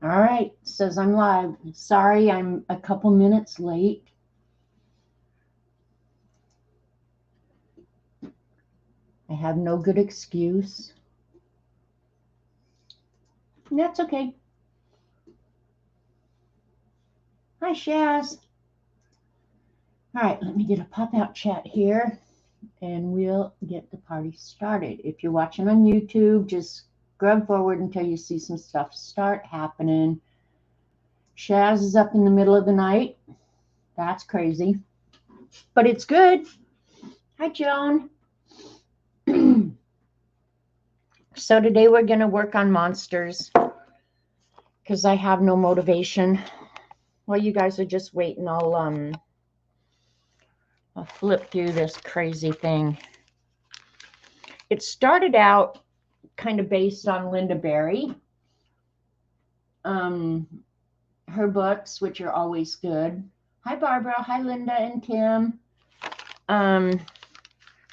All right, says I'm live. Sorry, I'm a couple minutes late. I have no good excuse. And that's okay. Hi, Shaz. All right, let me get a pop-out chat here, and we'll get the party started. If you're watching on YouTube, just scrub forward until you see some stuff start happening. Shaz is up in the middle of the night. That's crazy, but it's good. Hi, Joan. So today we're going to work on monsters because I have no motivation. While you guys are just waiting, I'll flip through this crazy thing. It started out kind of based on Linda Berry. Her books, which are always good. Hi, Barbara. Hi, Linda and Tim.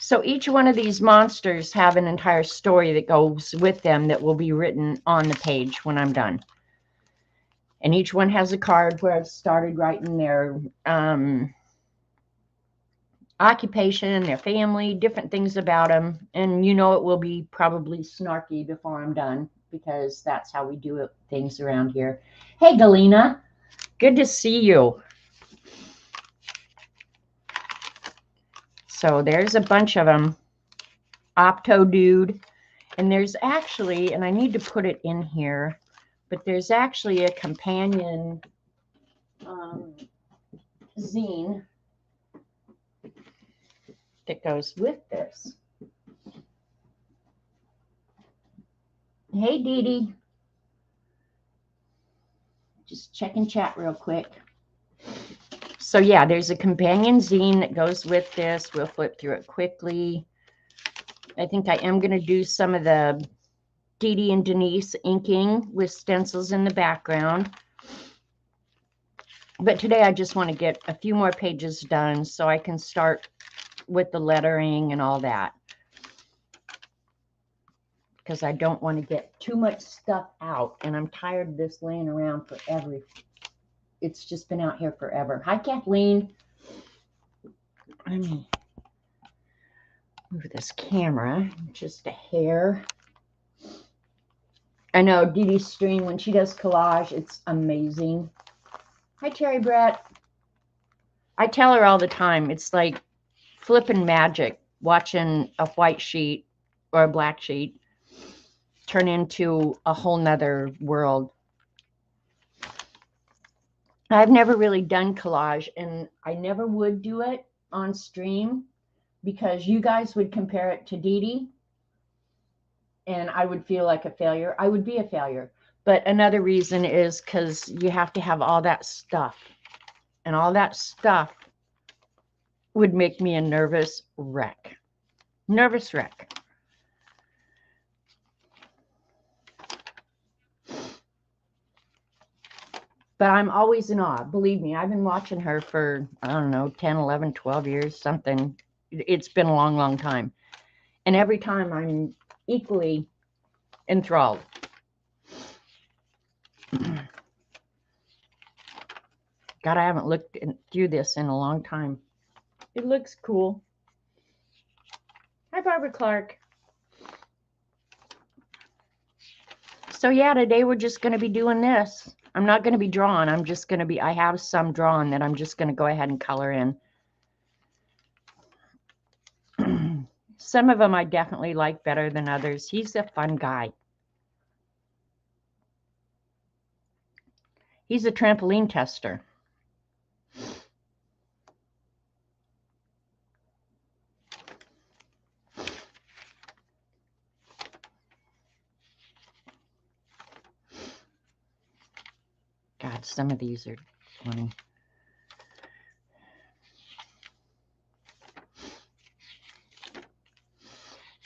So each one of these monsters have an entire story that goes with them that will be written on the page when I'm done. And each one has a card where I've started writing their occupation, their family, different things about them. And you know it will be probably snarky before I'm done because that's how we do things around here. Hey, Galena. Good to see you. So there's a bunch of them. Opto Dude. And there's actually, and I need to put it in here, but there's actually a companion zine that goes with this. Hey, Dee Dee. Just checking chat real quick. So yeah, there's a companion zine that goes with this. We'll flip through it quickly. I think I am going to do some of the Dee Dee and Denise inking with stencils in the background. But today I just want to get a few more pages done so I can start with the lettering and all that. Because I don't want to get too much stuff out. And I'm tired of this laying around forever. It's just been out here forever. Hi, Kathleen. Let me move this camera just a hair. I know Dee Dee's stream, when she does collage, it's amazing. Hi, Terry Brett. I tell her all the time, it's like flipping magic, watching a white sheet or a black sheet turn into a whole nother world. I've never really done collage, and I never would do it on stream because you guys would compare it to Dee Dee, and I would feel like a failure. I would be a failure. But another reason is because you have to have all that stuff, and all that stuff would make me a nervous wreck. Nervous wreck. But I'm always in awe. Believe me, I've been watching her for, I don't know, 10, 11, 12 years, something. It's been a long, long time. And every time I'm equally enthralled. God, I haven't looked through this in a long time. It looks cool. Hi, Barbara Clark. So yeah, today we're just going to be doing this. I'm not going to be drawing. I'm just going to be, I have some drawn that I'm just going to go ahead and color in. Some of them I definitely like better than others. He's a fun guy. He's a trampoline tester. God, some of these are funny.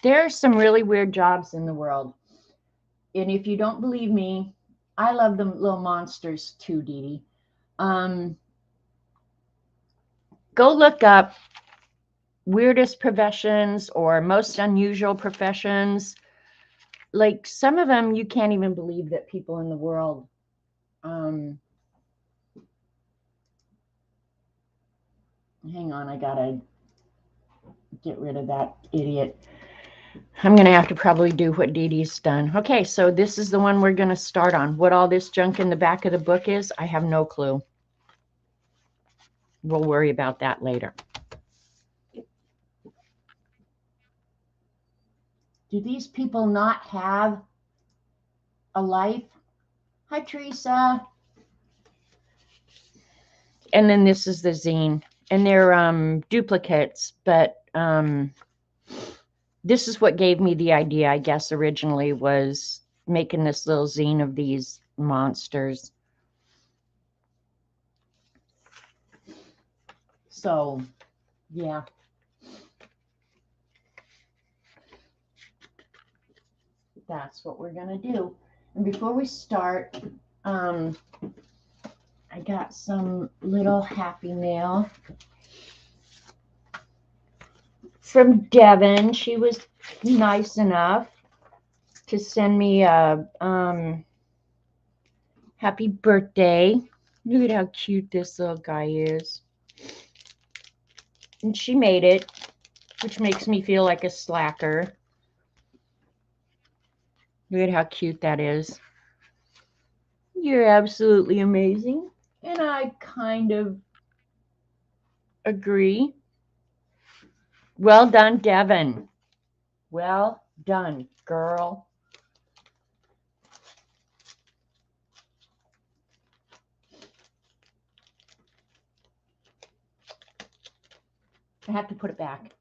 There are some really weird jobs in the world. And if you don't believe me, I love the little monsters too, Dee Dee. Go look up weirdest professions or most unusual professions. Like some of them, you can't even believe that people in the world Hang on, I gotta get rid of that idiot. I'm going to have to probably do what Dee Dee's done. Okay, so this is the one we're going to start on. What all this junk in the back of the book is, I have no clue. We'll worry about that later. Do these people not have a life? Hi, Teresa. And then this is the zine. And they're duplicates, but this is what gave me the idea, I guess, originally, was making this little zine of these monsters. So, yeah. That's what we're going to do. And before we start, I got some little happy mail from Devin. She was nice enough to send me a happy birthday. Look at how cute this little guy is. And she made it, which makes me feel like a slacker. Look at how cute that is. You're absolutely amazing. And I kind of agree. Well done, Devin. Well done, girl. I have to put it back.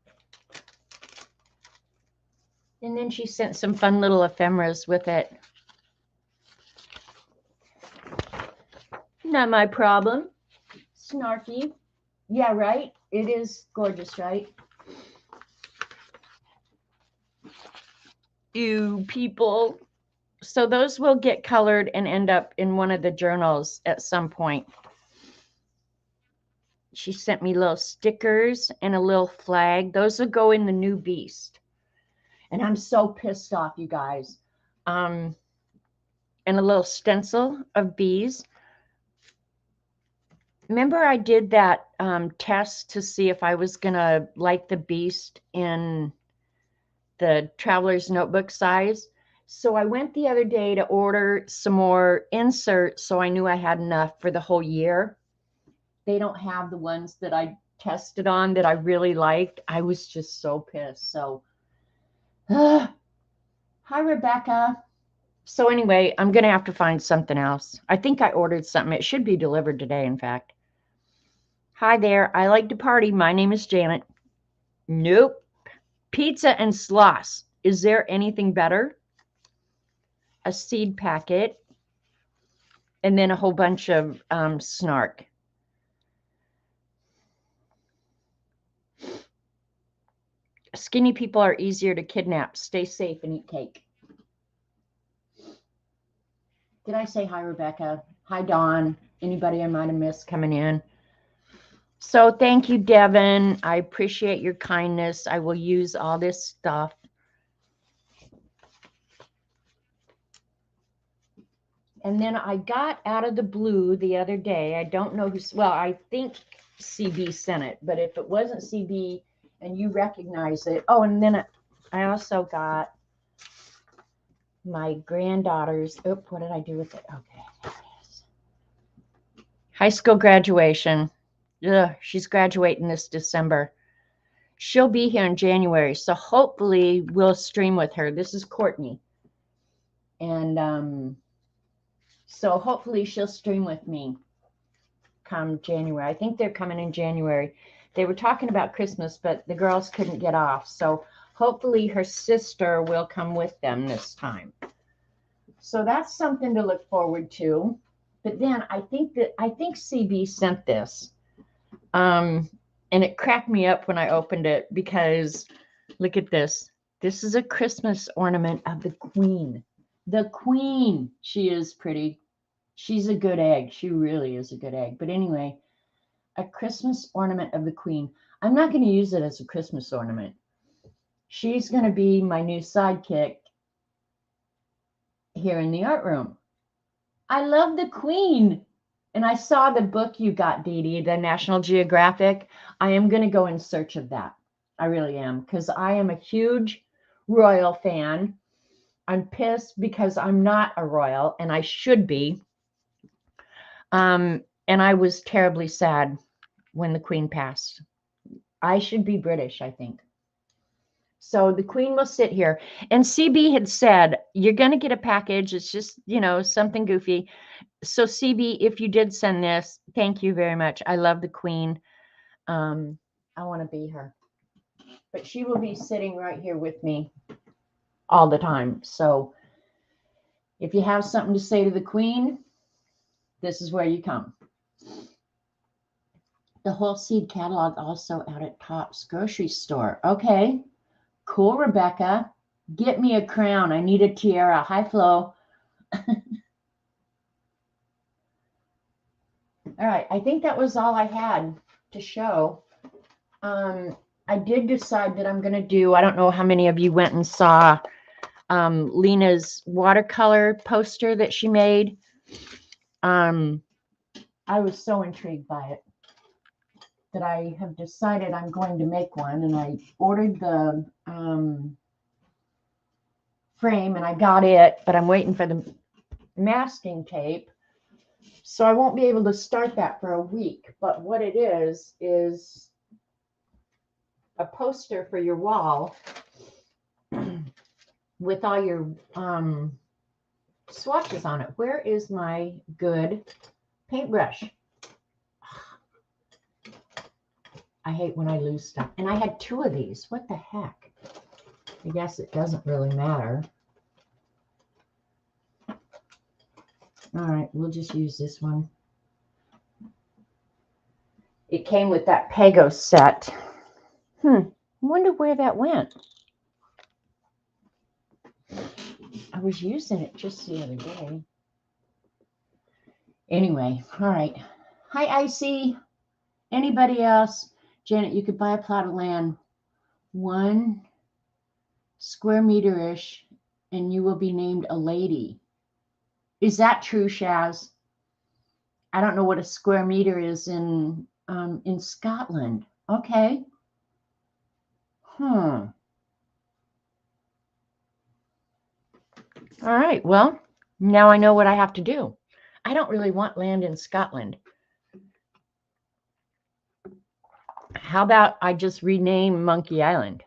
And then she sent some fun little ephemeras with it. Not my problem. Snarky. Yeah, right? It is gorgeous, right? You people. So those will get colored and end up in one of the journals at some point. She sent me little stickers and a little flag. Those will go in the new beast. And I'm so pissed off, you guys. And a little stencil of bees. Remember I did that test to see if I was going to like the beast in the Traveler's Notebook size. So I went the other day to order some more inserts so I knew I had enough for the whole year. They don't have the ones that I tested on that I really liked. I was just so pissed. So, hi, Rebecca. So anyway, I'm going to have to find something else. I think I ordered something. It should be delivered today, in fact. Hi there. I like to party. My name is Janet. Nope. Pizza and sloss. Is there anything better? A seed packet. And then a whole bunch of snark. Skinny people are easier to kidnap. Stay safe and eat cake. Did I say hi, Rebecca? Hi, Dawn. Anybody I might have missed coming in? So thank you, Devin. I appreciate your kindness. I will use all this stuff. And then I got out of the blue the other day. I don't know who, well, I think CB sent it, but if it wasn't CB and you recognize it. Oh, and then I also got my granddaughter's, what did I do with it? Okay, there it is. High school graduation. Ugh, she's graduating this December. She'll be here in January, so hopefully we'll stream with her. This is Courtney. And so hopefully she'll stream with me come January. I think they're coming in January. They were talking about Christmas, but the girls couldn't get off. So hopefully her sister will come with them this time. So that's something to look forward to. But then I think CB sent this. And it cracked me up when I opened it because look at this. This is a Christmas ornament of the Queen. The Queen. She is pretty. She's a good egg. She really is a good egg. But anyway, a Christmas ornament of the Queen. I'm not going to use it as a Christmas ornament. She's going to be my new sidekick here in the art room. I love the Queen. And I saw the book you got, Dee Dee, the National Geographic. I am going to go in search of that. I really am, because I am a huge royal fan. I'm pissed because I'm not a royal, and I should be. And I was terribly sad when the Queen passed. I should be British, I think. So the Queen will sit here. And CB had said, you're going to get a package. It's just, something goofy. So CB, if you did send this, thank you very much. I love the Queen. I want to be her. But she will be sitting right here with me all the time. So if you have something to say to the Queen, this is where you come. The whole seed catalog also out at Tops grocery store. Okay, cool, Rebecca. Get me a crown. I need a tiara. Hi, Flo. All right, I think that was all I had to show. I did decide that I'm going to do, I don't know how many of you went and saw Lena's watercolor poster that she made. I was so intrigued by it that I have decided I'm going to make one, and I ordered the frame and I got it, but I'm waiting for the masking tape. So I won't be able to start that for a week. But what it is a poster for your wall with all your swatches on it. Where is my good paintbrush? I hate when I lose stuff. And I had 2 of these. What the heck? I guess it doesn't really matter. All right, we'll just use this one. It came with that Pago set. I wonder where that went. I was using it just the other day. Anyway, all right. Hi, Icy. Anybody else? Janet, you could buy a plot of land 1 square meter-ish, and you will be named a lady. Is that true, Shaz? I don't know what a square meter is in Scotland. Okay. All right. Well, now I know what I have to do. I don't really want land in Scotland. How about I just rename Monkey Island?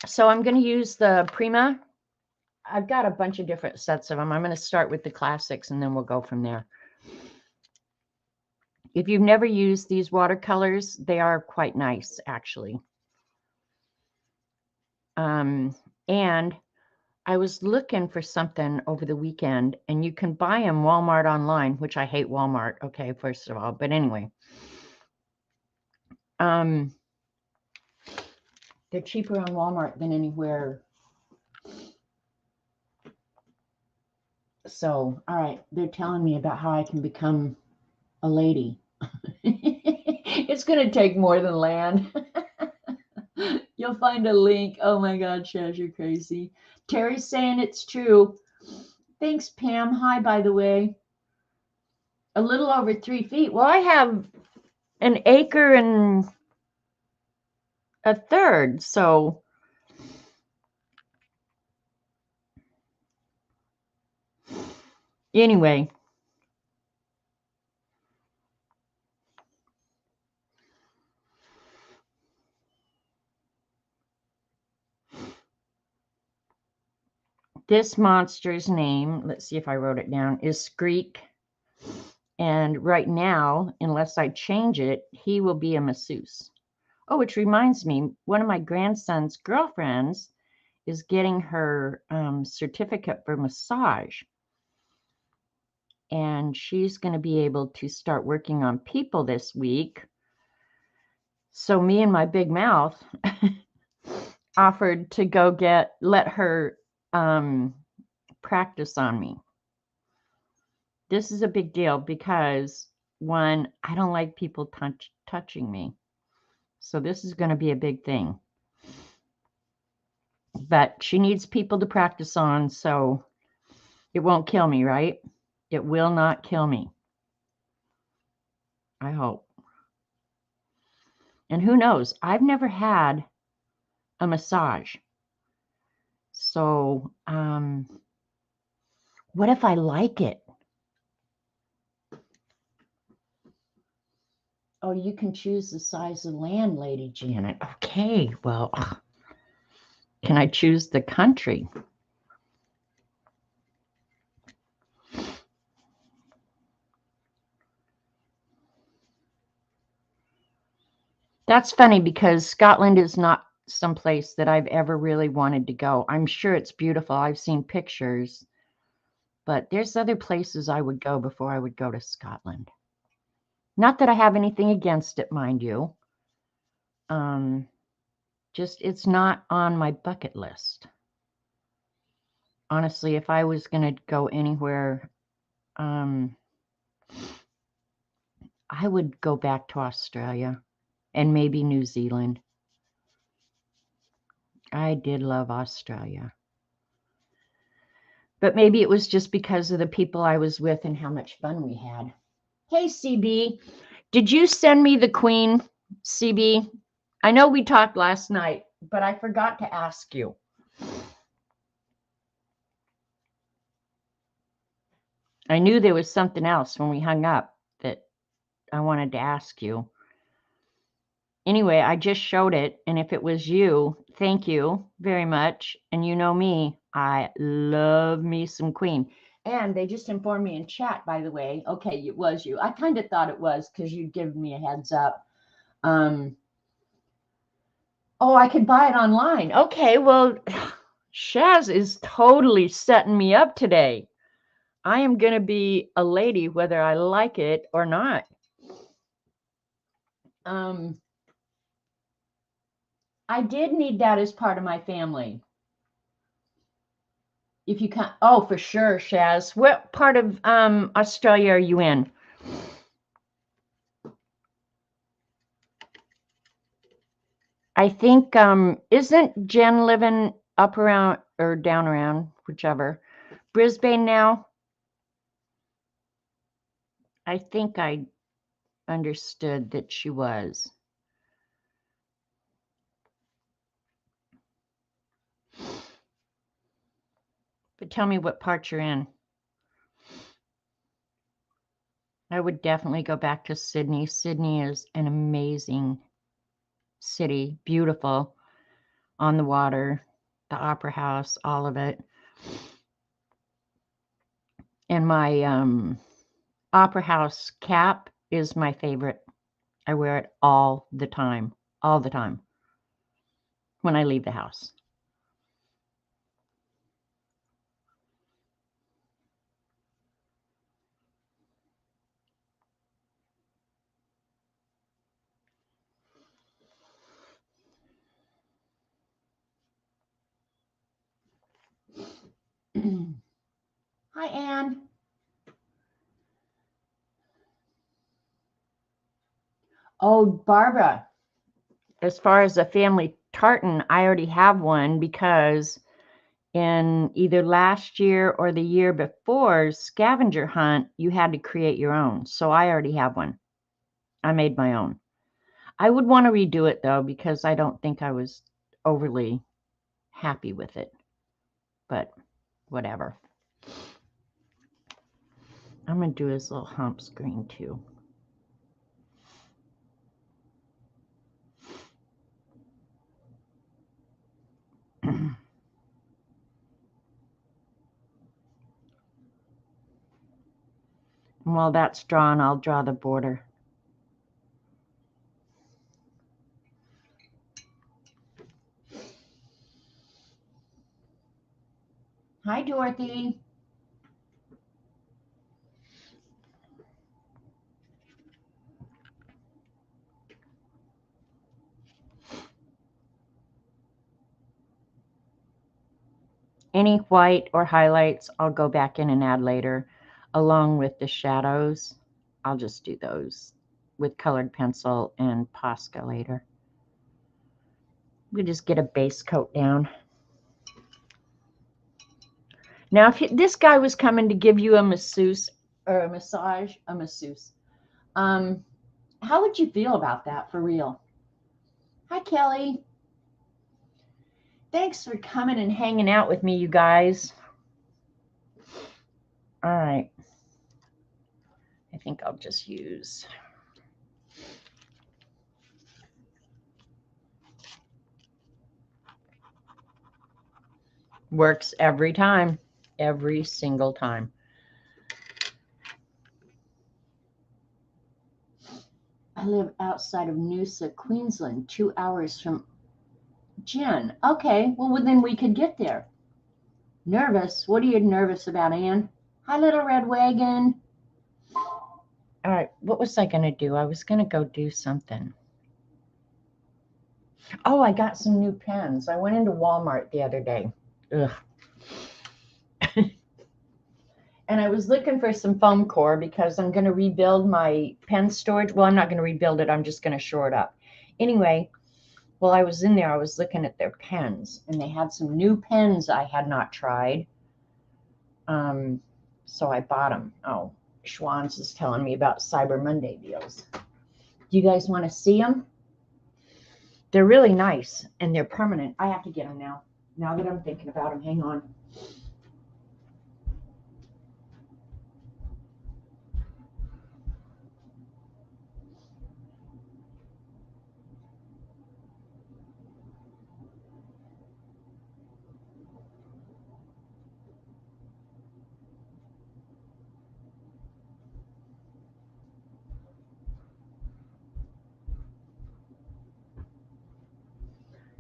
So I'm going to use the Prima. I've got a bunch of different sets of them. I'm going to start with the classics and then we'll go from there. If you've never used these watercolors, they are quite nice, actually. And I was looking for something over the weekend, and you can buy them Walmart online, which I hate Walmart. Okay, first of all, but anyway, they're cheaper on Walmart than anywhere. So, all right, they're telling me about how I can become a lady. It's going to take more than land. You'll find a link. Oh my God, Shaz, you're crazy. Terry's saying it's true. Thanks, Pam. Hi, by the way. A little over 3 feet. Well, I have 1 acre and 1/3. So anyway, this monster's name, let's see if I wrote it down, is Screek. And right now, unless I change it, he will be a masseuse. Oh, which reminds me, one of my grandson's girlfriends is getting her certificate for massage. And she's going to be able to start working on people this week. So me and my big mouth offered to go let her practice on me. This is a big deal because, one, I don't like people touching me. So this is going to be a big thing. But she needs people to practice on, so it won't kill me, right? It will not kill me. I hope. And who knows? I've never had a massage. So, what if I like it? Oh, you can choose the size of land, Lady Janet. Okay, well, can I choose the country? That's funny because Scotland is not someplace that I've ever really wanted to go. I'm sure it's beautiful. I've seen pictures, but there's other places I would go before I would go to Scotland. Not that I have anything against it, mind you. Just it's not on my bucket list. Honestly, if I was going to go anywhere, I would go back to Australia and maybe New Zealand. I did love Australia. But maybe it was just because of the people I was with and how much fun we had. Hey, CB, did you send me the Queen, CB? I know we talked last night, but I forgot to ask you. I knew there was something else when we hung up that I wanted to ask you. Anyway, I just showed it, and if it was you, thank you very much. And you know me, I love me some Queen. And they just informed me in chat, by the way. Okay, it was you. I kind of thought it was because you'd given me a heads up. Oh, I could buy it online. Okay, well, Shaz is totally setting me up today. I am going to be a lady whether I like it or not. I did need that as part of my family. If you can, oh, for sure, Shaz. What part of Australia are you in? I think isn't Jen living up around or down around, whichever, Brisbane now? I think I understood that she was. But tell me what part you're in. I would definitely go back to Sydney. Sydney is an amazing city, beautiful, on the water, the Opera House, all of it. And my Opera House cap is my favorite. I wear it all the time when I leave the house. Hi, Anne. Oh, Barbara, as far as a family tartan, I already have one because in either last year or the year before scavenger hunt, you had to create your own. So I already have one. I made my own. I would want to redo it though, because I don't think I was overly happy with it, but whatever. I'm going to do his little hump screen too. And while that's drawn, I'll draw the border. Hi, Dorothy. Any white or highlights, I'll go back in and add later, along with the shadows. I'll just do those with colored pencil and Posca later. We just get a base coat down. Now, if this guy was coming to give you a masseuse or a massage, how would you feel about that for real? Hi, Kelly. Thanks for coming and hanging out with me, you guys. All right. I think I'll just use. Works every time, every single time. I live outside of Noosa, Queensland, 2 hours from Jen. Okay, well, then we could get there. Nervous? What are you nervous about, Anne? Hi, little red wagon. All right, what was I going to do? I was going to go do something. Oh, I got some new pens. I went into Walmart the other day. Ugh. And I was looking for some foam core because I'm going to rebuild my pen storage. Well, I'm not going to rebuild it. I'm just going to shore it up. Anyway, while I was in there, I was looking at their pens, and they had some new pens I had not tried. So I bought them. Oh, Schwann's is telling me about Cyber Monday deals. Do you guys want to see them? They're really nice, and they're permanent. I have to get them now. Now that I'm thinking about them, hang on.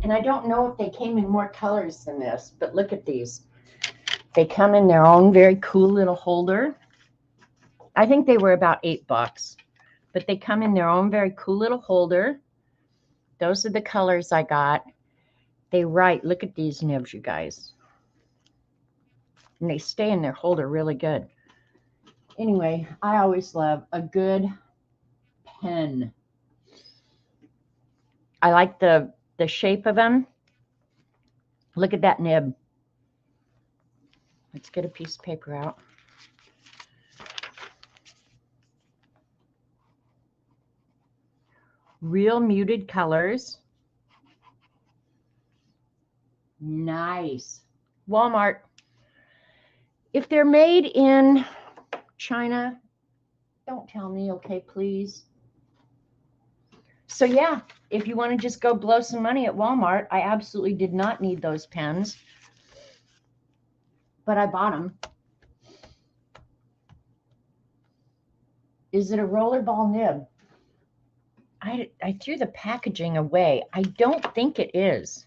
And I don't know if they came in more colors than this, but look at these. They come in their own very cool little holder. I think they were about $8, but they come in their own very cool little holder. Those are the colors I got. They write, look at these nibs, you guys. And they stay in their holder really good. Anyway, I always love a good pen. I like the shape of them. Look at that nib. Let's get a piece of paper out. Real muted colors. Nice. Walmart. If they're made in China, don't tell me, okay, please. So yeah, if you want to just go blow some money at Walmart, I absolutely did not need those pens, but I bought them. Is it a rollerball nib? I threw the packaging away. I don't think it is,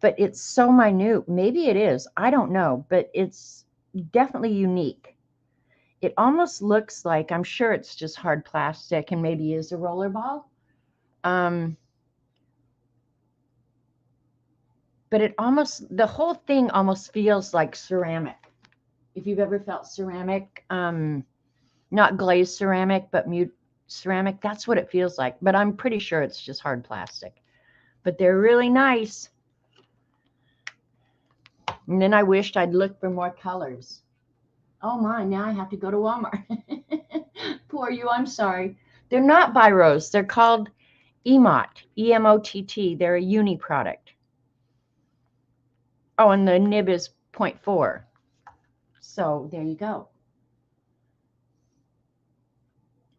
but it's so minute. Maybe it is. I don't know, but it's definitely unique. It almost looks like, I'm sure it's just hard plastic and maybe is a rollerball. But it almost, the whole thing almost feels like ceramic. If you've ever felt ceramic, not glazed ceramic, but mute ceramic, that's what it feels like. But I'm pretty sure it's just hard plastic. But they're really nice. And then I wished I'd looked for more colors. Oh my, now I have to go to Walmart. Poor you, I'm sorry. They're not Biros. They're called Emott, E-M-O-T-T. They're a uni product. Oh, and the nib is 0.4. So there you go.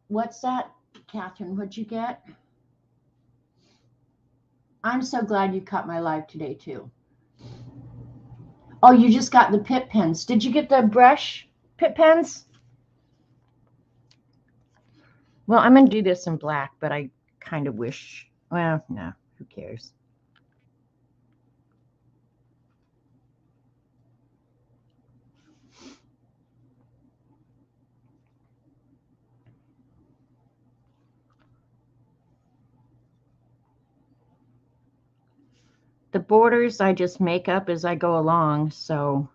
What's that, Catherine? What'd you get? I'm so glad you caught my live today, too. Oh, you just got the Pip pens. Did you get the brush Pip pens? Well, I'm going to do this in black, but I kind of wish, well, no, who cares? The borders I just make up as I go along, so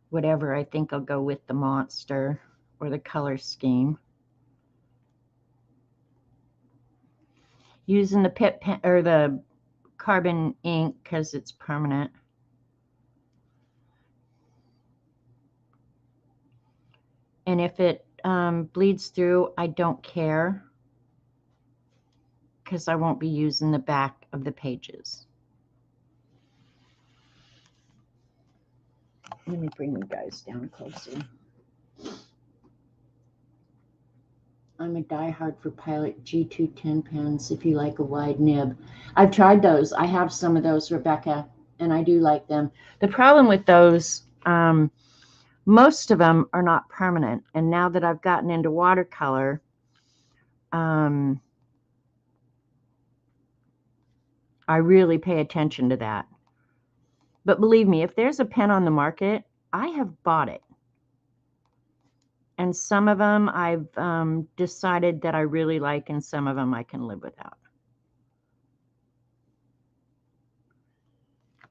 whatever I think I'll go with the monster or the color scheme. Using the Pip pen or the carbon ink because it's permanent. And if it bleeds through, I don't care, because I won't be using the back of the pages. Let me bring you guys down closer. I'm a diehard for Pilot G210 pens if you like a wide nib. I've tried those. I have some of those, Rebecca, and I do like them. The problem with those, most of them are not permanent. And now that I've gotten into watercolor, I really pay attention to that. But believe me, if there's a pen on the market, I have bought it. And some of them I've decided that I really like, and some of them I can live without.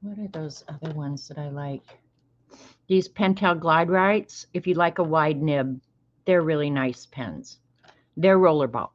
What are those other ones that I like? These Pentel Glide Rights, if you like a wide nib, they're really nice pens. They're rollerball.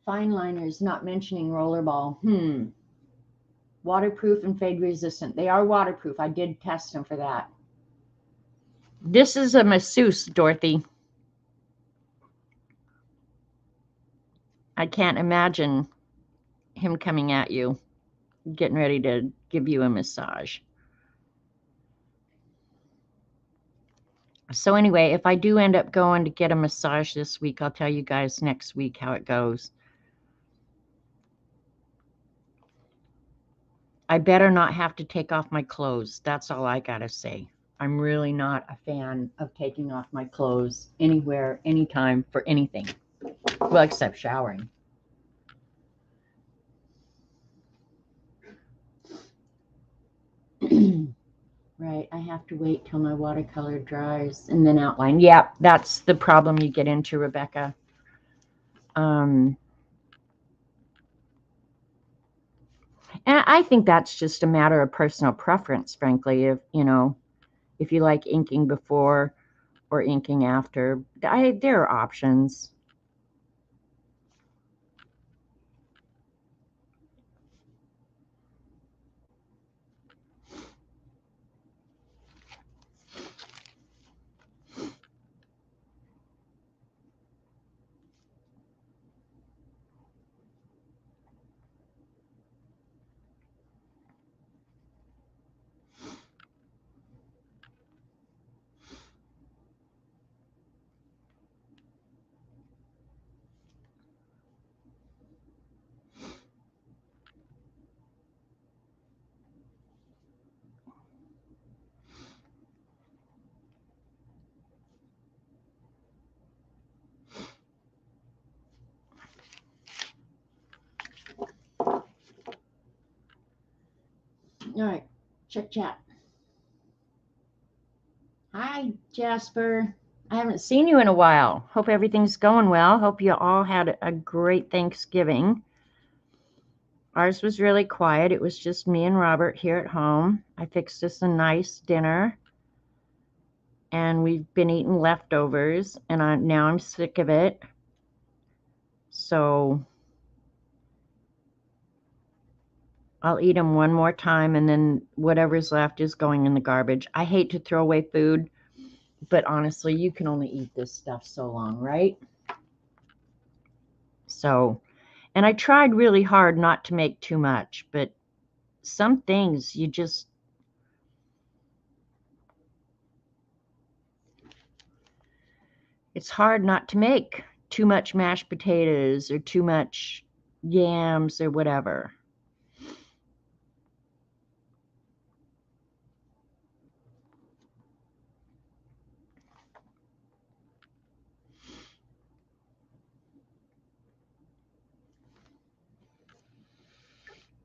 Fine liners, not mentioning rollerball. Waterproof and fade resistant. They are waterproof. I did test them for that. This is a masseuse, Dorothy. I can't imagine him coming at you, getting ready to give you a massage. So anyway, if I do end up going to get a massage this week, I'll tell you guys next week how it goes. I better not have to take off my clothes. That's all I gotta say. I'm really not a fan of taking off my clothes anywhere, anytime, for anything. Well, except showering. Right, I have to wait till my watercolor dries and then outline. Yeah, that's the problem you get into, Rebecca. And I think that's just a matter of personal preference, frankly. If you like inking before or inking after, there are options. All right, chat. Hi, Jasper. I haven't seen you in a while. Hope everything's going well. Hope you all had a great Thanksgiving. Ours was really quiet. It was just me and Robert here at home. I fixed us a nice dinner, and we've been eating leftovers, and now I'm sick of it. So I'll eat them one more time, and then whatever's left is going in the garbage. I hate to throw away food, but honestly, you can only eat this stuff so long, right? So, and I tried really hard not to make too much, but some things it's hard not to make too much mashed potatoes or too much yams or whatever.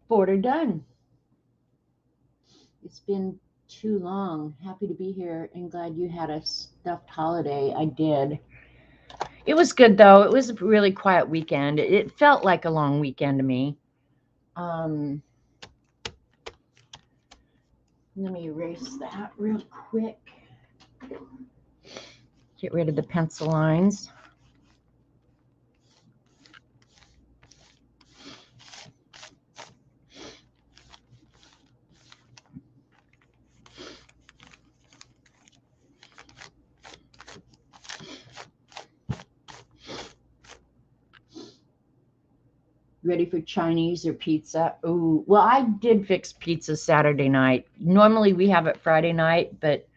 Border done. It's been too long. Happy to be here and glad you had a stuffed holiday. I did. It was good though. It was a really quiet weekend. It felt like a long weekend to me. Let me erase that real quick. Get rid of the pencil lines. Ready for Chinese or pizza? Oh, well, I did fix pizza Saturday night. Normally we have it Friday night, but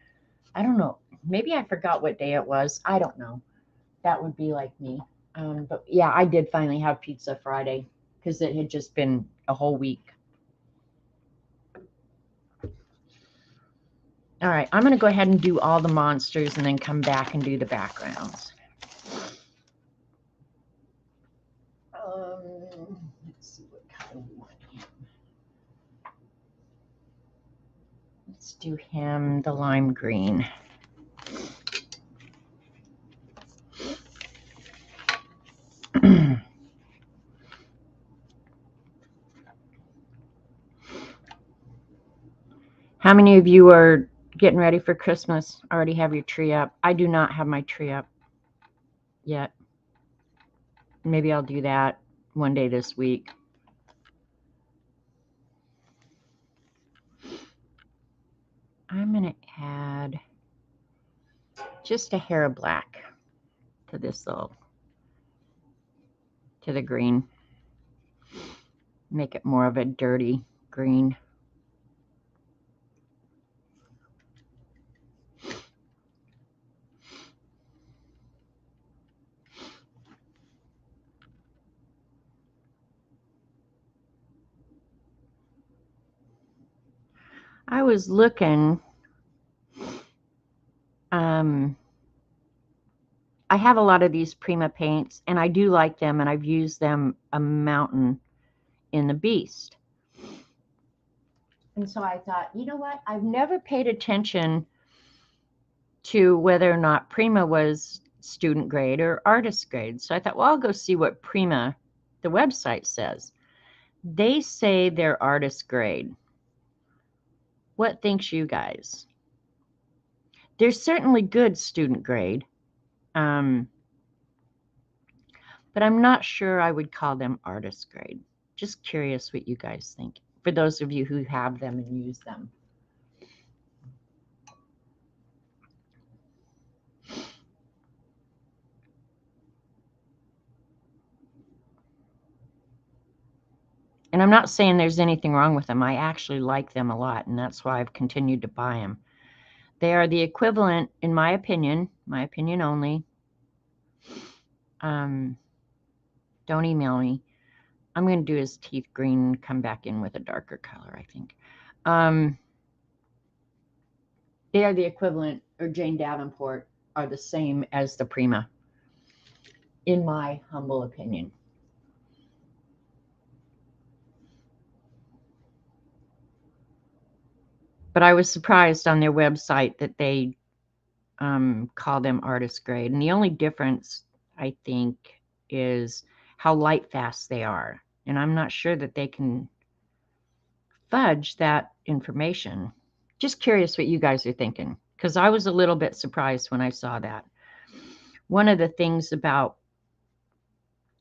I don't know. Maybe I forgot what day it was. I don't know. That would be like me. But yeah, I did finally have pizza Friday because it had just been a whole week. All right, I'm going to go ahead and do all the monsters and then come back and do the backgrounds. Let's see what color we want him. Let's do him the lime green. How many of you are getting ready for Christmas? Already have your tree up? I do not have my tree up yet. Maybe I'll do that one day this week. I'm going to add just a hair of black to this little, to the green. Make it more of a dirty green. I was looking, I have a lot of these Prima paints, and I do like them, and I've used them a mountain in the Beast. And so I thought, you know what? I've never paid attention to whether or not Prima was student grade or artist grade. So I thought, well, I'll go see what Prima, the website, says. They say they're artist grade. What thinks you guys? They're certainly good student grade. But I'm not sure I would call them artist grade. Just curious what you guys think, for those of you who have them and use them. And I'm not saying there's anything wrong with them. I actually like them a lot, and that's why I've continued to buy them. They are the equivalent, in my opinion only. Don't email me. I'm going to do his teeth green, come back in with a darker color, I think. They are the equivalent, or Jane Davenport are the same as the Prima, in my humble opinion. But I was surprised on their website that they call them artist grade. And the only difference, I think, is how light fast they are. And I'm not sure that they can fudge that information. Just curious what you guys are thinking, because I was a little bit surprised when I saw that. One of the things about,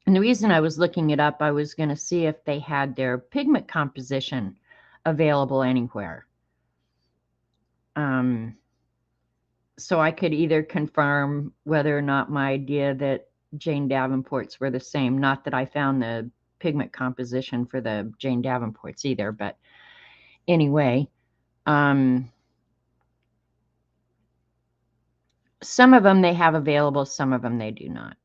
and the reason I was looking it up, I was going to see if they had their pigment composition available anywhere. So I could either confirm whether or not my idea that Jane Davenports were the same, not that I found the pigment composition for the Jane Davenports either, but anyway, some of them they have available, some of them they do not.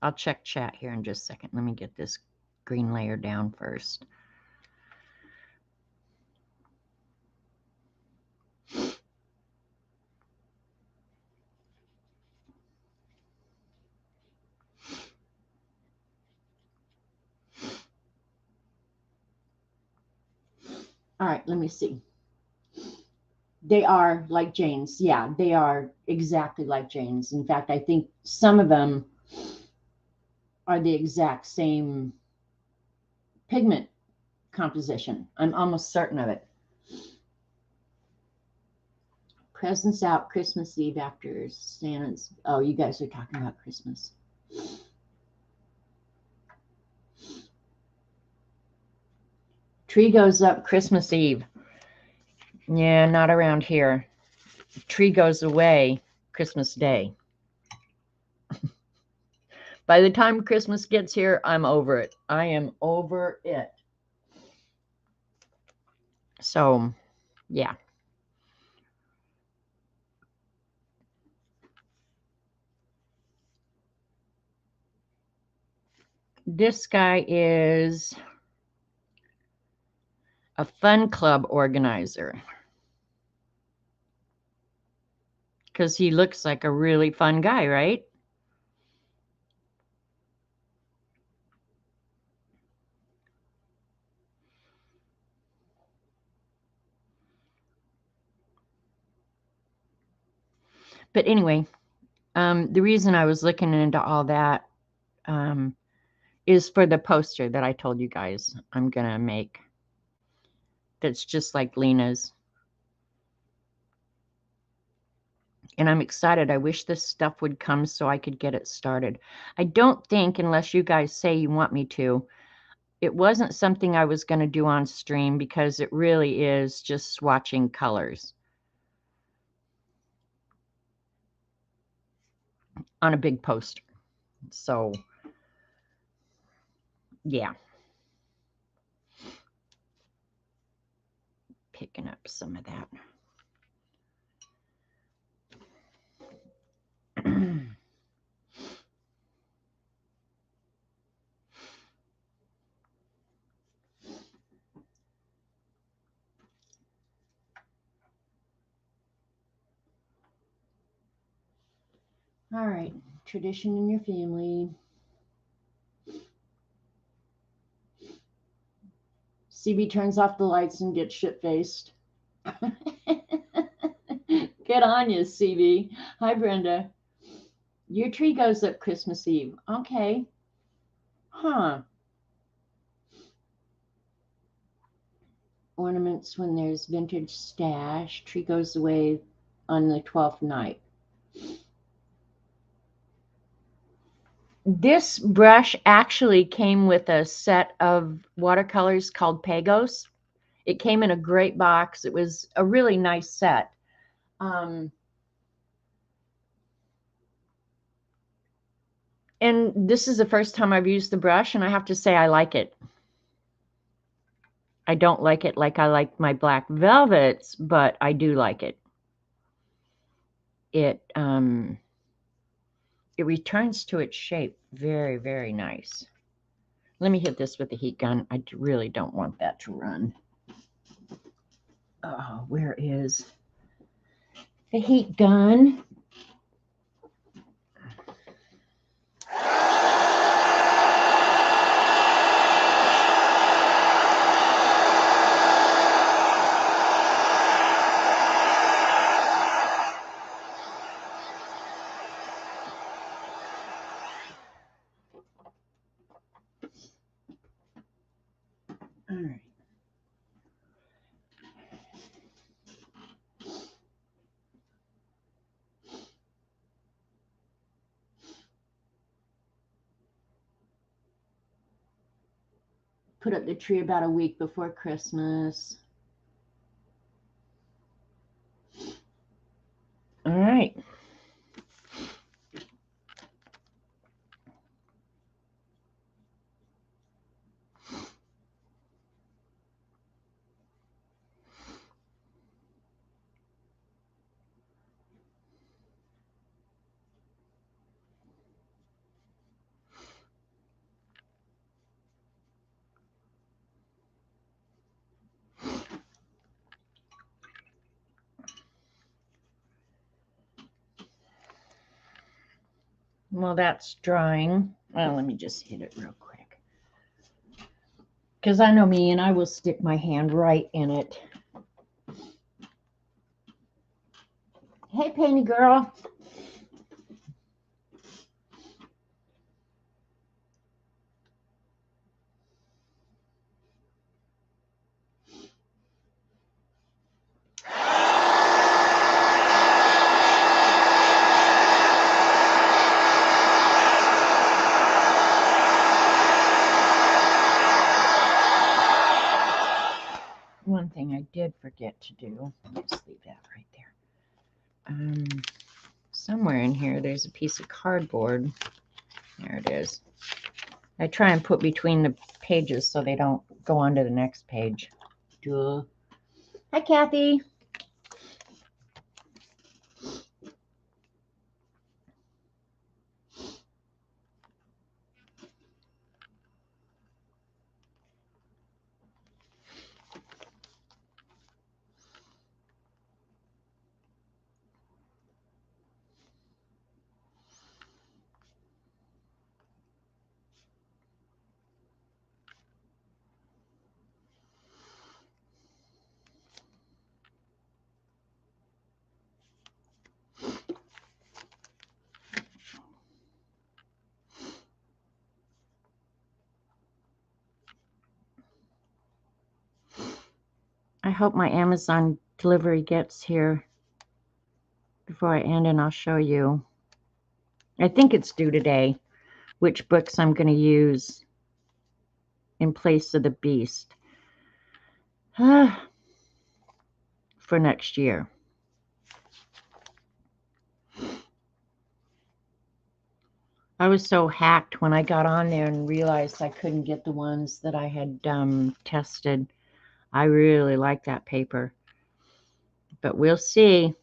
I'll check chat here in just a second. Let me get this green layer down first. All right, let me see. They are like Jane's. Yeah, they are exactly like Jane's. In fact, I think some of them are the exact same pigment composition. I'm almost certain of it. Presents out Christmas Eve after Santa's. Oh, you guys are talking about Christmas. Tree goes up Christmas Eve. Yeah, not around here. Tree goes away Christmas Day. By the time Christmas gets here, I'm over it. I am over it. So, yeah. This guy is a fun club organizer because he looks like a really fun guy, right? But anyway, the reason I was looking into all that is for the poster that I told you guys I'm going to make. That's just like Lena's. And I'm excited. I wish this stuff would come so I could get it started. I don't think, unless you guys say you want me to, it wasn't something I was going to do on stream because it really is just swatching colors on a big poster. So, yeah. Picking up some of that. All right, tradition in your family. CB turns off the lights and gets shit-faced. Get on you, CB. Hi, Brenda. Your tree goes up Christmas Eve. Okay. Huh. Ornaments when there's vintage stash. Tree goes away on the 12th night. This brush actually came with a set of watercolors called Pagos. It came in a great box. It was a really nice set. And this is the first time I've used the brush, and I have to say I like it. I don't like it like I like my black velvets, but I do like it. It returns to its shape. Very, very nice. Let me hit this with the heat gun. I really don't want that to run. Oh, where is the heat gun? All right. Put up the tree about a week before Christmas. All right. Well, that's drying. Well, let me just hit it real quick. Because I know me, and I will stick my hand right in it. Hey, Painty Girl. One thing I did forget to do, just leave that right there. Somewhere in here, there's a piece of cardboard. There it is. I try and put between the pages so they don't go on to the next page. Duh. Hi, Kathy. I hope my Amazon delivery gets here before I end, and I'll show you. I think it's due today, which books I'm going to use in place of the Beast for next year. I was so hacked when I got on there and realized I couldn't get the ones that I had tested. I really like that paper, but we'll see.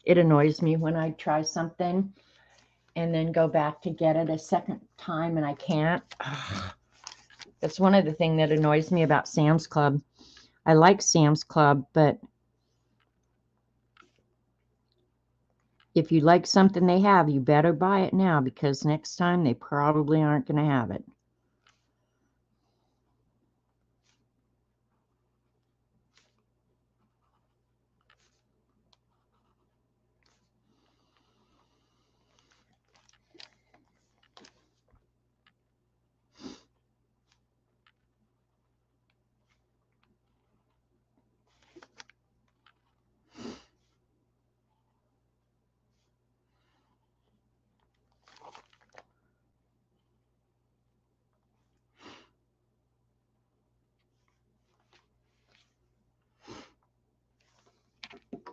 It annoys me when I try something and then go back to get it a second time and I can't. That's one of the things that annoys me about Sam's Club. I like Sam's Club, but if you like something they have, you better buy it now because next time they probably aren't going to have it.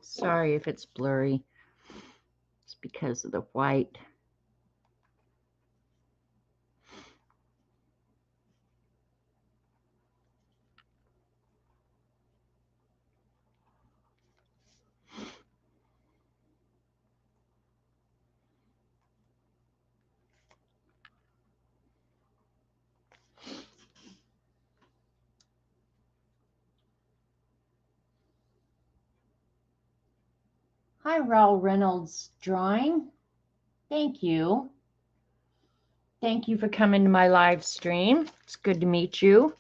Sorry if it's blurry. It's because of the white. Hi, Raul Reynolds Drawing. Thank you. Thank you for coming to my live stream. It's good to meet you.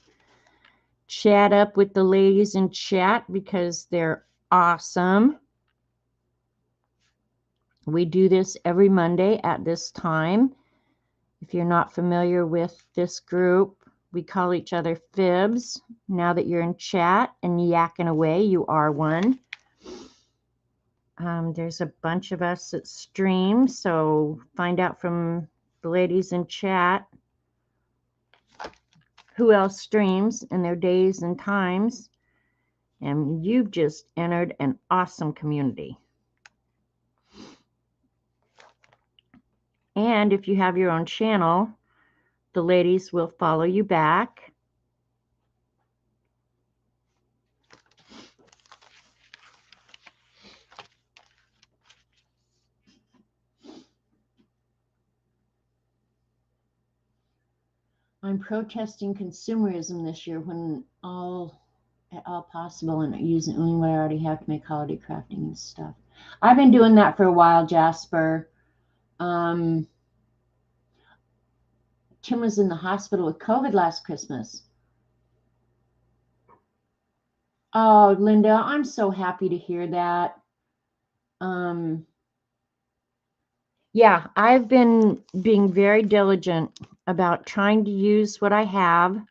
Chat up with the ladies in chat because they're awesome. We do this every Monday at this time. If you're not familiar with this group, we call each other Fibs. Now that you're in chat and yakking away, you are one. There's a bunch of us that stream, so find out from the ladies in chat who else streams and their days and times. And you've just entered an awesome community. And if you have your own channel, the ladies will follow you back. I'm protesting consumerism this year when at all possible and using only what I already have to make holiday crafting and stuff. I've been doing that for a while, Jasper. Tim was in the hospital with COVID last Christmas. Oh, Linda, I'm so happy to hear that. Yeah, I've been being very diligent about trying to use what I have,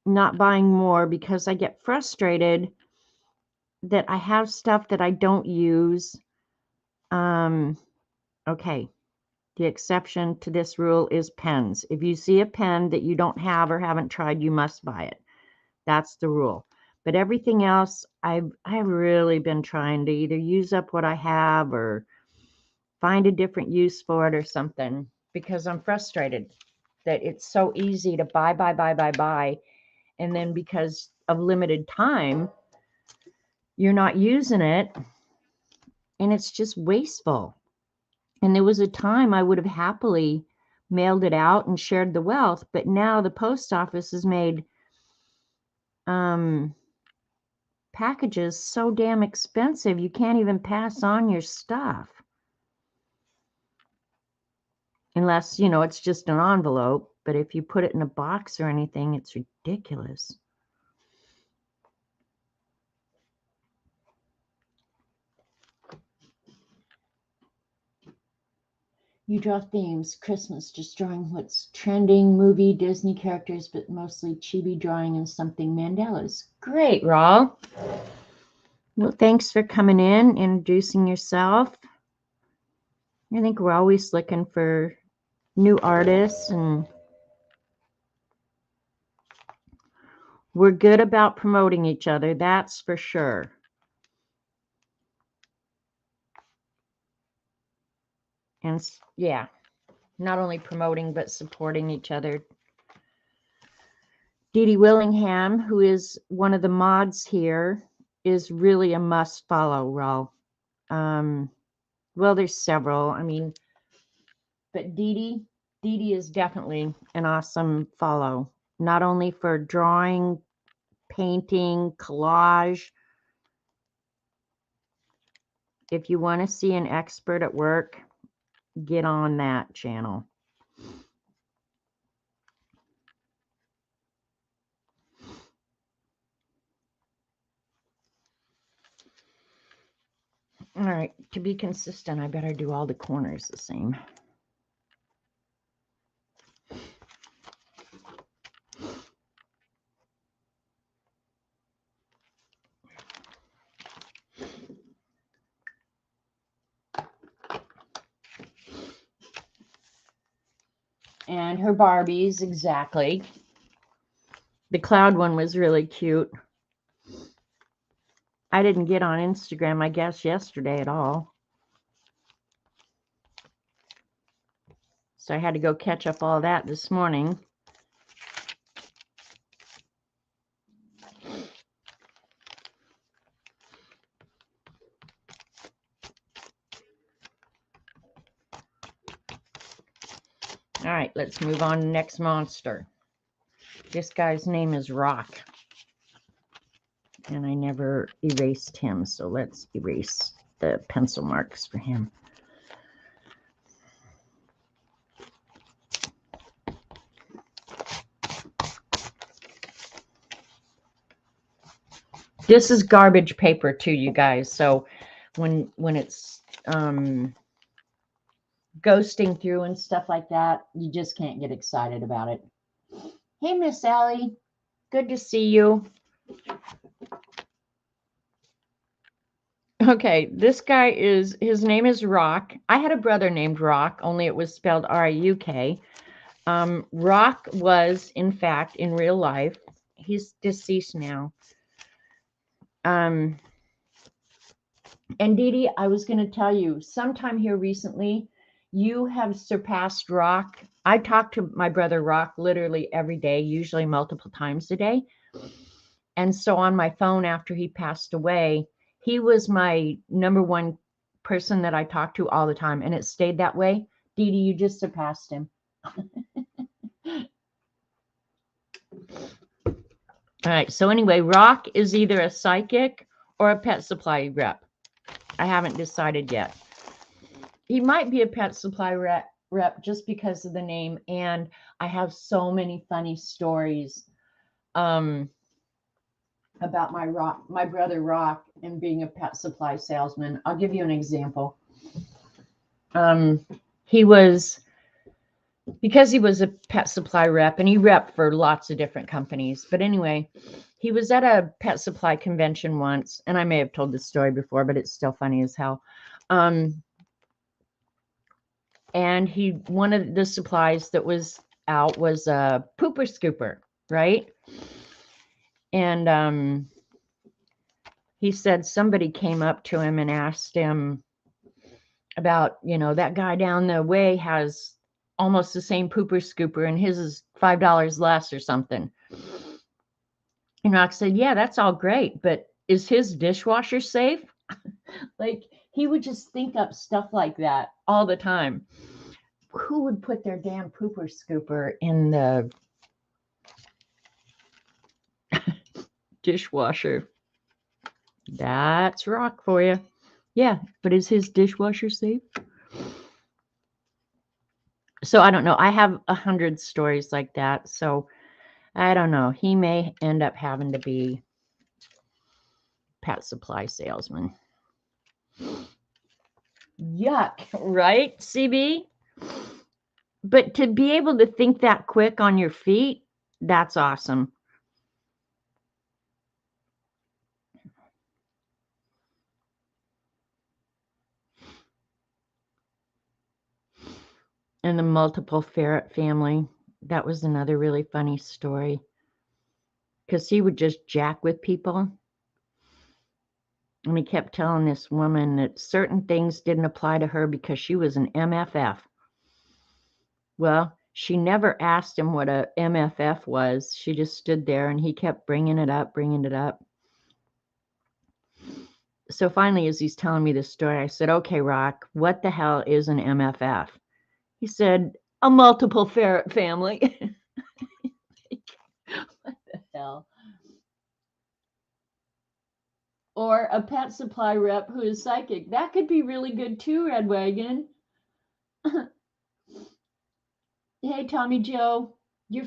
not buying more, because I get frustrated that I have stuff that I don't use. Okay. The exception to this rule is pens. If you see a pen that you don't have or haven't tried, you must buy it. That's the rule. But everything else, I've really been trying to either use up what I have or find a different use for it or something, because I'm frustrated that it's so easy to buy. And then because of limited time, you're not using it and it's just wasteful. And there was a time I would have happily mailed it out and shared the wealth, but now the post office has made packages so damn expensive you can't even pass on your stuff. Unless, it's just an envelope, but if you put it in a box or anything, it's ridiculous. You draw themes, Christmas, just drawing what's trending, movie, Disney characters, but mostly chibi drawing and something mandalas. Great, Raul. Well, thanks for coming in, introducing yourself. I think we're always looking for new artists, and we're good about promoting each other, that's for sure. And yeah, not only promoting, but supporting each other. Dee Dee Willingham, who is one of the mods here, is really a must follow, Raul. Well, there's several. But Dee Dee is definitely an awesome follow, not only for drawing, painting, collage. If you want to see an expert at work, get on that channel. All right, to be consistent, I better do all the corners the same. And her Barbies, exactly. The cloud one was really cute. I didn't get on Instagram, I guess, yesterday at all. So I had to go catch up all that this morning. All right, let's move on to the next monster. This guy's name is Rock. And I never erased him, so let's erase the pencil marks for him. This is garbage paper too, you guys. So when it's ghosting through and stuff like that, you just can't get excited about it. Hey, Miss Allie, good to see you. Okay, this guy his name is Rock. I had a brother named Rock, only it was spelled R-I-U-K. Rock was, in fact, in real life, he's deceased now. And Dee Dee, I was going to tell you, sometime here recently, you have surpassed Rock. I talk to my brother Rock literally every day, usually multiple times a day. And so on my phone after he passed away, he was my number one person that I talked to all the time, and it stayed that way. Dee Dee, you just surpassed him. All right, so anyway, Rock is either a psychic or a pet supply rep. I haven't decided yet. He might be a pet supply rep just because of the name, and I have so many funny stories. about my brother Rock and being a pet supply salesman. I'll give you an example. He was, because he was a pet supply rep, and he repped for lots of different companies. But anyway, he was at a pet supply convention once, and I may have told this story before, but it's still funny as hell. And one of the supplies that was out was a pooper scooper, right? And he said somebody came up to him and asked him about, that guy down the way has almost the same pooper scooper and his is $5 less or something. And Rock said, yeah, that's all great, but is his dishwasher safe? Like, he would just think up stuff like that all the time. Who would put their damn pooper scooper in the dishwasher? That's Rock for you. Yeah, but is his dishwasher safe? So I don't know. I have 100 stories like that. So I don't know. He may end up having to be pet supply salesman. Yuck, right, CB? But to be able to think that quick on your feet, that's awesome. And the multiple ferret family, that was another really funny story. Because he would just jack with people. And he kept telling this woman that certain things didn't apply to her because she was an MFF. Well, she never asked him what a MFF was. She just stood there and he kept bringing it up. So finally, as he's telling me this story, I said, okay, Rock, what the hell is an MFF? He said, a multiple ferret family. What the hell? Or a pet supply rep who is psychic. That could be really good too, Red Wagon. Hey, Tommy Joe, your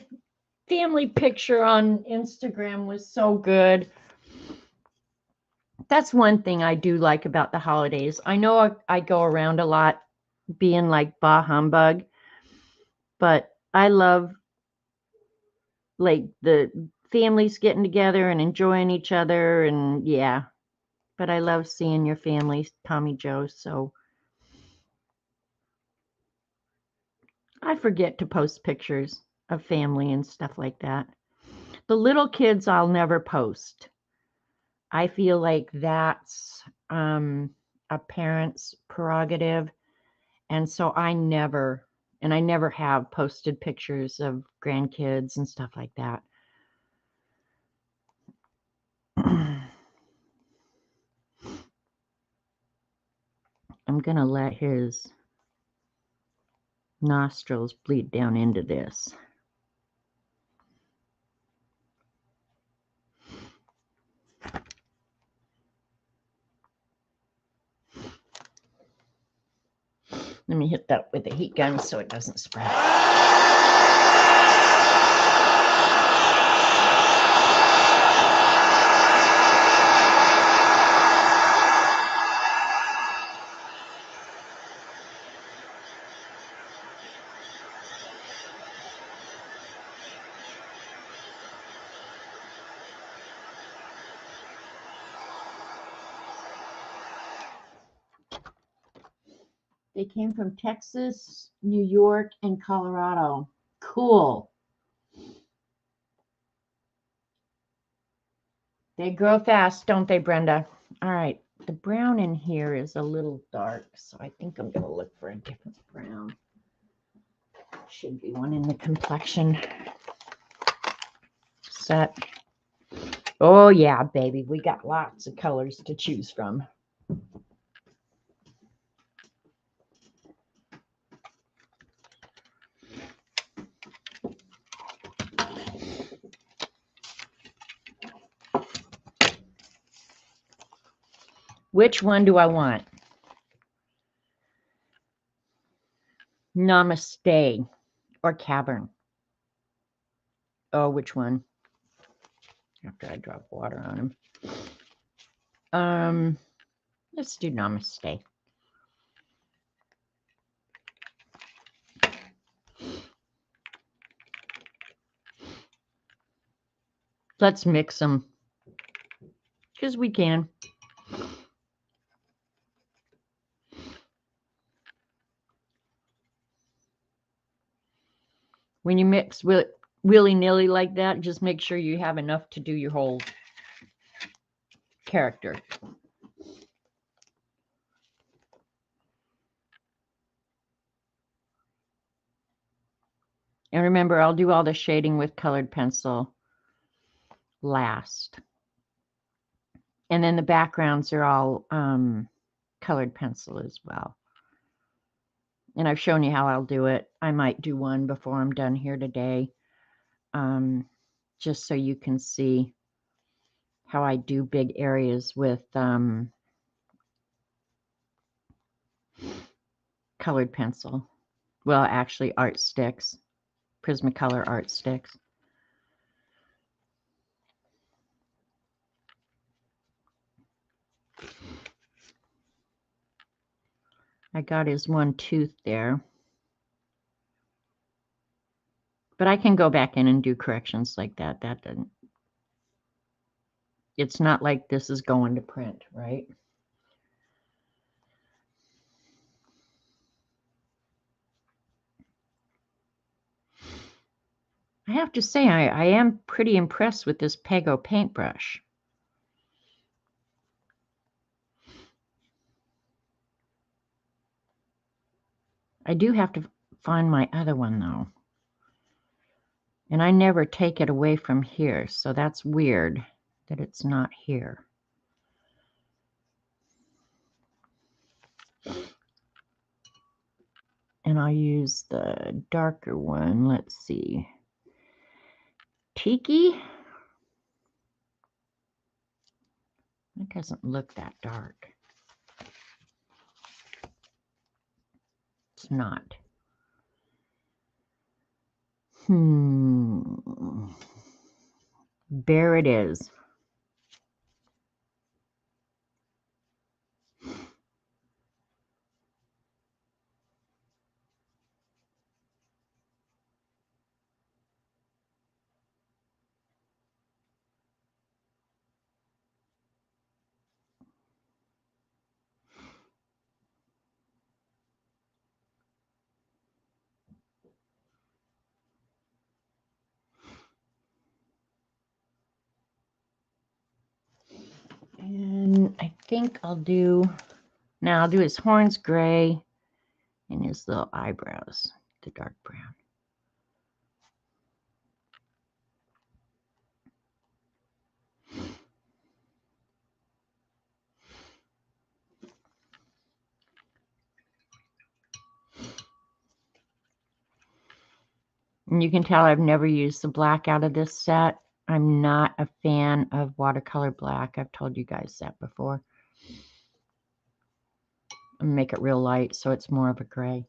family picture on Instagram was so good. That's one thing I do like about the holidays. I know I go around a lot being like bah humbug, but I love like the families getting together and enjoying each other, and yeah. But I love seeing your family, Tommy Joe. So I forget to post pictures of family and stuff like that. The little kids I'll never post. I feel like that's a parent's prerogative. And so I never have posted pictures of grandkids and stuff like that. I'm going to let his nostrils bleed down into this. Let me hit that with a heat gun so it doesn't spread. They came from Texas, New York, and Colorado. Cool. They grow fast, don't they, Brenda? All right. The brown in here is a little dark, so I think I'm going to look for a different brown. Should be one in the complexion set. Oh, yeah, baby. We got lots of colors to choose from. Which one do I want? Namaste or Cavern? Oh, which one? after I drop water on him. Let's do Namaste. Let's mix them because we can. When you mix willy-nilly like that, just make sure you have enough to do your whole character. And remember, I'll do all the shading with colored pencil last. And then the backgrounds are all colored pencil as well. And I've shown you how I'll do it. I might do one before I'm done here today, just so you can see how I do big areas with colored pencil. Well, actually, art sticks, Prismacolor art sticks. I got his one tooth there. But I can go back in and do corrections like that. That doesn't. It's not like this is going to print, right? I have to say, I am pretty impressed with this Pego paintbrush. I do have to find my other one, though. And I never take it away from here, so that's weird that it's not here. And I'll use the darker one. Let's see. Tiki? It doesn't look that dark. It's not. There it is. And I think I'll do his horns gray and his little eyebrows, the dark brown. And you can tell I've never used the black out of this set. I'm not a fan of watercolor black. I've told you guys that before. Make it real light so it's more of a gray.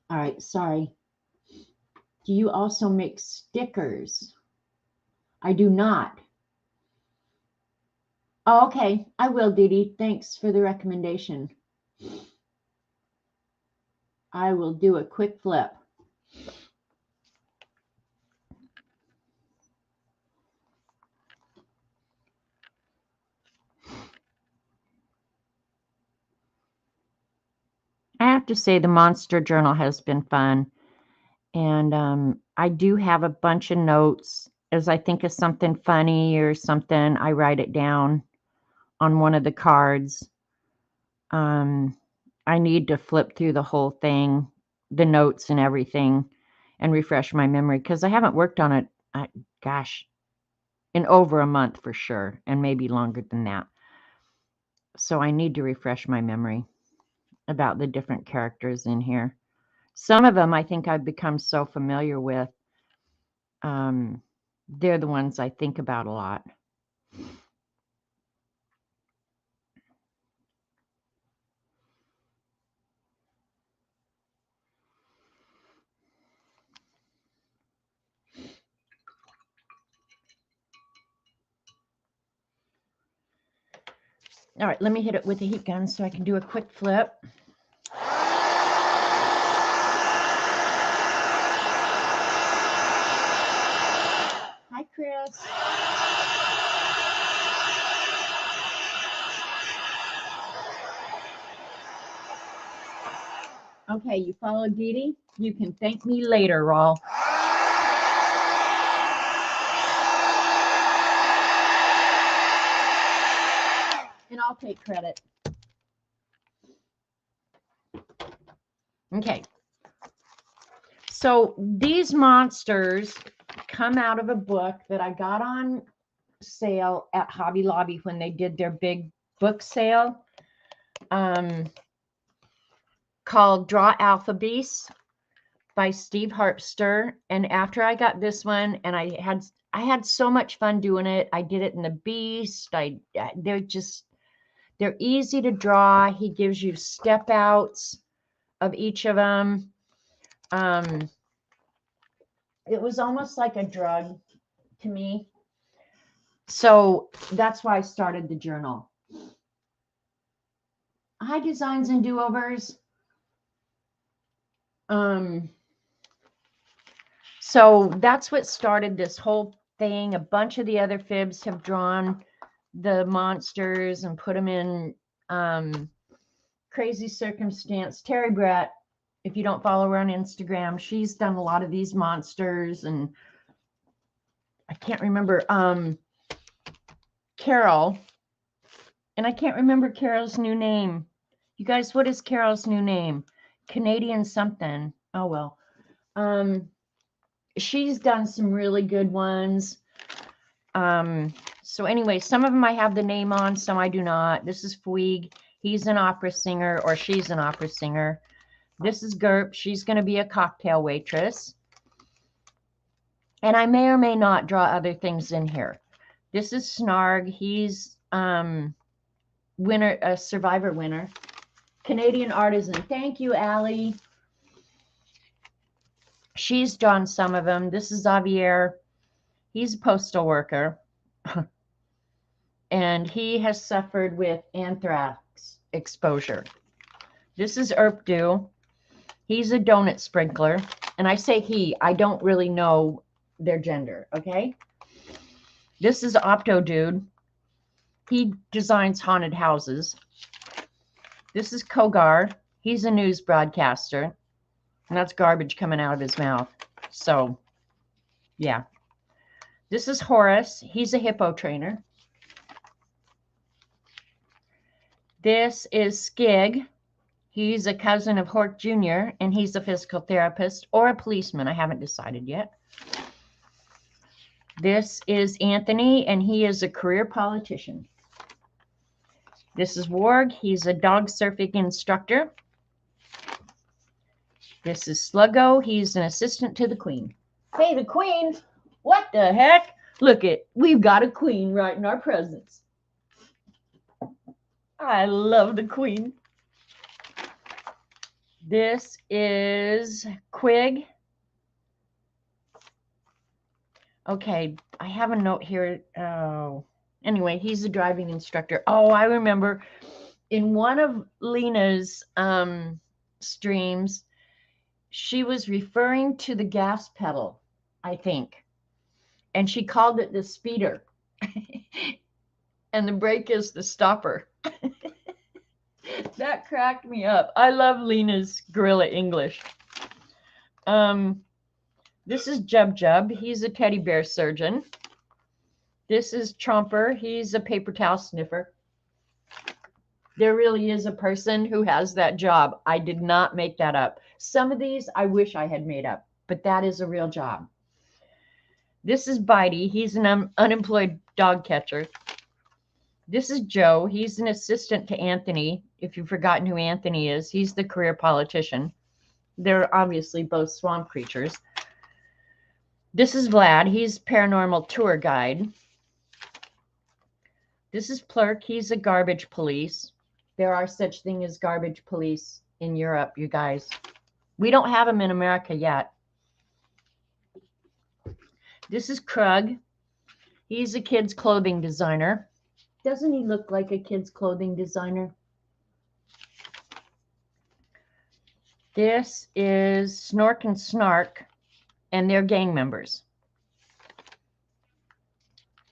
All right, sorry. Do you also make stickers? I do not. Oh, okay, I will, Dee Dee. Thanks for the recommendation. I will do a quick flip. I have to say the Monster Journal has been fun. And I do have a bunch of notes. As I think of something funny or something, I write it down on one of the cards. I need to flip through the whole thing, the notes and everything, and refresh my memory because I haven't worked on it, gosh, in over a month for sure, and maybe longer than that. So I need to refresh my memory about the different characters in here. Some of them I think I've become so familiar with. They're the ones I think about a lot. All right, let me hit it with a heat gun so I can do a quick flip. Hi, Chris. Okay, you follow Dee Dee? You can thank me later, Rawl. And I'll take credit. Okay. So these monsters come out of a book that I got on sale at Hobby Lobby when they did their big book sale, called Draw Alphabets by Steve Harpster. And after I got this one, and I had so much fun doing it. I did it in the Beast. They're easy to draw. He gives you step outs of each of them. It was almost like a drug to me. So that's why I started the journal. Hi, Designs and Do-Overs. So that's what started this whole thing. A bunch of the other fibs have drawn the monsters and put them in Crazy Circumstance. Terry Brett, if you don't follow her on Instagram, she's done a lot of these monsters. And I can't remember Carol. And I can't remember Carol's new name. You guys, what is Carol's new name? Canadian something. Oh, well. She's done some really good ones. So anyway, some of them I have the name on, some I do not. This is Fuig. He's an opera singer, or she's an opera singer. This is Gerp. She's going to be a cocktail waitress. And I may or may not draw other things in here. This is Snarg. He's winner, a Survivor winner. Canadian artisan. Thank you, Allie. She's drawn some of them. This is Xavier. He's a postal worker. And he has suffered with anthrax exposure. This is Erpdu. He's a donut sprinkler. And I say he, I don't really know their gender, okay? This is Opto Dude. He designs haunted houses. This is Kogar. He's a news broadcaster. And that's garbage coming out of his mouth. So, yeah. This is Horace. He's a hippo trainer. This is Skig. He's a cousin of Hort Jr., and he's a physical therapist or a policeman. I haven't decided yet. This is Anthony, and he is a career politician. This is Warg. He's a dog surfing instructor. This is Sluggo. He's an assistant to the Queen. Hey, the Queen! What the heck? Look it, we've got a queen right in our presence. I love the Queen. This is Quig. Okay, I have a note here. Oh, anyway, he's a driving instructor. Oh, I remember in one of Lena's streams, she was referring to the gas pedal, I think. And she called it the speeder. And the brake is the stopper. That cracked me up. I love Lena's guerrilla English. This is Jub Jub. He's a teddy bear surgeon. This is Tromper. He's a paper towel sniffer. There really is a person who has that job. I did not make that up. Some of these I wish I had made up, but that is a real job. This is Bitey. He's an unemployed dog catcher. This is Joe. He's an assistant to Anthony. If you've forgotten who Anthony is, he's the career politician. They're obviously both swamp creatures. This is Vlad. He's paranormal tour guide. This is Plurk. He's a garbage police. There are such things as garbage police in Europe, you guys. We don't have them in America yet. This is Krug. He's a kid's clothing designer. Doesn't he look like a kid's clothing designer? This is Snork and Snark, and they're gang members.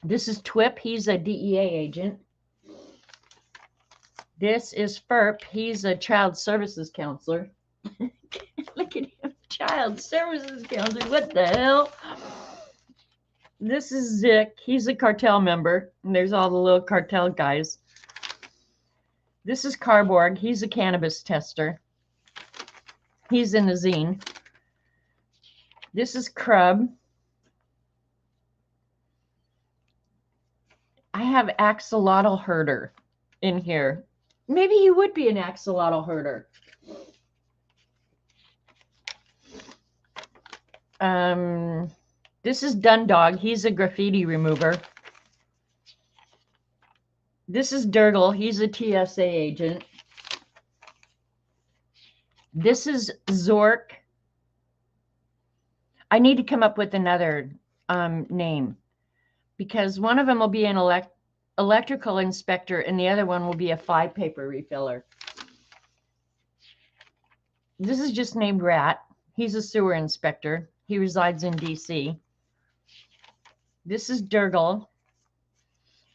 This is Twip. He's a DEA agent. This is Ferp. He's a child services counselor. Look at him, child services counselor. What the hell? This is Zick. He's a cartel member. And there's all the little cartel guys. This is Carborg. He's a cannabis tester. He's in the zine. This is Crub. I have axolotl herder in here. Maybe he would be an axolotl herder. This is Dundog. He's a graffiti remover. This is Durgle. He's a TSA agent. This is Zork. I need to come up with another name, because one of them will be an electrical inspector and the other one will be a 5-paper refiller. This is just named Rat. He's a sewer inspector. He resides in DC. This is Durgle.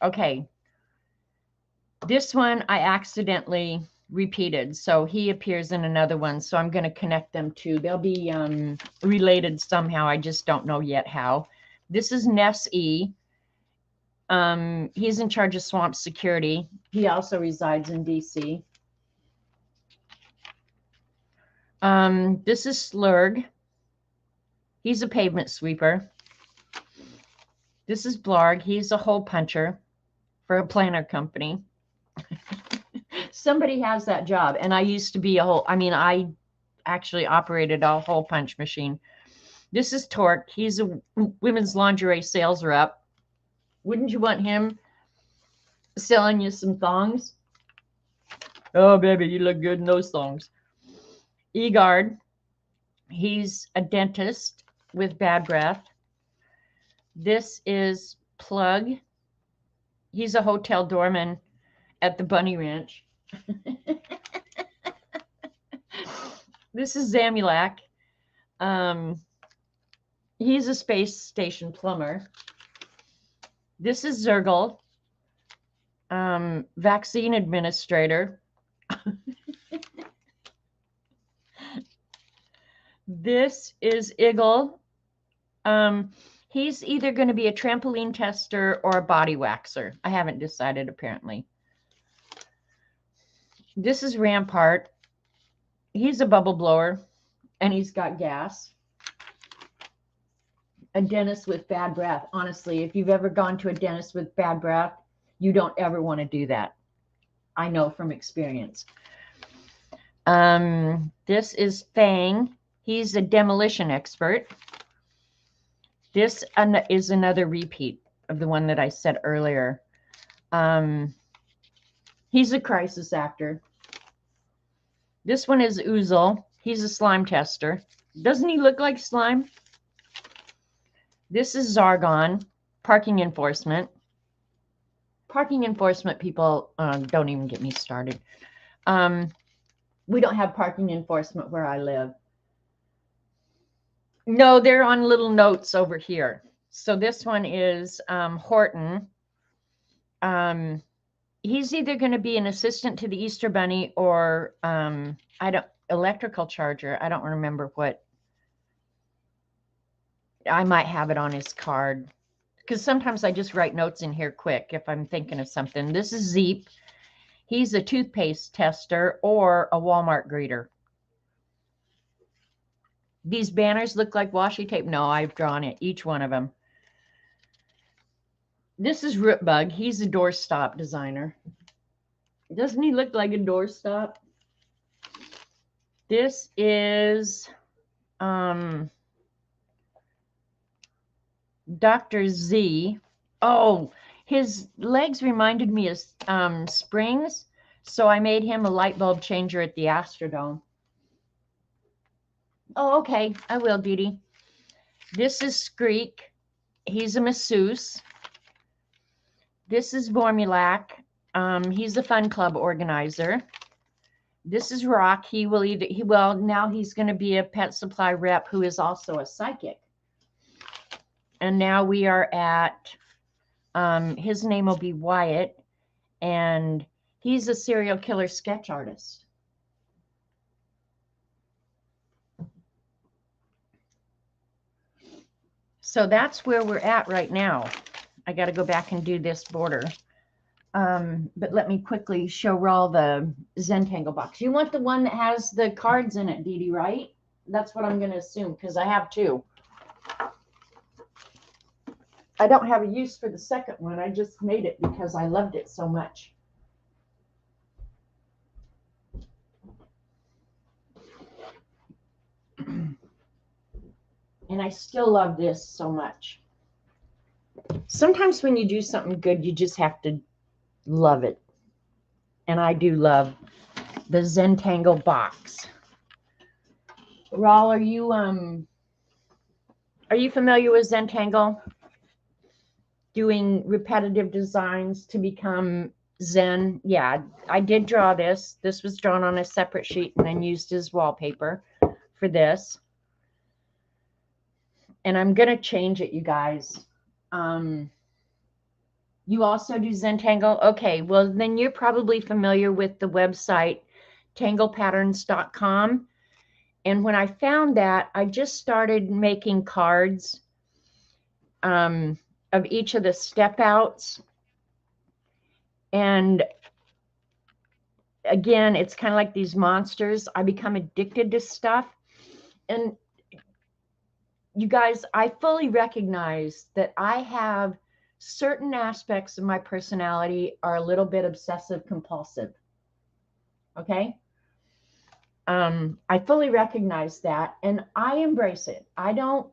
Okay. This one I accidentally repeated, so he appears in another one, so I'm going to connect them too. They'll be related somehow. I just don't know yet how. This is Ness E. He's in charge of swamp security. He also resides in DC. This is Slurg. He's a pavement sweeper. This is Blarg. He's a hole puncher for a planner company. Somebody has that job, and I used to be I actually operated a hole punch machine. This is Torque. He's a women's lingerie sales rep. Wouldn't you want him selling you some thongs? Oh, baby, you look good in those thongs. Egard. He's a dentist with bad breath. This is Plug. He's a hotel doorman at the Bunny Ranch. This is Zamulak. He's a space station plumber. This is Zergle, vaccine administrator. This is Iggle. He's either going to be a trampoline tester or a body waxer. I haven't decided, apparently. This is Rampart. He's a bubble blower, and he's got gas. A dentist with bad breath. Honestly, if you've ever gone to a dentist with bad breath, you don't ever want to do that. I know from experience. This is Fang. He's a demolition expert. This is another repeat of the one that I said earlier. He's a crisis actor. This one is Oozle. He's a slime tester. Doesn't he look like slime? This is Zargon, parking enforcement. Parking enforcement people, don't even get me started. We don't have parking enforcement where I live. No, they're on little notes over here. So this one is Horton. He's either going to be an assistant to the Easter Bunny or electrical charger. I don't remember what. I might have it on his card, because sometimes I just write notes in here quick if I'm thinking of something. This is Zeep. He's a toothpaste tester or a Walmart greeter. These banners look like washi tape. No, I've drawn it, each one of them. This is Rootbug. He's a doorstop designer. Doesn't he look like a doorstop? This is Dr. Z. Oh, his legs reminded me of springs, so I made him a light bulb changer at the Astrodome. Oh, okay. I will, Dee Dee. This is Screek. He's a masseuse. This is Formulac. He's a fun club organizer. This is Rock. Now he's going to be a pet supply rep who is also a psychic. And now we are at, his name will be Wyatt, and he's a serial killer sketch artist. So that's where we're at right now. I got to go back and do this border. But let me quickly show Raul the Zentangle box. You want the one that has the cards in it, Dee Dee, right? That's what I'm going to assume, because I have two. I don't have a use for the second one. I just made it because I loved it so much. And I still love this so much. Sometimes when you do something good, you just have to love it. And I do love the Zentangle box. Raul, are you familiar with Zentangle? Doing repetitive designs to become Zen. Yeah, I did draw this. This was drawn on a separate sheet and then used as wallpaper for this. And I'm going to change it, you guys. You also do Zentangle? Okay, well, then you're probably familiar with the website tanglepatterns.com. And when I found that, I just started making cards of each of the step outs. And again, it's kind of like these monsters. I become addicted to stuff. And you guys, I fully recognize that I have certain aspects of my personality are a little bit obsessive compulsive. Okay. I fully recognize that, and I embrace it. I don't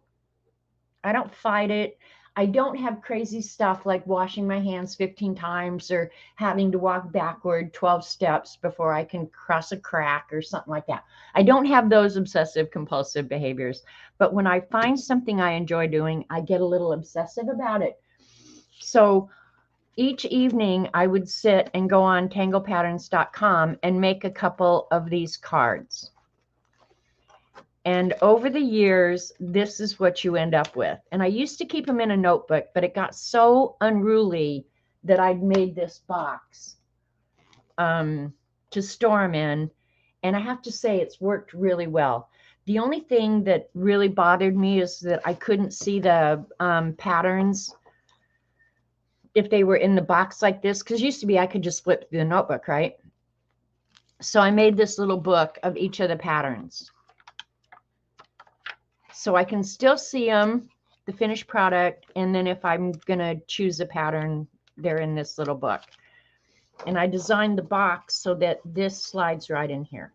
fight it. I don't have crazy stuff like washing my hands 15 times or having to walk backward 12 steps before I can cross a crack or something like that. I don't have those obsessive compulsive behaviors. But when I find something I enjoy doing, I get a little obsessive about it. So each evening I would sit and go on tanglepatterns.com and make a couple of these cards. And over the years, this is what you end up with. And I used to keep them in a notebook, but it got so unruly that I'd made this box to store them in. And I have to say it's worked really well. The only thing that really bothered me is that I couldn't see the patterns if they were in the box like this, because used to be I could just flip through the notebook, right? So I made this little book of each of the patterns. So I can still see them, the finished product, and then if I'm going to choose a pattern, they're in this little book. And I designed the box so that this slides right in here.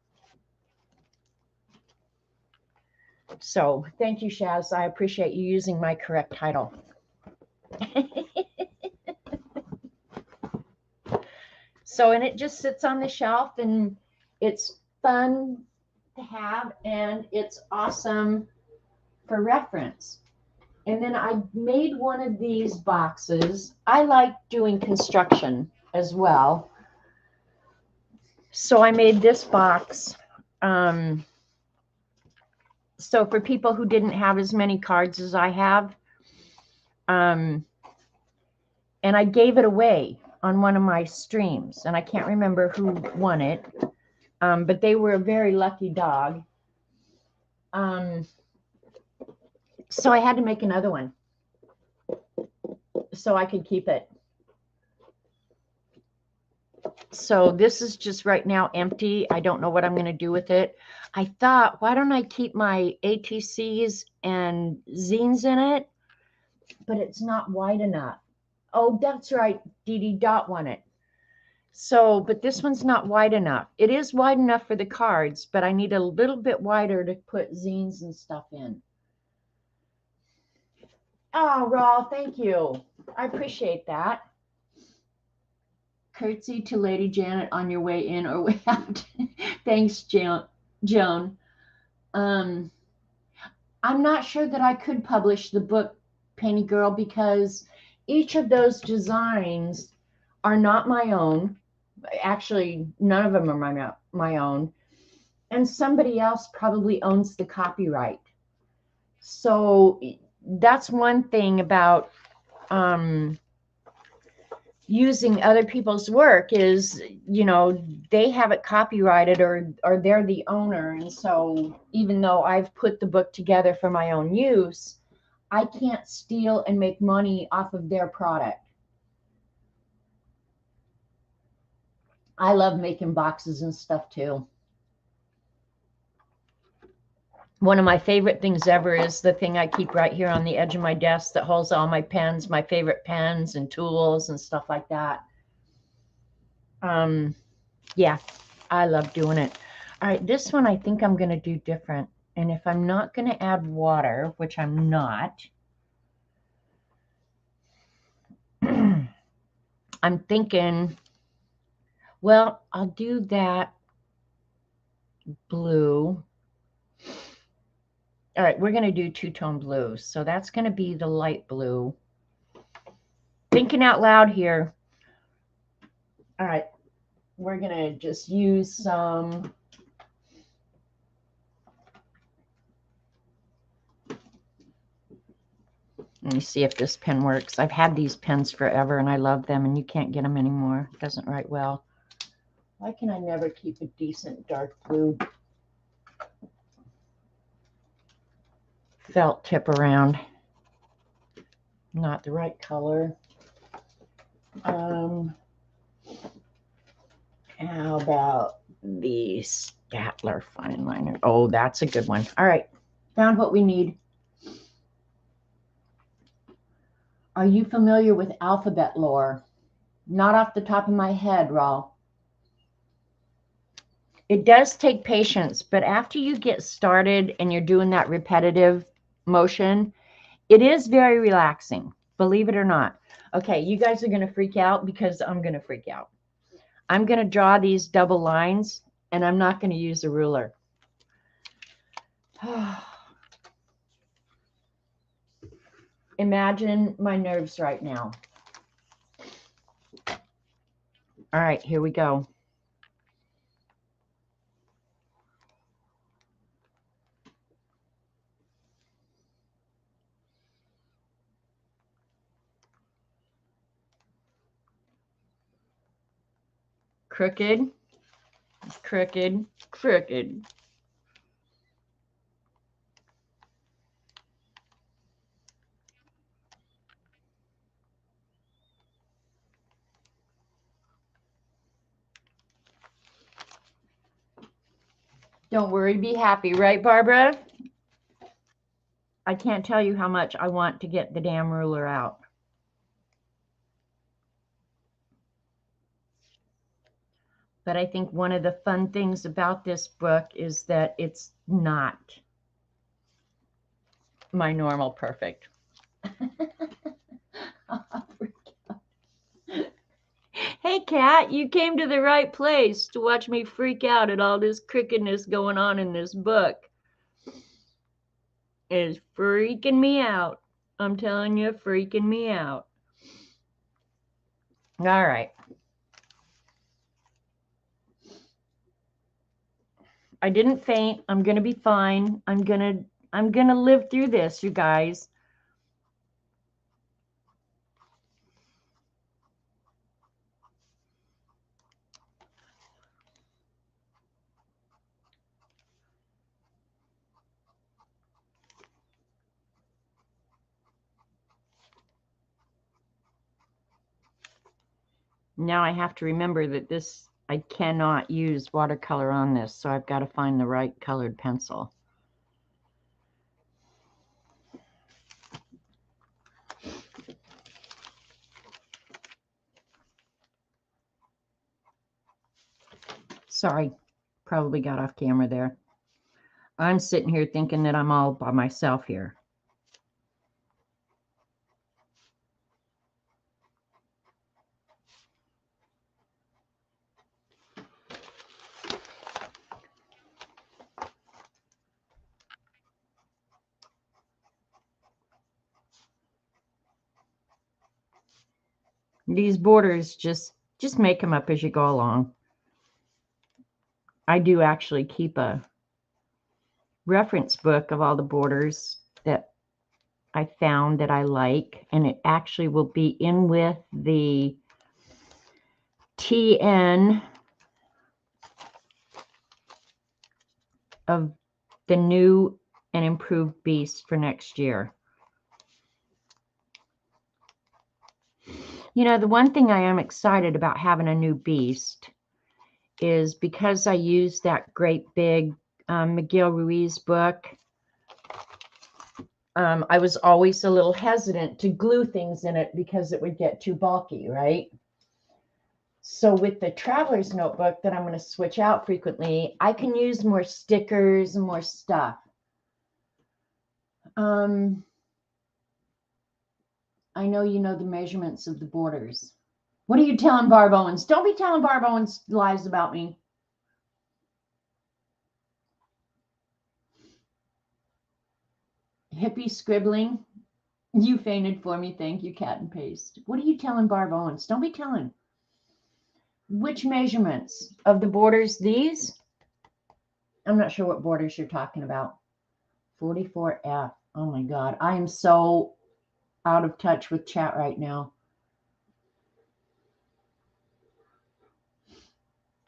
So thank you, Shaz. I appreciate you using my correct title. So, and it just sits on the shelf, and it's fun to have, and it's awesome for reference. And then I made one of these boxes. I like doing construction as well. So I made this box. So for people who didn't have as many cards as I have, and I gave it away on one of my streams, and I can't remember who won it, but they were a very lucky dog. So I had to make another one so I could keep it. So this is just right now empty. I don't know what I'm going to do with it. I thought, why don't I keep my ATCs and zines in it? But it's not wide enough. Oh, that's right. Dee Dee Dot won it. So, but this one's not wide enough. It is wide enough for the cards, but I need a little bit wider to put zines and stuff in. Oh, Raw, thank you. I appreciate that. Curtsy to Lady Janet on your way in or way out. Thanks, Joan. I'm not sure that I could publish the book, Painty Girl, because each of those designs are not my own. Actually, none of them are my own. And somebody else probably owns the copyright. So that's one thing about using other people's work is, you know, they have it copyrighted or they're the owner. And so even though I've put the book together for my own use, I can't steal and make money off of their product. I love making boxes and stuff too. One of my favorite things ever is the thing I keep right here on the edge of my desk that holds all my pens, my favorite pens and tools and stuff like that. Yeah, I love doing it. All right, this one I think I'm going to do different. And if I'm not going to add water, which I'm not, I'm thinking, well, I'll do that blue. All right, we're going to do two-tone blue. So that's going to be the light blue. Thinking out loud here. All right, we're going to just use some. Let me see if this pen works. I've had these pens forever and I love them, and you can't get them anymore. It doesn't write well. Why can I never keep a decent dark blue felt tip around? Not the right color. How about the Statler fine liner? Oh, that's a good one. All right, found what we need. Are you familiar with alphabet lore? Not off the top of my head, Raul. It does take patience, but after you get started and you're doing that repetitive motion, it is very relaxing, believe it or not. Okay, you guys are going to freak out because I'm going to freak out. I'm going to draw these double lines, and I'm not going to use a ruler. Imagine my nerves right now. All right, here we go. Crooked, crooked, crooked. Don't worry, be happy, right, Barbara? I can't tell you how much I want to get the damn ruler out. But I think one of the fun things about this book is that it's not my normal perfect. Hey, Kat, you came to the right place to watch me freak out at all this crookedness going on in this book. It is freaking me out. I'm telling you, freaking me out. All right. I didn't faint. I'm going to be fine. I'm going to live through this, you guys. Now I have to remember that this, I cannot use watercolor on this, so I've got to find the right colored pencil. Sorry, probably got off camera there. I'm sitting here thinking that I'm all by myself here. These borders, just make them up as you go along. I do actually keep a reference book of all the borders that I found that I like, and it actually will be in with the TN of the new and improved beast for next year. You know, the one thing I am excited about having a new beast is because I used that great big Miguel Ruiz book. I was always a little hesitant to glue things in it because it would get too bulky, right? So with the traveler's notebook that I'm going to switch out frequently, I can use more stickers and more stuff. I know you know the measurements of the borders. What are you telling Barb Owens? Don't be telling Barb Owens lies about me. Hippie scribbling. You fainted for me. Thank you, Cat and Paste. What are you telling Barb Owens? Don't be telling. Which measurements of the borders? These? I'm not sure what borders you're talking about. 44F. Oh my God. I am so out of touch with chat right now.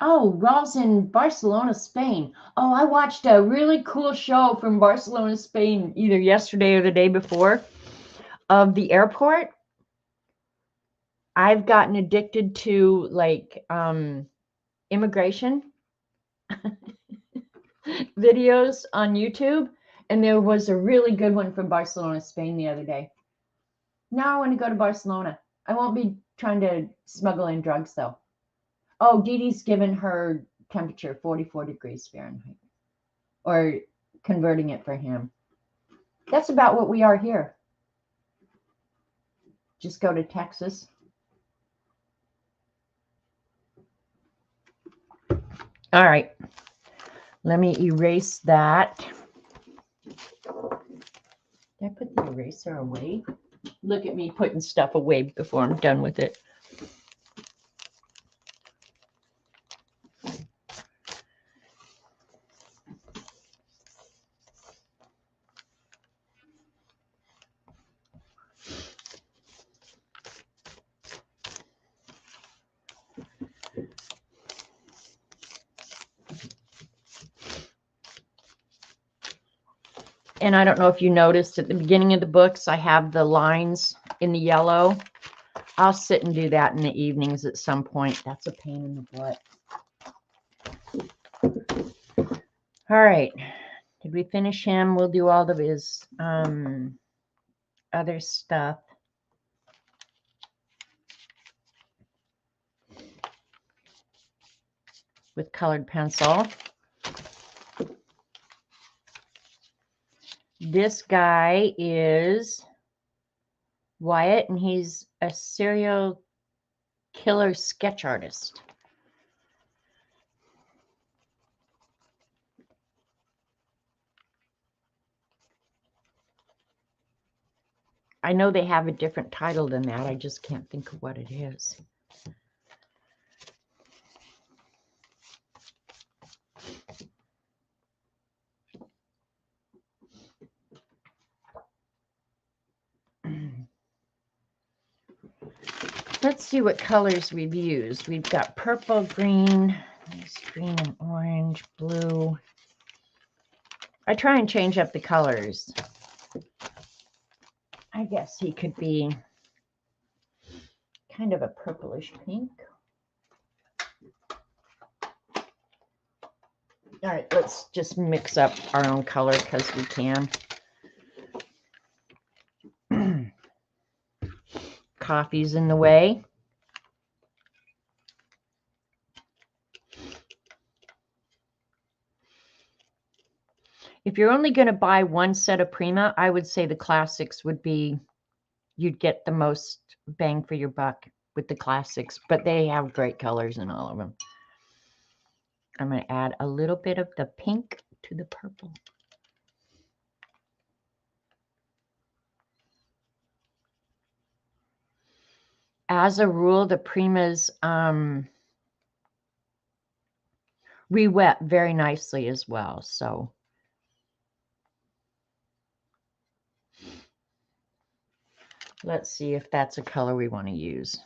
Oh, Rob's in Barcelona, Spain. Oh, I watched a really cool show from Barcelona, Spain, either yesterday or the day before, of the airport. I've gotten addicted to like immigration videos on YouTube, and there was a really good one from Barcelona, Spain the other day. Now I want to go to Barcelona. I won't be trying to smuggle in drugs though. Oh, Dee Dee's given her temperature 44 degrees Fahrenheit, or converting it for him. That's about what we are here. Just go to Texas. All right. Let me erase that. Did I put the eraser away? Look at me putting stuff away before I'm done with it. And I don't know if you noticed at the beginning of the books, I have the lines in the yellow. I'll sit and do that in the evenings at some point. That's a pain in the butt. All right. Did we finish him? We'll do all of his other stuff. With colored pencil. This guy is Wyatt, and he's a serial killer sketch artist. I know they have a different title than that. I just can't think of what it is. Let's see what colors we've used. We've got purple, green, nice green and orange, blue. I try and change up the colors. I guess he could be kind of a purplish pink. All right, let's just mix up our own color because we can. Coffee's in the way. If you're only going to buy one set of Prima, I would say the classics would be, you'd get the most bang for your buck with the classics, but they have great colors in all of them. I'm going to add a little bit of the pink to the purple. as a rule, the Primas re-wet very nicely as well. So let's see if that's a color we want to use.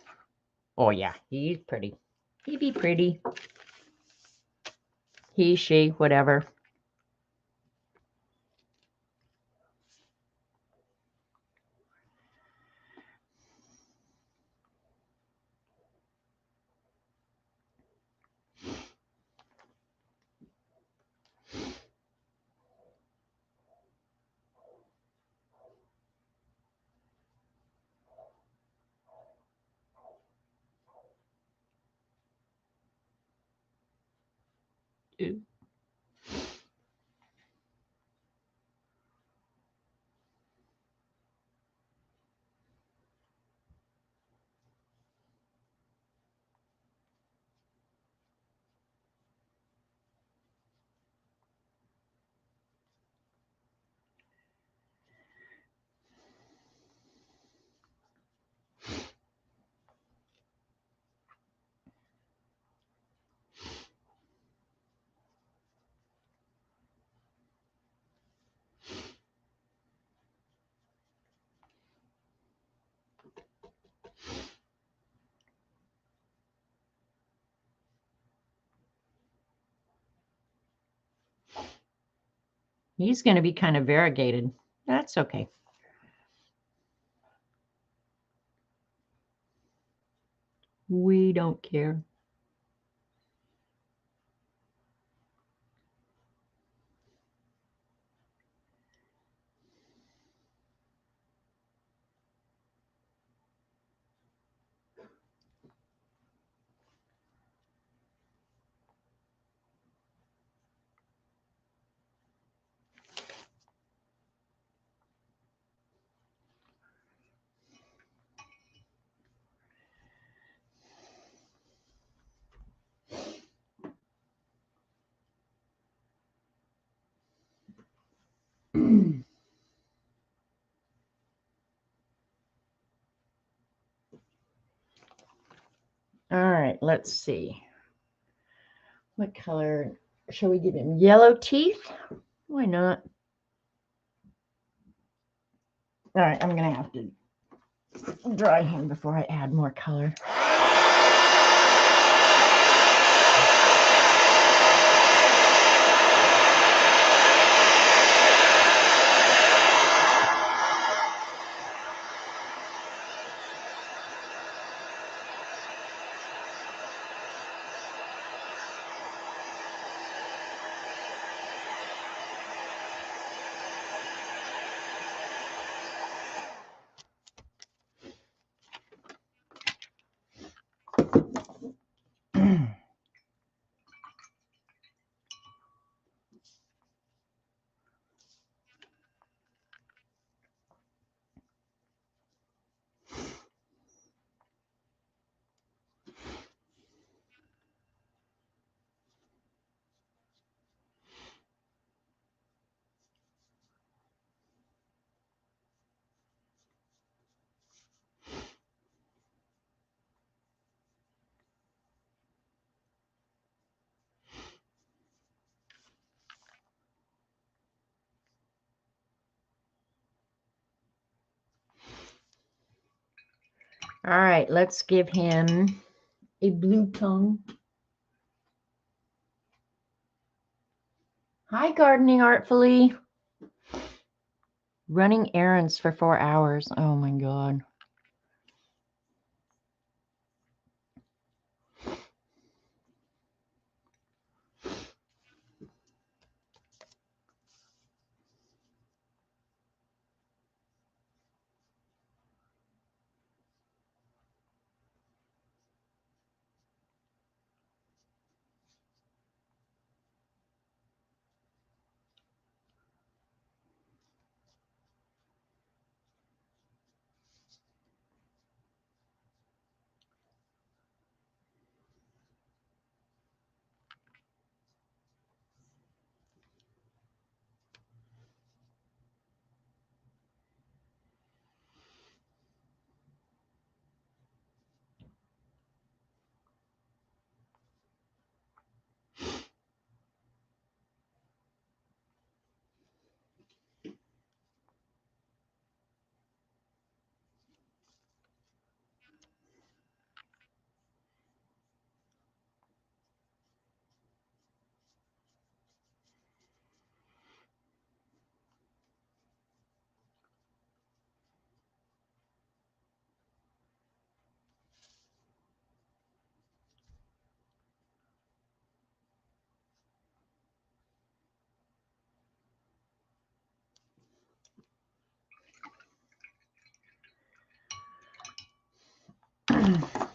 Oh yeah, he's pretty. He be pretty. He, she, whatever. Ew. He's going to be kind of variegated. That's okay. We don't care. All right, let's see. What color shall we give him? Yellow teeth? Why not? All right, I'm going to have to dry him before I add more color. All right, let's give him a blue tongue. Hi, gardening artfully. Running errands for 4 hours. Oh my God.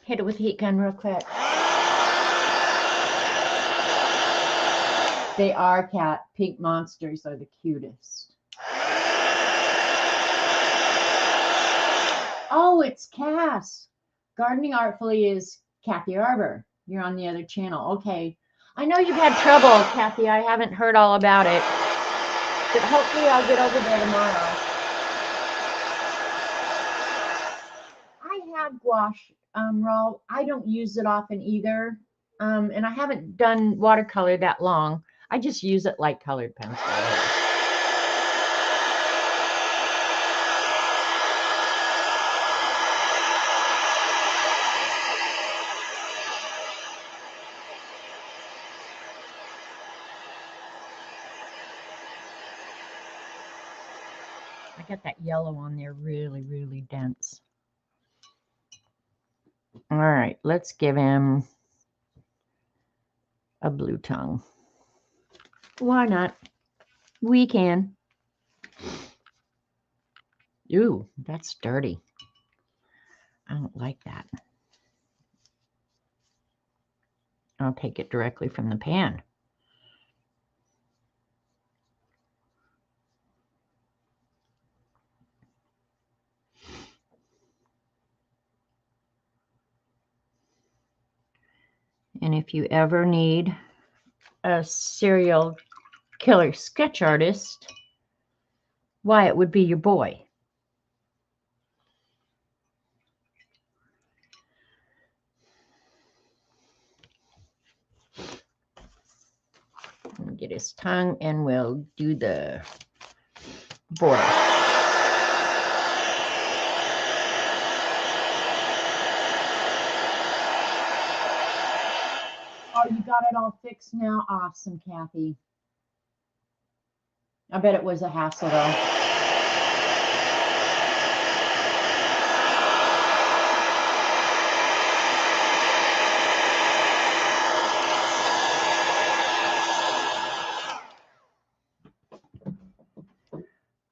Hit it with a heat gun real quick. They are, Cat. Pink monsters are the cutest. Oh, it's Cass. Gardening Artfully is Kathy Arbor. You're on the other channel. Okay. I know you've had trouble, Kathy. I haven't heard all about it. But hopefully I'll get over there tomorrow. I have gouache, Raul. I don't use it often either. And I haven't done watercolor that long. I just use it like colored pencil. I got that yellow on there really, really dense. All right, let's give him a blue tongue. Why not? We can. Ooh, that's dirty. I don't like that. I'll take it directly from the pan. And if you ever need a serial killer sketch artist, why, it would be your boy. Get his tongue and we'll do the border. Oh, you got it all fixed now? Awesome, Kathy. I bet it was a hassle though.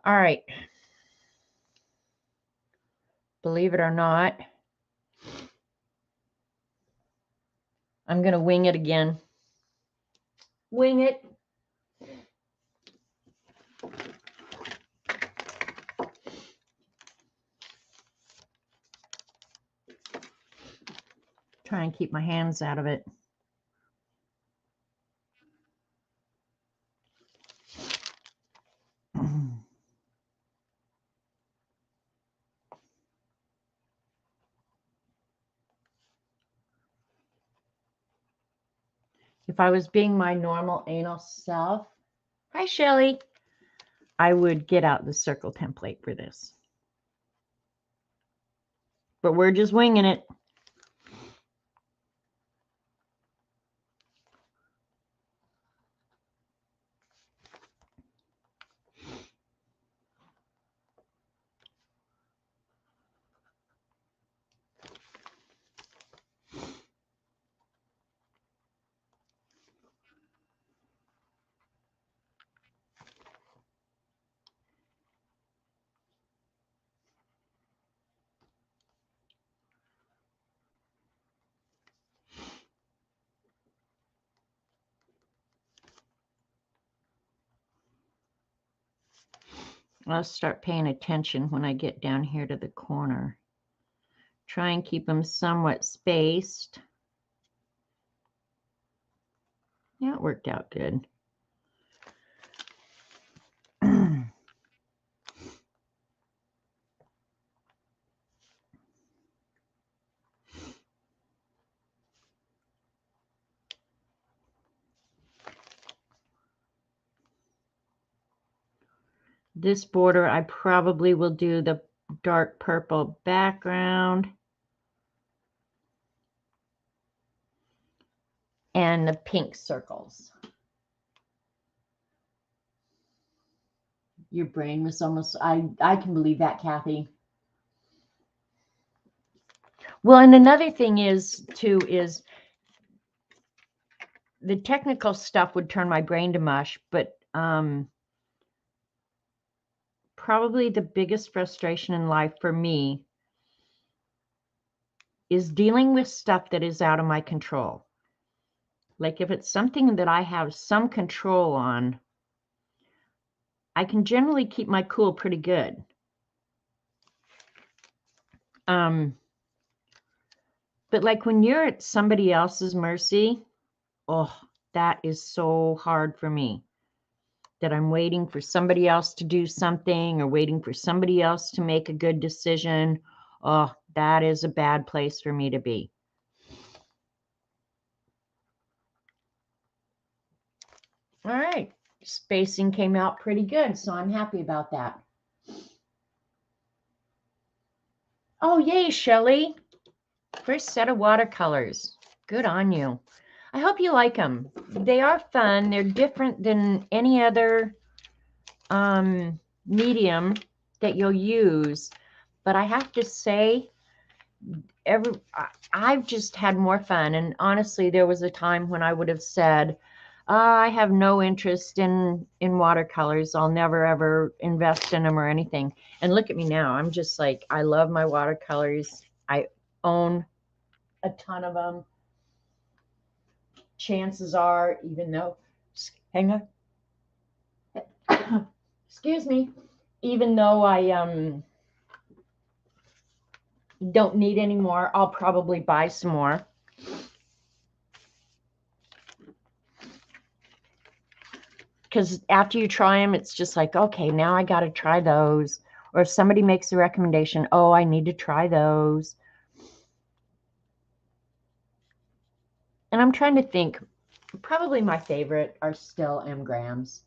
All right. Believe it or not, I'm going to wing it again. Wing it. Try and keep my hands out of it. If I was being my normal anal self, hi Shelly, I would get out the circle template for this. But we're just winging it. I'll start paying attention when I get down here to the corner. Try and keep them somewhat spaced. Yeah, it worked out good. This border, I probably will do the dark purple background and the pink circles. Your brain was almost, I can believe that, Kathy. Well, and another thing is, too, is the technical stuff would turn my brain to mush, but probably the biggest frustration in life for me is dealing with stuff that is out of my control. Like if it's something that I have some control on, I can generally keep my cool pretty good. But like when you're at somebody else's mercy, oh, that is so hard for me. That I'm waiting for somebody else to do something or waiting for somebody else to make a good decision. Oh, that is a bad place for me to be. All right. Spacing came out pretty good, so I'm happy about that. Oh, yay, Shelley. First set of watercolors. Good on you. I hope you like them. They are fun. They're different than any other medium that you'll use. But I have to say, I've just had more fun. And honestly, there was a time when I would have said, I have no interest in watercolors. I'll never, ever invest in them or anything. And look at me now. I'm just like, I love my watercolors. I own a ton of them. Chances are, even though, hang on, excuse me, even though I don't need any more, I'll probably buy some more. Because after you try them, it's just like, okay, now I got to try those. Or if somebody makes a recommendation, oh, I need to try those. And I'm trying to think, probably my favorite are still M. Grahams.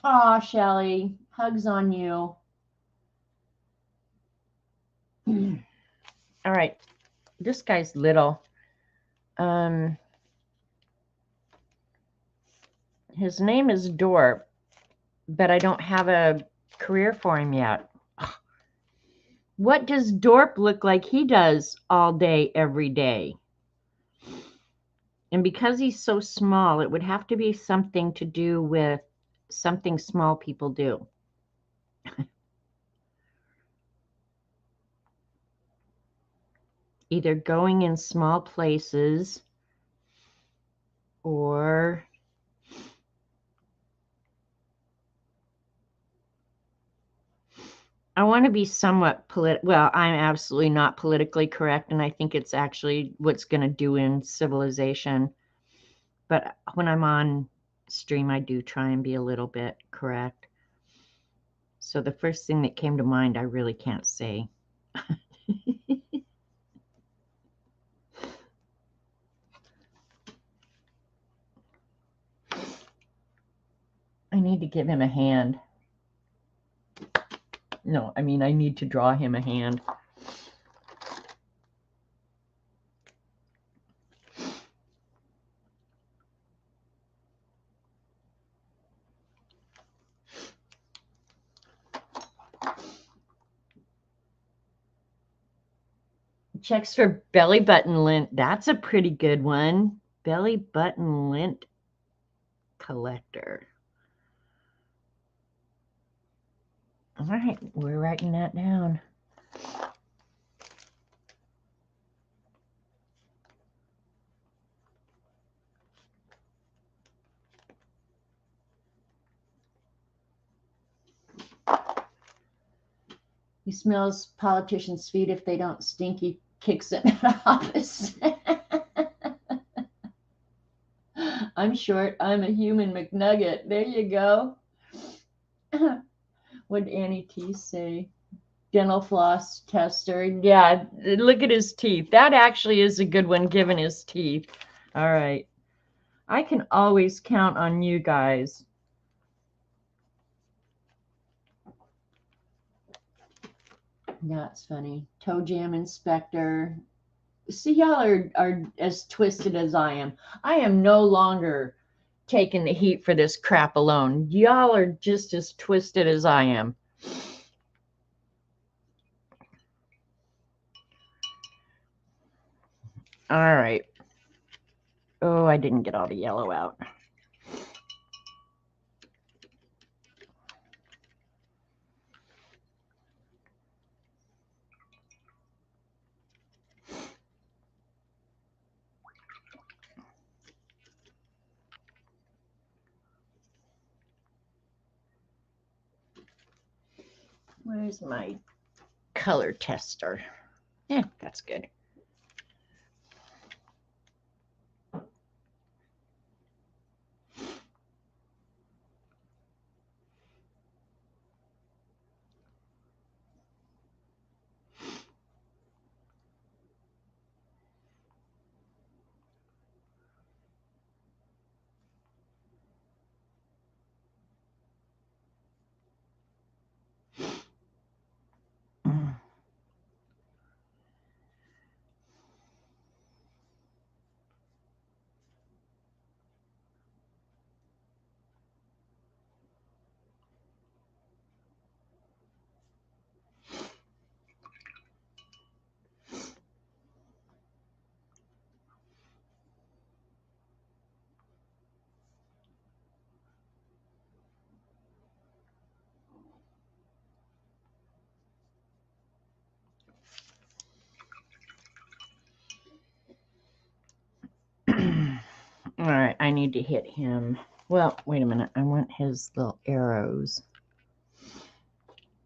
Aw, Shelly, hugs on you. All right, this guy's little. His name is Dorp, but I don't have a career for him yet. What does Dorp look like he does all day, every day? And because he's so small, it would have to be something to do with something small people do. Either going in small places or I want to be somewhat well, I'm absolutely not politically correct, and I think it's actually what's going to do in civilization. But when I'm on stream, I do try and be a little bit correct. So the first thing that came to mind, I really can't say. I need to give him a hand. No, I mean, I need to draw him a hand. Checks for belly button lint. That's a pretty good one. Belly button lint collector. All right, we're writing that down. He smells politicians' feet. If they don't stink, he kicks them in the office. I'm short. I'm a human McNugget. There you go. What did Annie T say? Dental floss tester. Yeah, look at his teeth. That actually is a good one given his teeth. All right. I can always count on you guys. That's funny. Toe jam inspector. See, y'all are as twisted as I am. I am no longer taking the heat for this crap alone. Y'all are just as twisted as I am. All right. Oh, I didn't get all the yellow out. Where's my color tester? Yeah, that's good. All right, I need to hit him. Well, wait a minute. I want his little arrows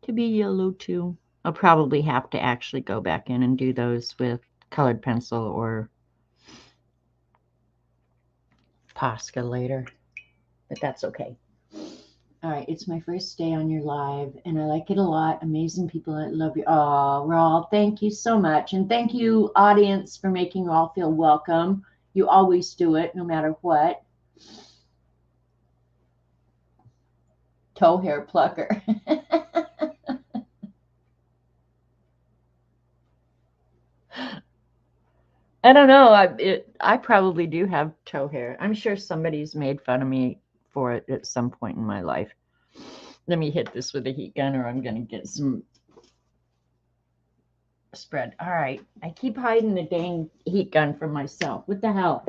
to be yellow too. I'll probably have to actually go back in and do those with colored pencil or Posca later, but that's okay. All right, it's my first day on your live, and I like it a lot. Amazing people. I love you. Oh, Raul, thank you so much. And thank you, audience, for making you all feel welcome. You always do it, no matter what. Toe hair plucker. I don't know. I probably do have toe hair. I'm sure somebody's made fun of me for it at some point in my life. Let me hit this with a heat gun, or I'm going to get some spread. All right. I keep hiding the dang heat gun from myself. What the hell?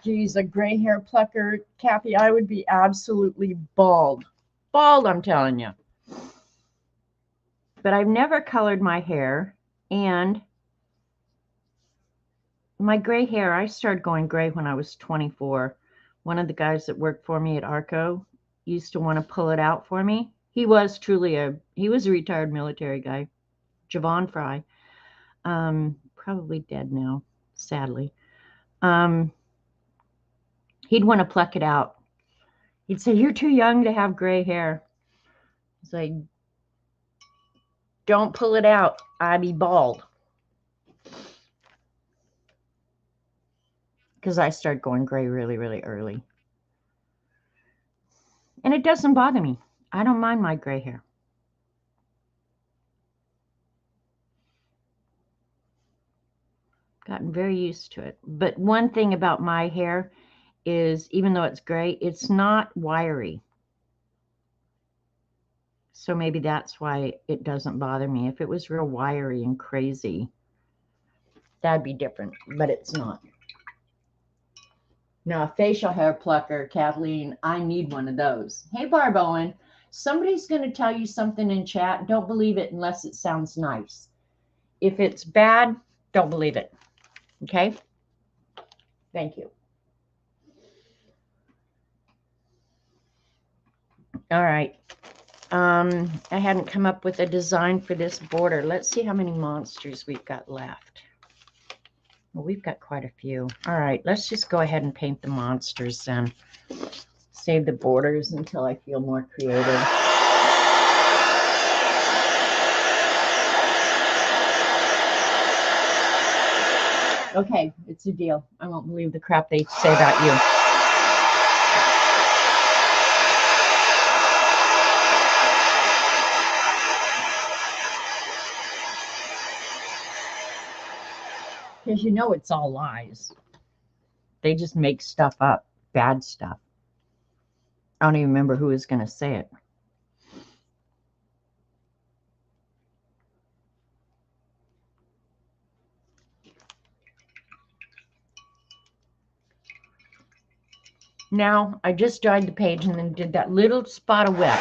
Geez, a gray hair plucker, Kathy, I would be absolutely bald. Bald, I'm telling you. But I've never colored my hair, and my gray hair, I started going gray when I was 24. One of the guys that worked for me at Arco used to want to pull it out for me. He was a retired military guy, Javon Fry. Probably dead now, sadly. He'd want to pluck it out. He'd say, "You're too young to have gray hair." It's like, "Don't pull it out. I be bald." Because I started going gray really, really early. And it doesn't bother me. I don't mind my gray hair. Gotten very used to it. But one thing about my hair is, even though it's gray, it's not wiry. So maybe that's why it doesn't bother me. If it was real wiry and crazy, that'd be different, but it's not. Now, a facial hair plucker, Kathleen, I need one of those. Hey, Barb Owen, somebody's going to tell you something in chat. Don't believe it unless it sounds nice. If it's bad, don't believe it. Okay? Thank you. All right. I hadn't come up with a design for this border. Let's see how many monsters we've got left. Well, we've got quite a few. All right, let's just go ahead and paint the monsters then. Save the borders until I feel more creative. Okay, it's a deal. I won't believe the crap they say about you. Because you know it's all lies. They just make stuff up, bad stuff. I don't even remember who was going to say it. Now, I just dried the page and then did that little spot of wet.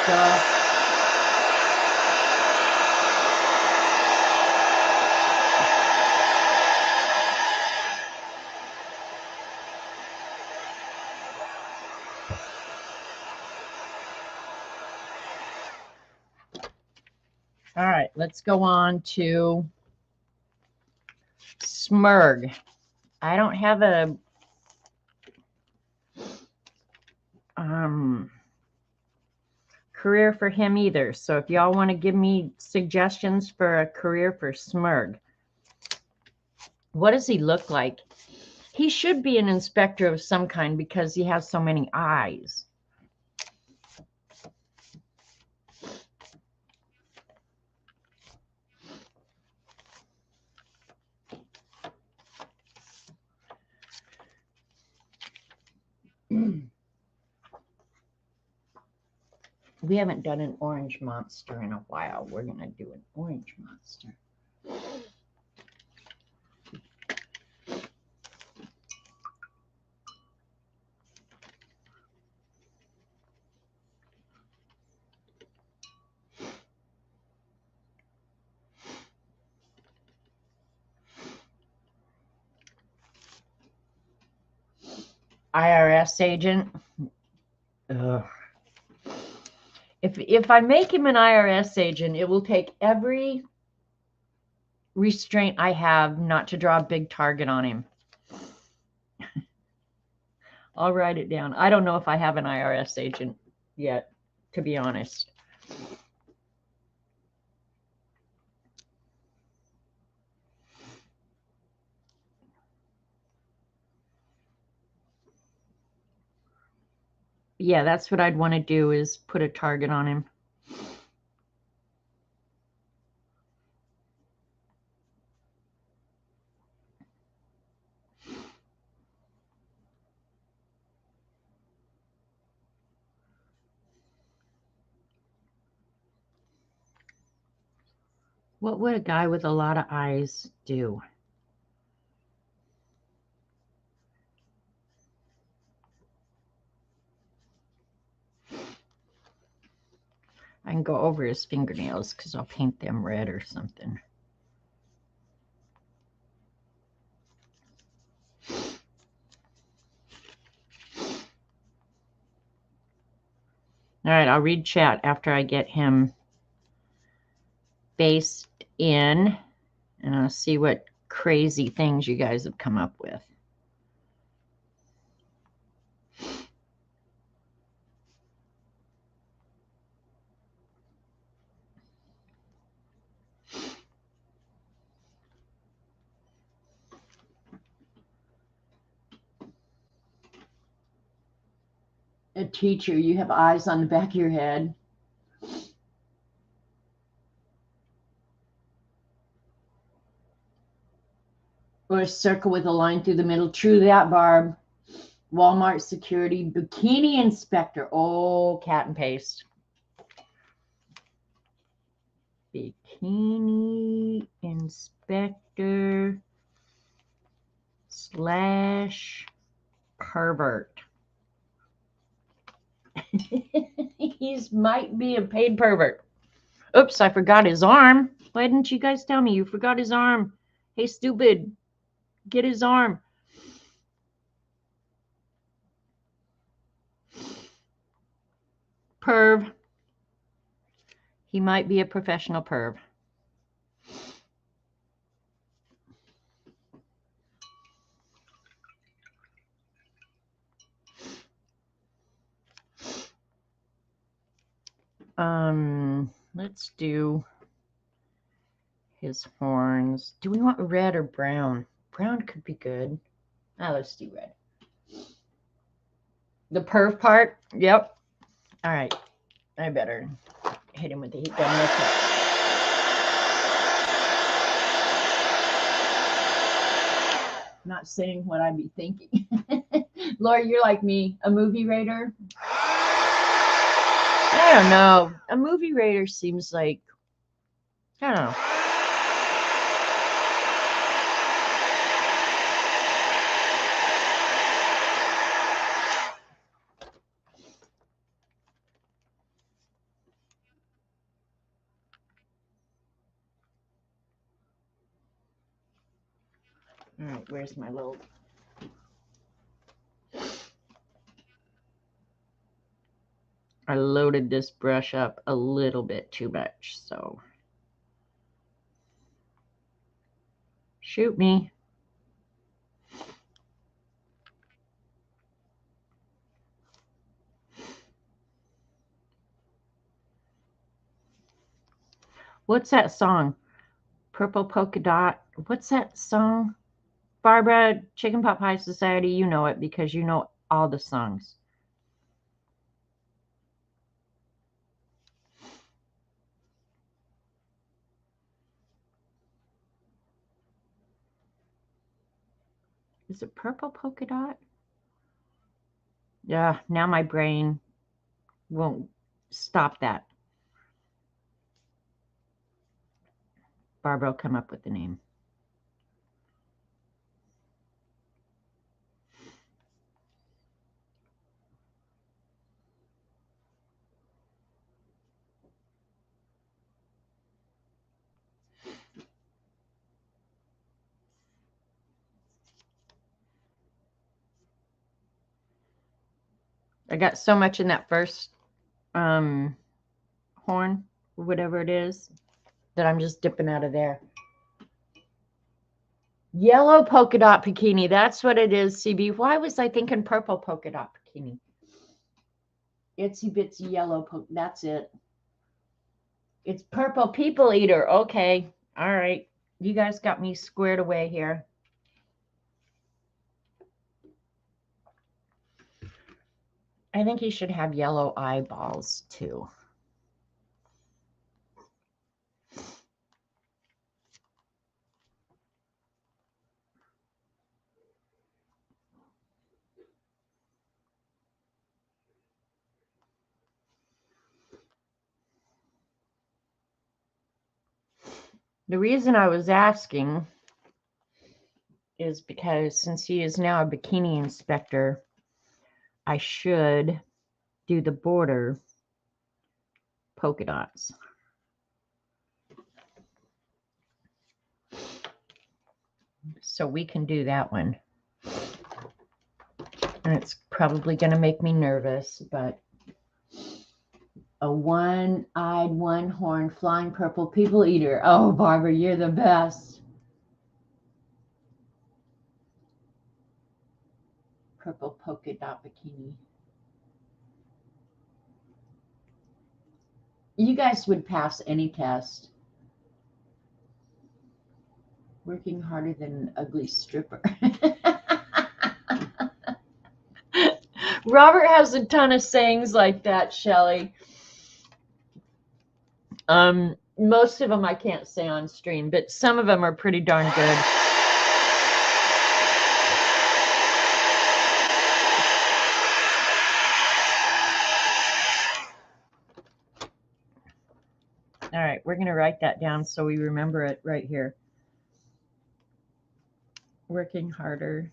stuff. All right, let's go on to Smurg. I don't have a career for him either. So if y'all want to give me suggestions for a career for Smurg, what does he look like? He should be an inspector of some kind because he has so many eyes. We haven't done an orange monster in a while. We're going to do an orange monster. IRS agent. Ugh. If I make him an IRS agent, it will take every restraint I have not to draw a big target on him. I'll write it down. I don't know if I have an IRS agent yet, to be honest. Yeah, that's what I'd want to do, is put a target on him. What would a guy with a lot of eyes do? I can go over his fingernails because I'll paint them red or something. All right, I'll read chat after I get him based in, and I'll see what crazy things you guys have come up with. A teacher, you have eyes on the back of your head. Or a circle with a line through the middle. True that, Barb. Walmart security, bikini inspector. Oh, cat and paste. Bikini inspector / pervert. He might be a paid pervert. Oops, I forgot his arm. Why didn't you guys tell me you forgot his arm? Hey, stupid. Get his arm. Perv. He might be a professional perv. Let's do his horns. Do we want red or brown? Brown could be good. Let's do red. The perv part? Yep. All right. I better hit him with the heat gun real quick. Not saying what I'd be thinking. Laura, you're like me, a movie rater. I don't know. A movie rater seems like, I don't know. All right, where's my little... I loaded this brush up a little bit too much, so shoot me. What's that song? Purple Polka Dot. What's that song? Barbara, Chicken Pot Pie Society, you know it because you know all the songs. Is it Purple Polka Dot? Yeah, now my brain won't stop that. Barbara will come up with the name. I got so much in that first horn, or whatever it is, that I'm just dipping out of there. Yellow polka dot bikini. That's what it is, CB. Why was I thinking purple polka dot bikini? Itsy bitsy yellow polka. That's it. It's purple people eater. Okay. All right. You guys got me squared away here. I think he should have yellow eyeballs too. The reason I was asking is because since he is now a bikini inspector, I should do the border polka dots. So we can do that one. And it's probably going to make me nervous, but a one-eyed, one-horned, flying purple people eater. Oh, Barbara, you're the best. Purple polka dot bikini. You guys would pass any test. Working harder than an ugly stripper. Robert has a ton of sayings like that, Shelley. Most of them I can't say on stream, but some of them are pretty darn good. All right, we're going to write that down so we remember it right here. Working harder.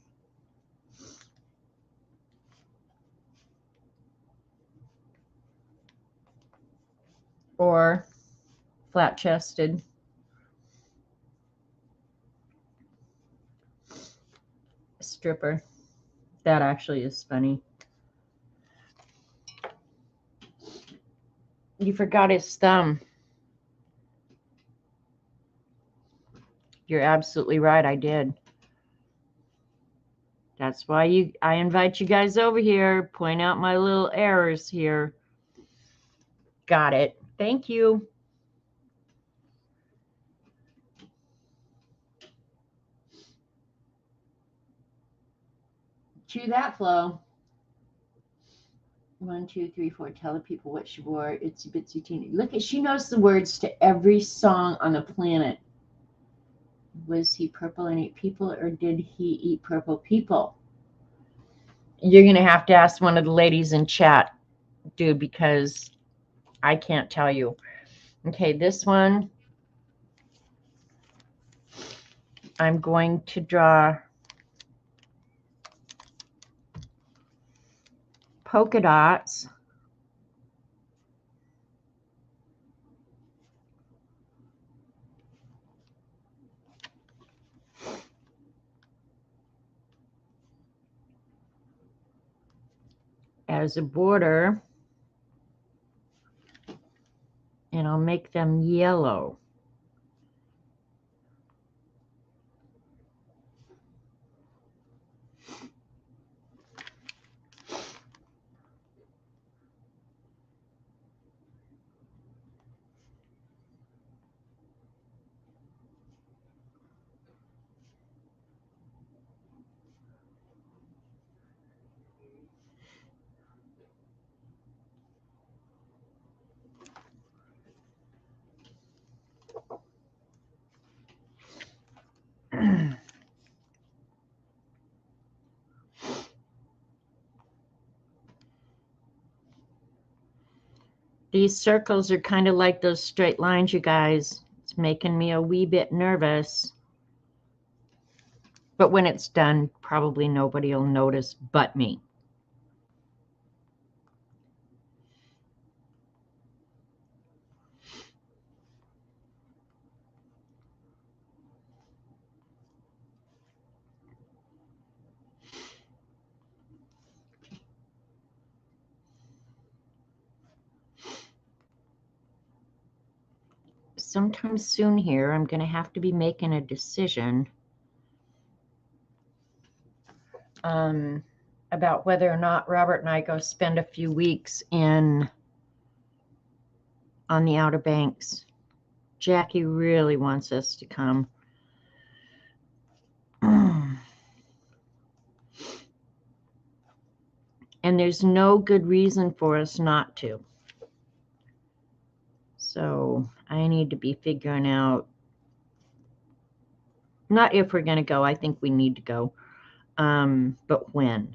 Or flat-chested. Stripper. That actually is funny. You forgot his thumb. You're absolutely right, I did. That's why I invite you guys over here, point out my little errors here. Got it. Thank you. Chew that, Flo. 1, 2, 3, 4. Tell the people what she wore. Itsy bitsy teeny. Look, she knows the words to every song on the planet. Was he purple and ate people, or did he eat purple people? You're going to have to ask one of the ladies in chat, dude, because I can't tell you. Okay, this one, I'm going to draw polka dots. as a border, and I'll make them yellow. These circles are kind of like those straight lines, you guys. It's making me a wee bit nervous. But when it's done, probably nobody will notice but me. Sometime soon here, I'm going to have to be making a decision about whether or not Robert and I go spend a few weeks on the Outer Banks. Jackie really wants us to come. And there's no good reason for us not to. So I need to be figuring out, not if we're going to go, I think we need to go, but when.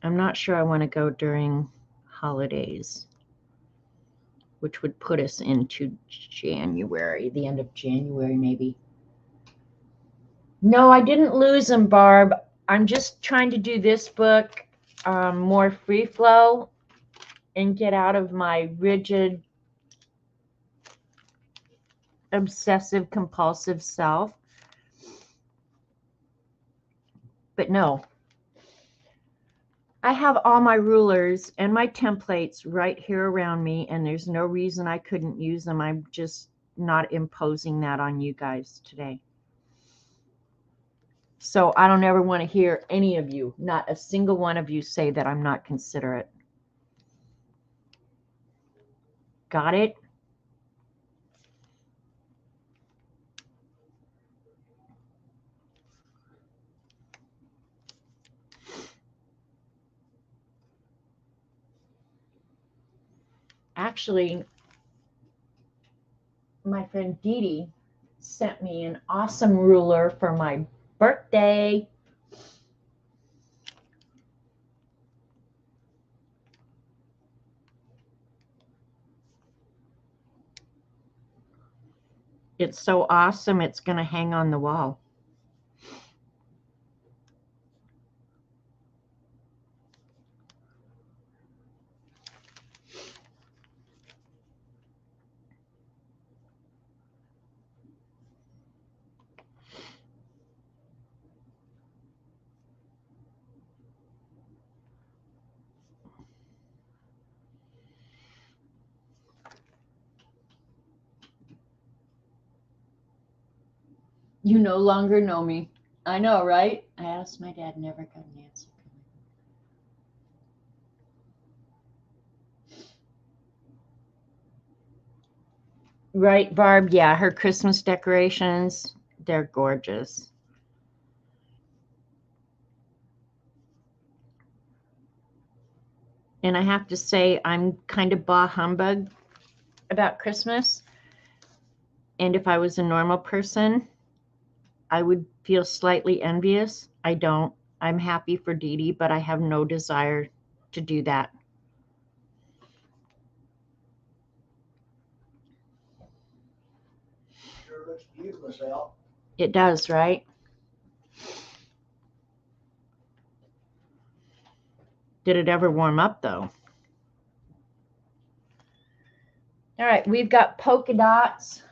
I'm not sure I want to go during holidays, which would put us into January, the end of January maybe. No, I didn't lose them, Barb. I'm just trying to do this book more free flow and get out of my rigid, obsessive, compulsive self. But no, I have all my rulers and my templates right here around me, and there's no reason I couldn't use them. I'm just not imposing that on you guys today. So I don't ever want to hear any of you, not a single one of you, say that I'm not considerate. Got it? Actually, my friend Dee Dee sent me an awesome ruler for my birthday. It's so awesome, it's going to hang on the wall. You no longer know me. I know, right? I asked my dad, never got an answer. Right, Barb? Yeah, her Christmas decorations, they're gorgeous. And I have to say, I'm kind of bah humbug about Christmas. And if I was a normal person, I would feel slightly envious. I don't. I'm happy for Dee Dee, but I have no desire to do that. Sure looks beautiful out. It does, right? Did it ever warm up, though? All right, we've got polka dots.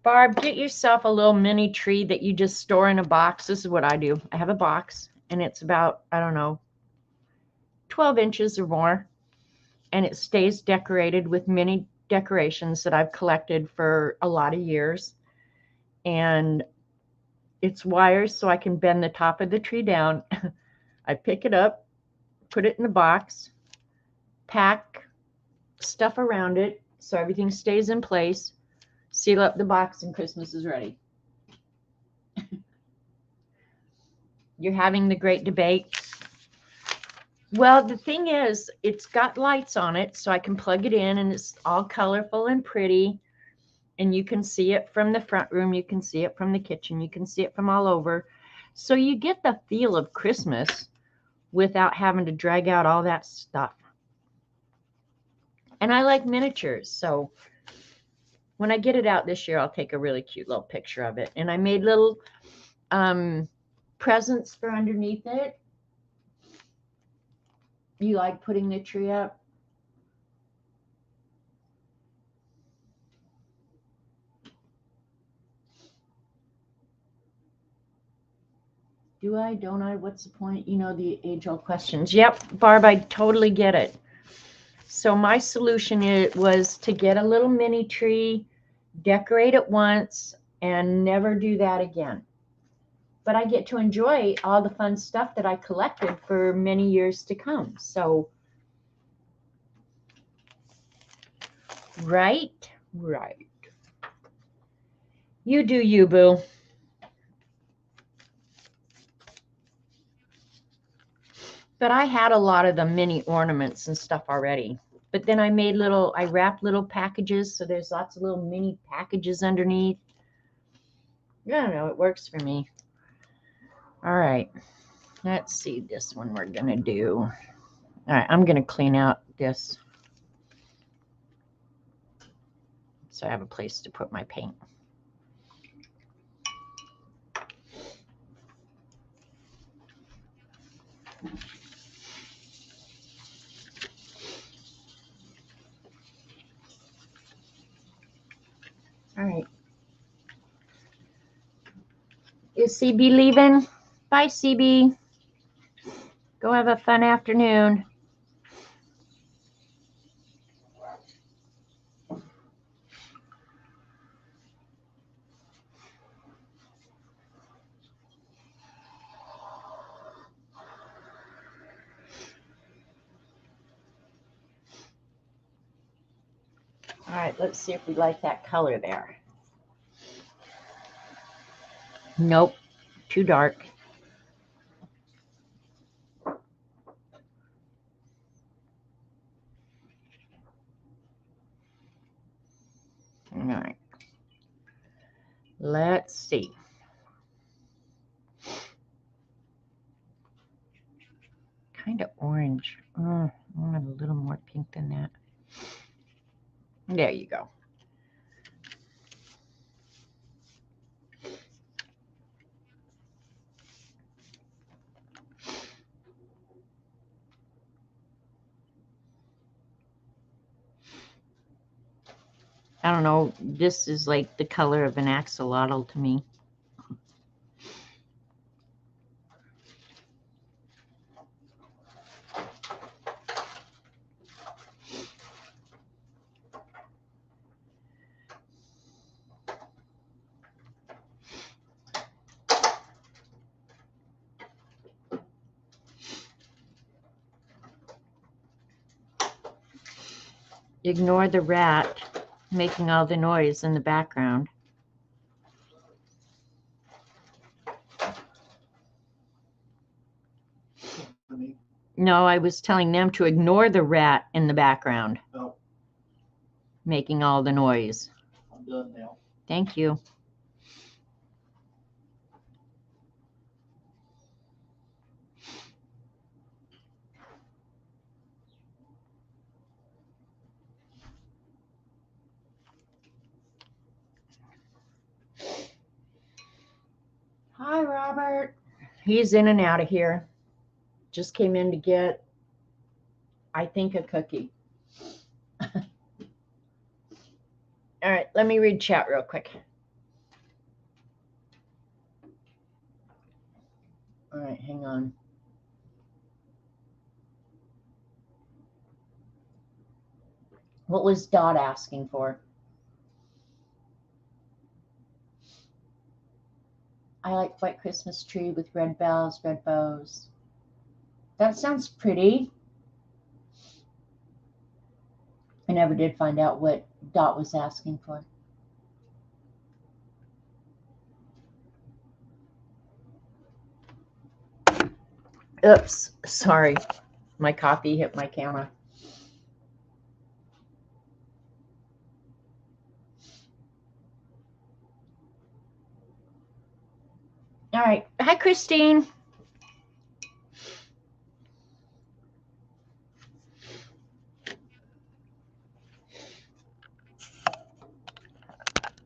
Barb, get yourself a little mini tree that you just store in a box. This is what I do. I have a box, and it's about, I don't know, 12 inches or more, and it stays decorated with many decorations that I've collected for a lot of years. And it's wires so I can bend the top of the tree down. I pick it up, put it in the box, pack stuff around it so everything stays in place, seal up the box, and Christmas is ready. You're having the great debate. Well, the thing is, it's got lights on it, so I can plug it in, and it's all colorful and pretty. And you can see it from the front room. You can see it from the kitchen. You can see it from all over. So you get the feel of Christmas without having to drag out all that stuff. And I like miniatures, so when I get it out this year, I'll take a really cute little picture of it. And I made little presents for underneath it. You like putting the tree up? Do I? Don't I? What's the point? You know, the age-old questions. Yep, Barb, I totally get it. So my solution was to get a little mini tree, decorate it once, and never do that again. But I get to enjoy all the fun stuff that I collected for many years to come. So, right. You do you, boo. But I had a lot of the mini ornaments and stuff already. But then I wrapped little packages, so there's lots of little mini packages underneath. I don't know, it works for me. All right, let's see this one we're gonna do. All right, I'm gonna clean out this so I have a place to put my paint. All right. Is CB leaving? Bye, CB. Go have a fun afternoon. All right, let's see if we like that color there. Nope, too dark. All right, let's see. Kind of orange. I want a little more pink than that. There you go. I don't know. This is like the color of an axolotl to me. Ignore the rat making all the noise in the background. No, I was telling them to ignore the rat in the background. No, Making all the noise. I'm done now. Thank you. Hi, Robert. He's in and out of here. Just came in to get, I think, a cookie. All right, let me read chat real quick. All right, hang on. What was Dot asking for? I like white Christmas tree with red bells, red bows. That sounds pretty. I never did find out what Dot was asking for. Oops, sorry. My coffee hit my camera. All right. Hi, Christine.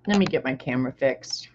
Let me get my camera fixed.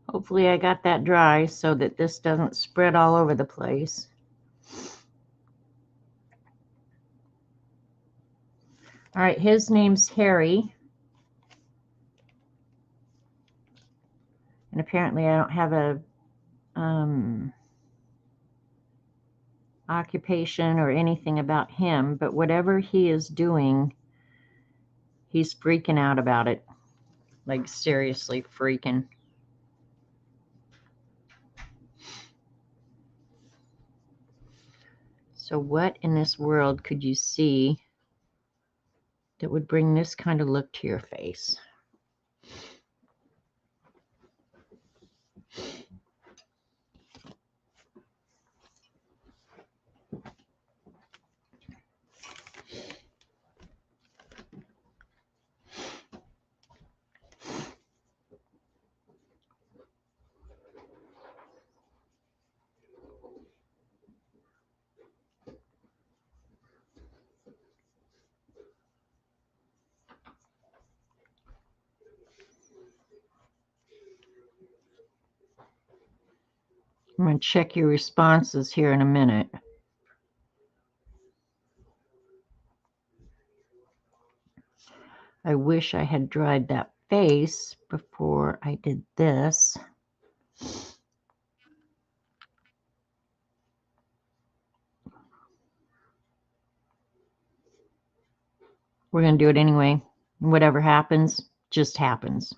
Hopefully I got that dry so that this doesn't spread all over the place. All right, his name's Harry. And apparently I don't have a occupation or anything about him, but whatever he is doing, he's freaking out about it. Like seriously freaking. So what in this world could you see that would bring this kind of look to your face? I'm going to check your responses here in a minute. I wish I had dried that face before I did this. We're going to do it anyway. Whatever happens, just happens.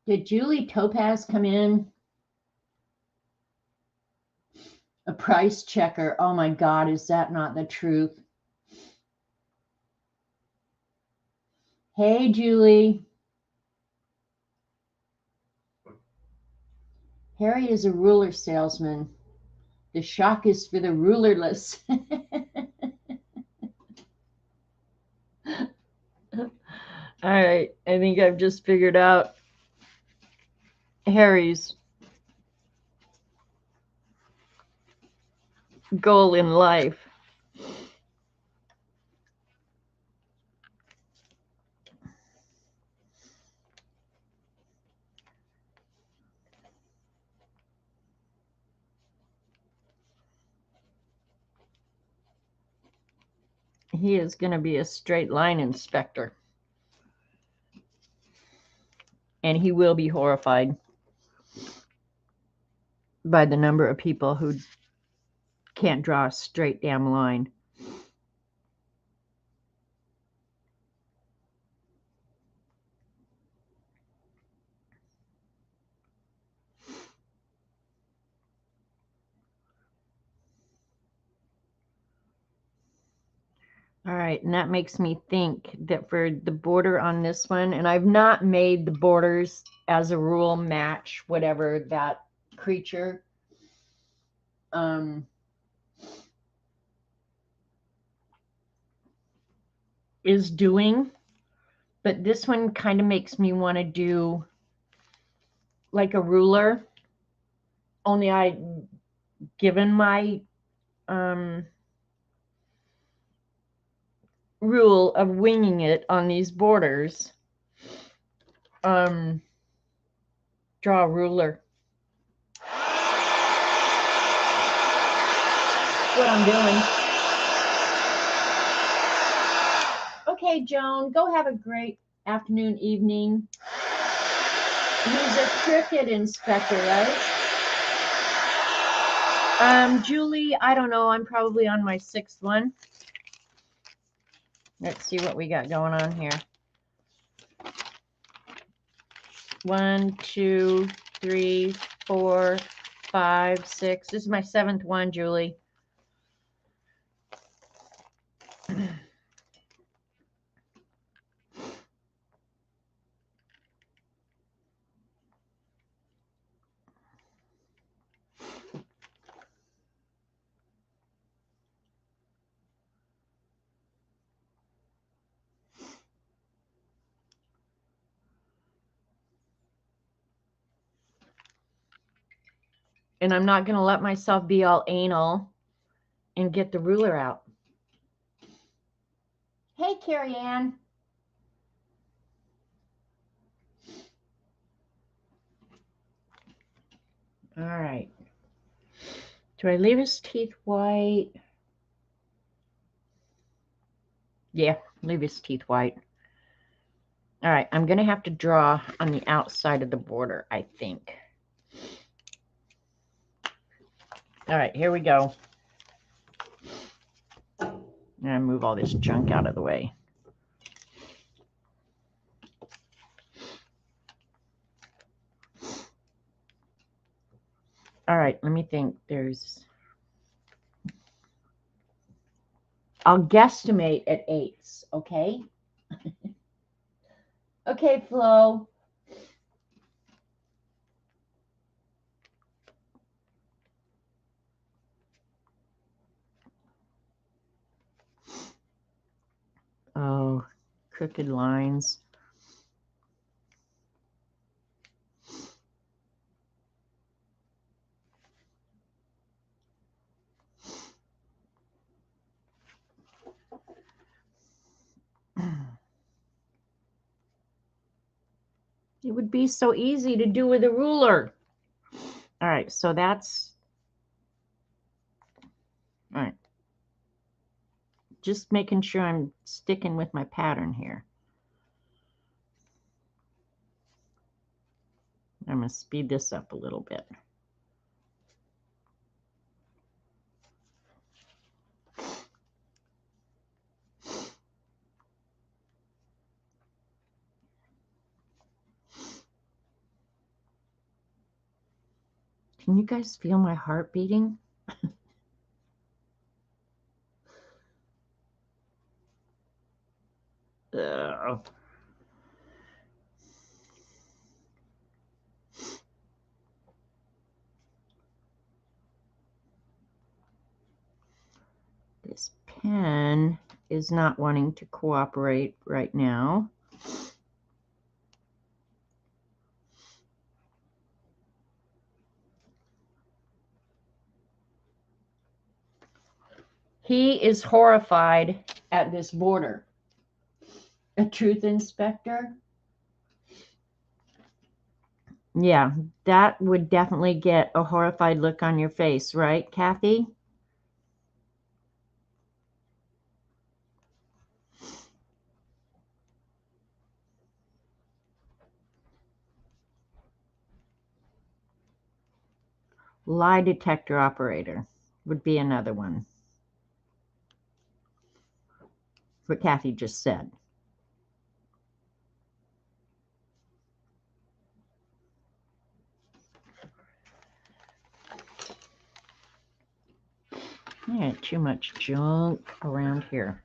Did Julie Topaz come in? A price checker. Oh my God, is that not the truth? Hey, Julie. Harry is a ruler salesman. The shock is for the rulerless. All right, I think I've just figured out Harry's goal in life. He is going to be a straight line inspector. And he will be horrified by the number of people who can't draw a straight damn line. All right, and that makes me think that for the border on this one, and I've not made the borders as a rule match whatever that creature is doing, but this one kind of makes me want to do like a ruler, only I, given my rule of winging it on these borders, draw a ruler. That's what I'm doing. Okay, Joan, go have a great afternoon, evening. He's a cricket inspector, right? Julie, I don't know. I'm probably on my 6th one. Let's see what we got going on here. 1, 2, 3, 4, 5, 6. This is my 7th one, Julie. And I'm not going to let myself be all anal and get the ruler out. Hey, Carrie Ann. All right. Do I leave his teeth white? Yeah, leave his teeth white. All right, I'm going to have to draw on the outside of the border, I think. All right, here we go. I'm going to move all this junk out of the way. All right, let me think. I'll guesstimate at 8s, okay? Okay, Flo. Oh, crooked lines. It would be so easy to do with a ruler. All right, so that's, all right. Just making sure I'm sticking with my pattern here. I'm going to speed this up a little bit. Can you guys feel my heart beating? Ugh. This pen is not wanting to cooperate right now. He is horrified at this border. A truth inspector? Yeah, that would definitely get a horrified look on your face, right, Kathy? Lie detector operator would be another one. What Kathy just said. Yeah, too much junk around here.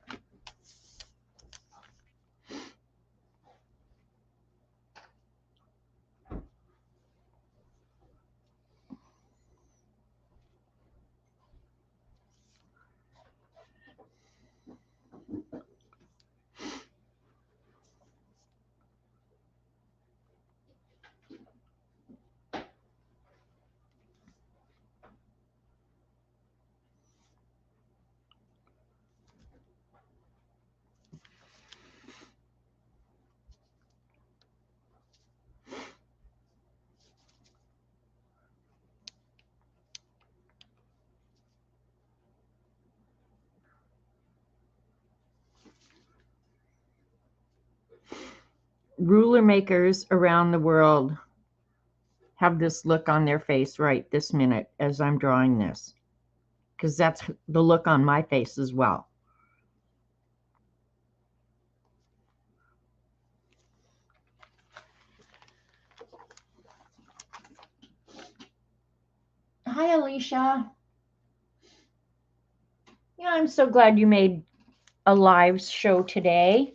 ruler makers around the world have this look on their face right this minute as I'm drawing this, because that's the look on my face as well. Hi, Alicia. Yeah, I'm so glad you made a live show today.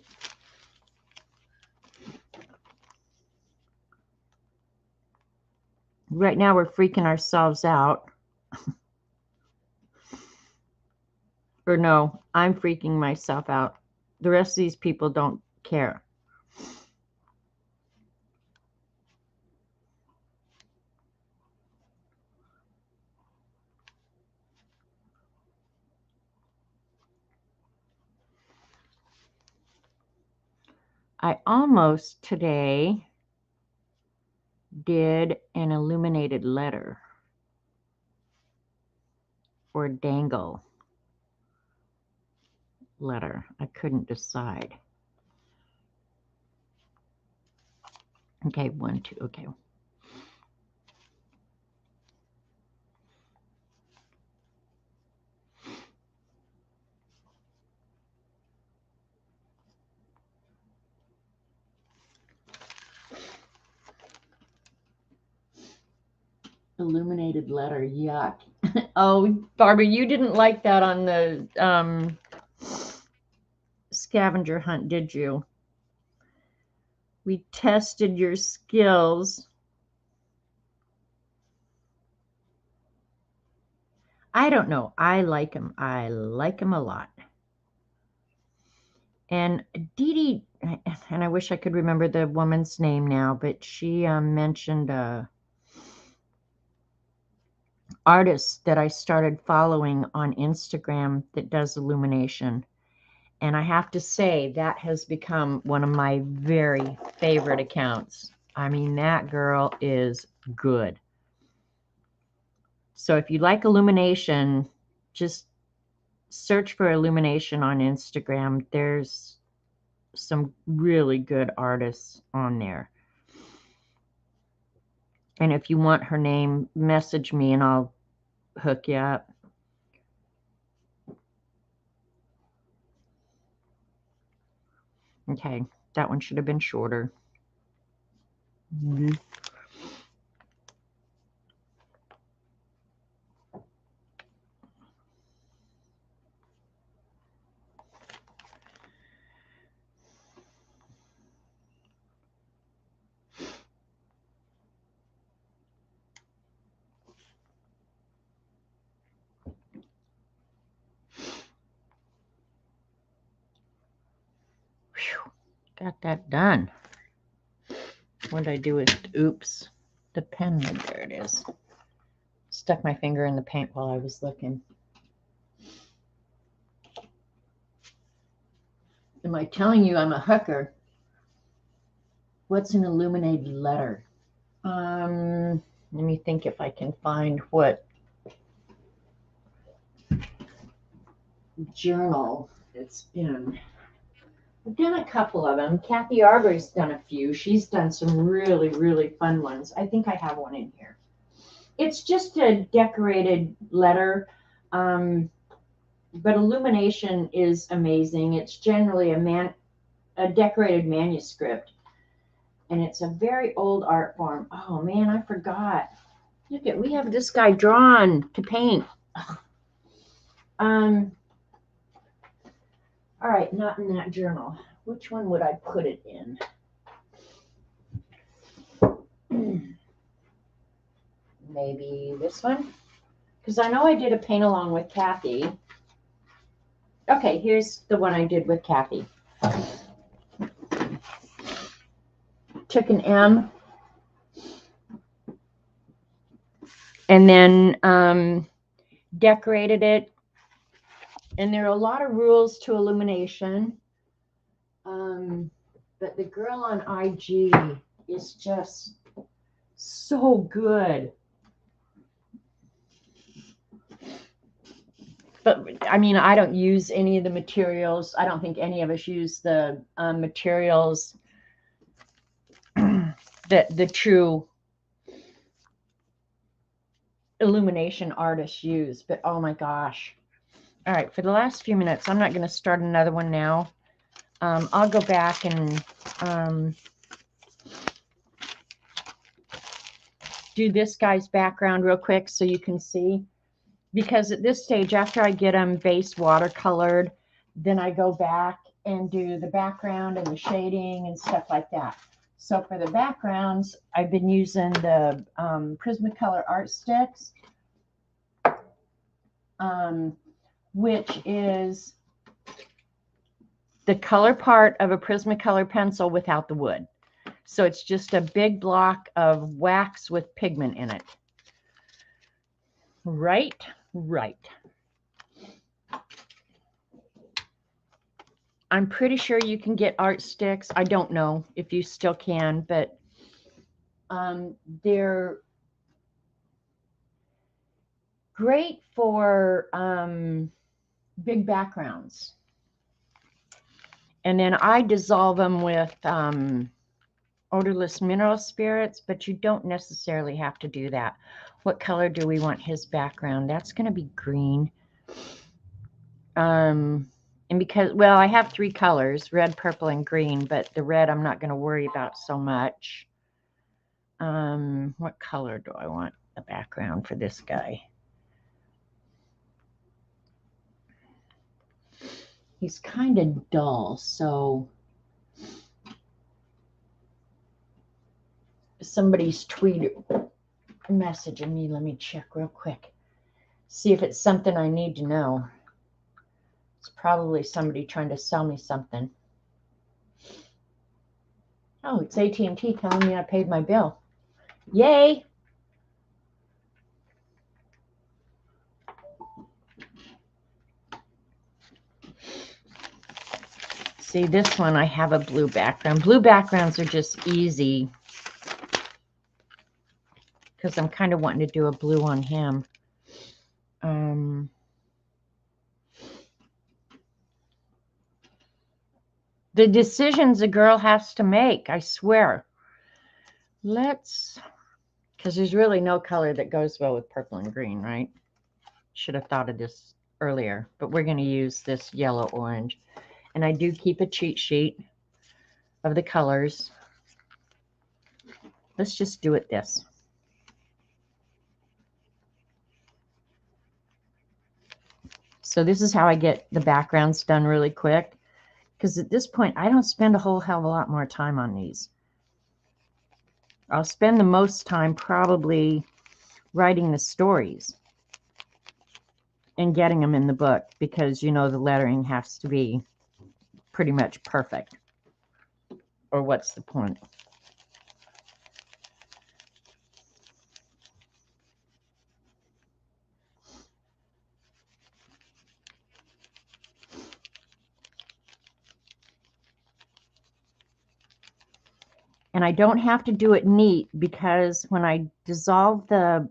Right now we're freaking ourselves out. Or no, I'm freaking myself out. The rest of these people don't care. I almost today did an illuminated letter or dangle letter. I couldn't decide. Okay, 1, 2, okay. Illuminated letter, yuck. Oh, Barbara, you didn't like that on the scavenger hunt, did you? We tested your skills. I don't know. I like him. I like him a lot. And Dee Dee, and I wish I could remember the woman's name now, but she mentioned a artist that I started following on Instagram that does illumination. And I have to say that has become one of my very favorite accounts. I mean, that girl is good. So if you like illumination, just search for illumination on Instagram. There's some really good artists on there. And if you want her name, message me and I'll hook you up. Okay, that one should have been shorter. Mm-hmm. Whew, got that done. What did I do with, oops, the pen, there it is. Stuck my finger in the paint while I was looking. Am I telling you I'm a hooker? What's an illuminated letter? Let me think if I can find what journal it's in. I've done a couple of them. Kathy Arbery's done a few. She's done some really, really fun ones. I think I have one in here. It's just a decorated letter, but illumination is amazing. It's generally a decorated manuscript, and it's a very old art form. Oh man, I forgot. Look at, we have this guy drawn to paint. All right, not in that journal. Which one would I put it in? Maybe this one, because I know I did a paint along with Kathy. Okay, here's the one I did with Kathy. Took an M and then decorated it. And there are a lot of rules to illumination. But the girl on IG is just so good. But I mean, I don't use any of the materials. I don't think any of us use the materials that the true illumination artists use. But oh my gosh. All right, for the last few minutes, I'm not going to start another one now. I'll go back and do this guy's background real quick so you can see. Because at this stage, after I get them base watercolored, then I go back and do the background and the shading and stuff like that. So for the backgrounds, I've been using the Prismacolor art sticks, which is the color part of a Prismacolor pencil without the wood. So it's just a big block of wax with pigment in it. Right. I'm pretty sure you can get art sticks. I don't know if you still can, but they're great for big backgrounds. And then I dissolve them with odorless mineral spirits, but you don't necessarily have to do that. What color do we want his background? That's going to be green. And because, well, I have 3 colors, red, purple, and green, but the red I'm not going to worry about so much. What color do I want the background for this guy? He's kind of dull, so somebody's messaging me. Let me check real quick. See if it's something I need to know. It's probably somebody trying to sell me something. Oh, it's AT&T telling me I paid my bill. Yay! See, this one I have a blue background. Blue backgrounds are just easy because I'm kind of wanting to do a blue on him. The decisions a girl has to make, I swear. Because there's really no color that goes well with purple and green, right? Should have thought of this earlier, but we're going to use this yellow orange. And I do keep a cheat sheet of the colors. Let's just do it this. So this is how I get the backgrounds done really quick. Because at this point, I don't spend a whole hell of a lot more time on these. I'll spend the most time probably writing the stories and getting them in the book because, you know, the lettering has to be pretty much perfect. Or what's the point? And I don't have to do it neat because when I dissolve the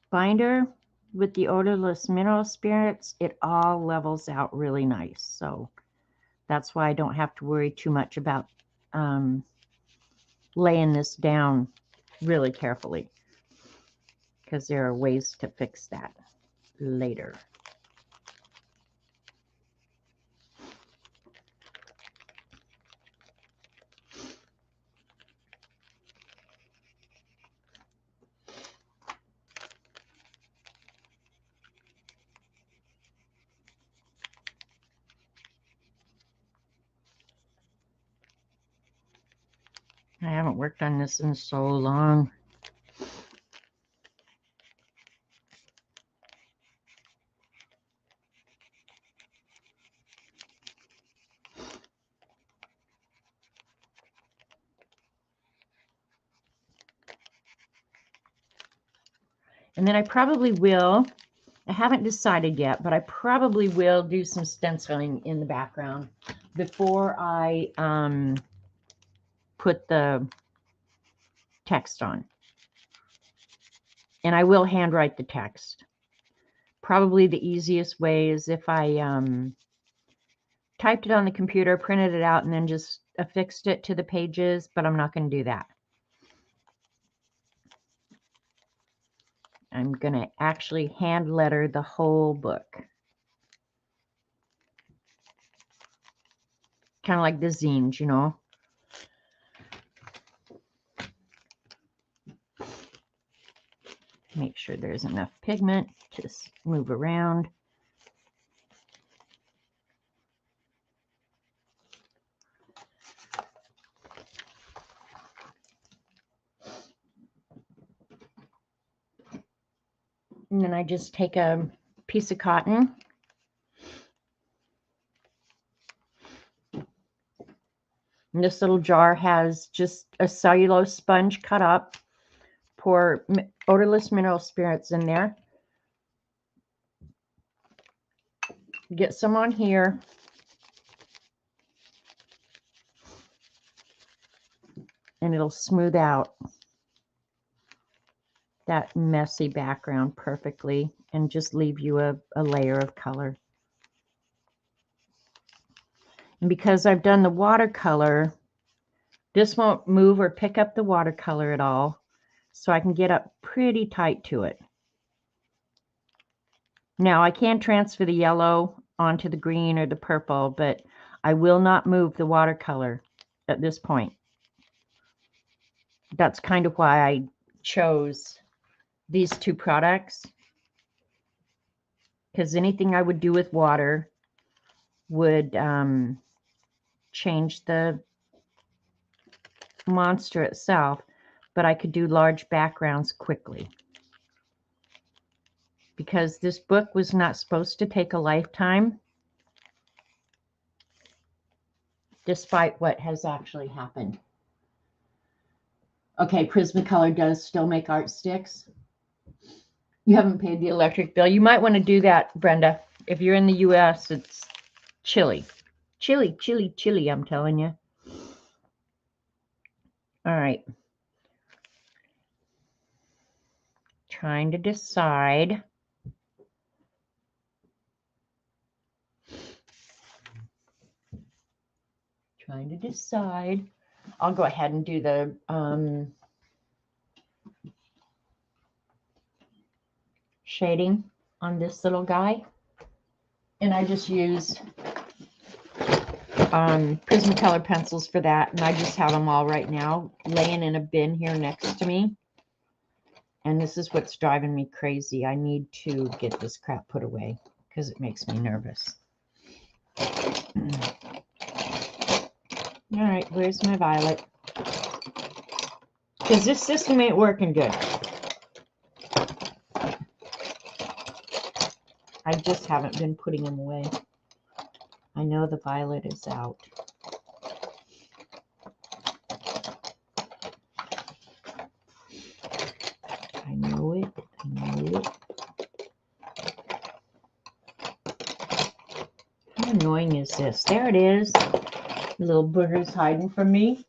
binder with the odorless mineral spirits, it all levels out really nice. So that's why I don't have to worry too much about laying this down really carefully, because there are ways to fix that later. I haven't worked on this in so long. And then I probably will, I haven't decided yet, but I probably will do some stenciling in the background before I put the text on. And I will handwrite the text. Probably the easiest way is if I typed it on the computer, printed it out, and then just affixed it to the pages, but I'm not going to do that. I'm going to actually hand letter the whole book. Kind of like the zines, you know. Make sure there's enough pigment to move around. And then I just take a piece of cotton. And this little jar has just a cellulose sponge cut up. Pour odorless mineral spirits in there. Get some on here. And it'll smooth out that messy background perfectly and just leave you a layer of color. And because I've done the watercolor, this won't move or pick up the watercolor at all. So I can get up pretty tight to it. Now I can transfer the yellow onto the green or the purple, but I will not move the watercolor at this point. That's kind of why I chose these two products, because anything I would do with water would change the monster itself, but I could do large backgrounds quickly. Because this book was not supposed to take a lifetime, despite what has actually happened. Okay, Prismacolor does still make art sticks. You haven't paid the electric bill. You might want to do that, Brenda. If you're in the US, it's chilly. Chilly, chilly, chilly, I'm telling you. All right. Trying to decide. I'll go ahead and do the shading on this little guy. And I just use Prismacolor pencils for that. And I just have them all right now laying in a bin here next to me. And this is what's driving me crazy. I need to get this crap put away because it makes me nervous. All right, where's my violet? Because this system ain't working good. I just haven't been putting them away. I know the violet is out. I know it. How annoying is this? There it is. Little booger's hiding from me.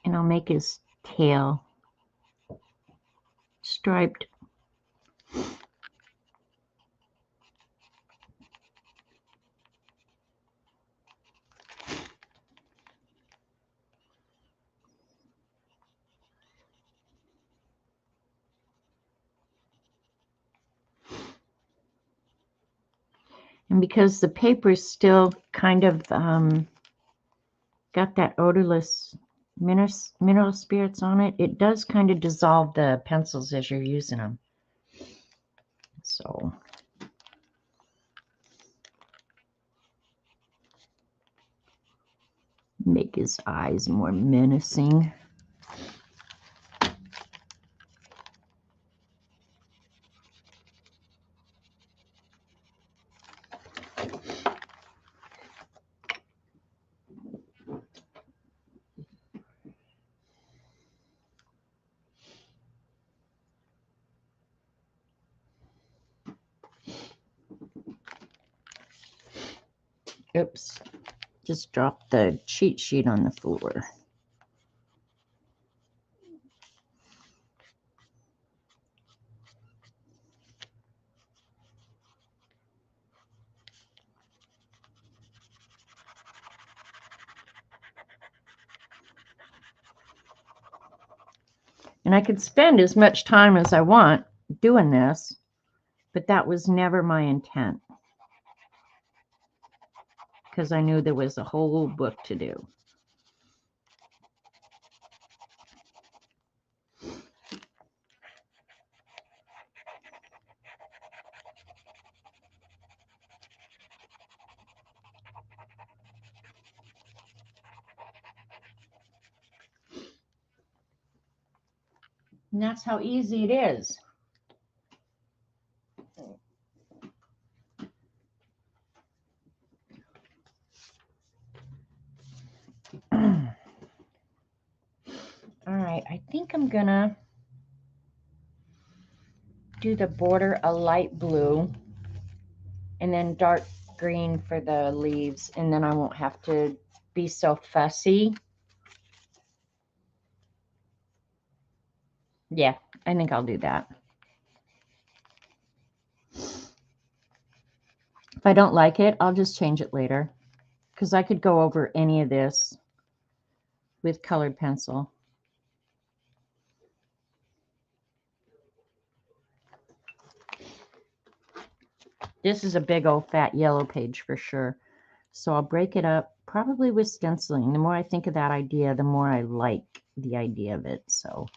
And I'll make his tail striped. And because the paper is still kind of got that odorless mineral spirits on it, it does kind of dissolve the pencils as you're using them. So make his eyes more menacing. Oops, just dropped the cheat sheet on the floor. And I could spend as much time as I want doing this, but that was never my intent, because I knew there was a whole book to do. And that's how easy it is. All right, I think I'm gonna do the border a light blue and then dark green for the leaves, and then I won't have to be so fussy. Yeah, I think I'll do that. If I don't like it, I'll just change it later, because I could go over any of this with colored pencil. This is a big old fat yellow page for sure. So I'll break it up probably with stenciling. The more I think of that idea, the more I like the idea of it. So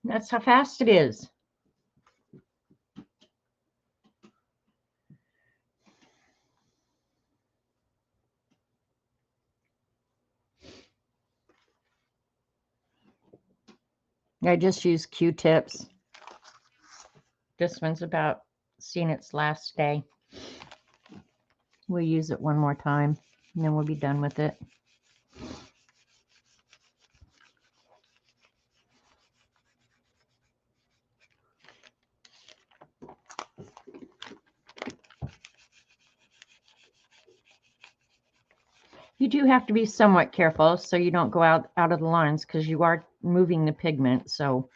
that's how fast it is. I just use Q-tips. This one's about seeing its last day. We'll use it one more time, and then we'll be done with it. You do have to be somewhat careful so you don't go out of the lines, because you are moving the pigment. So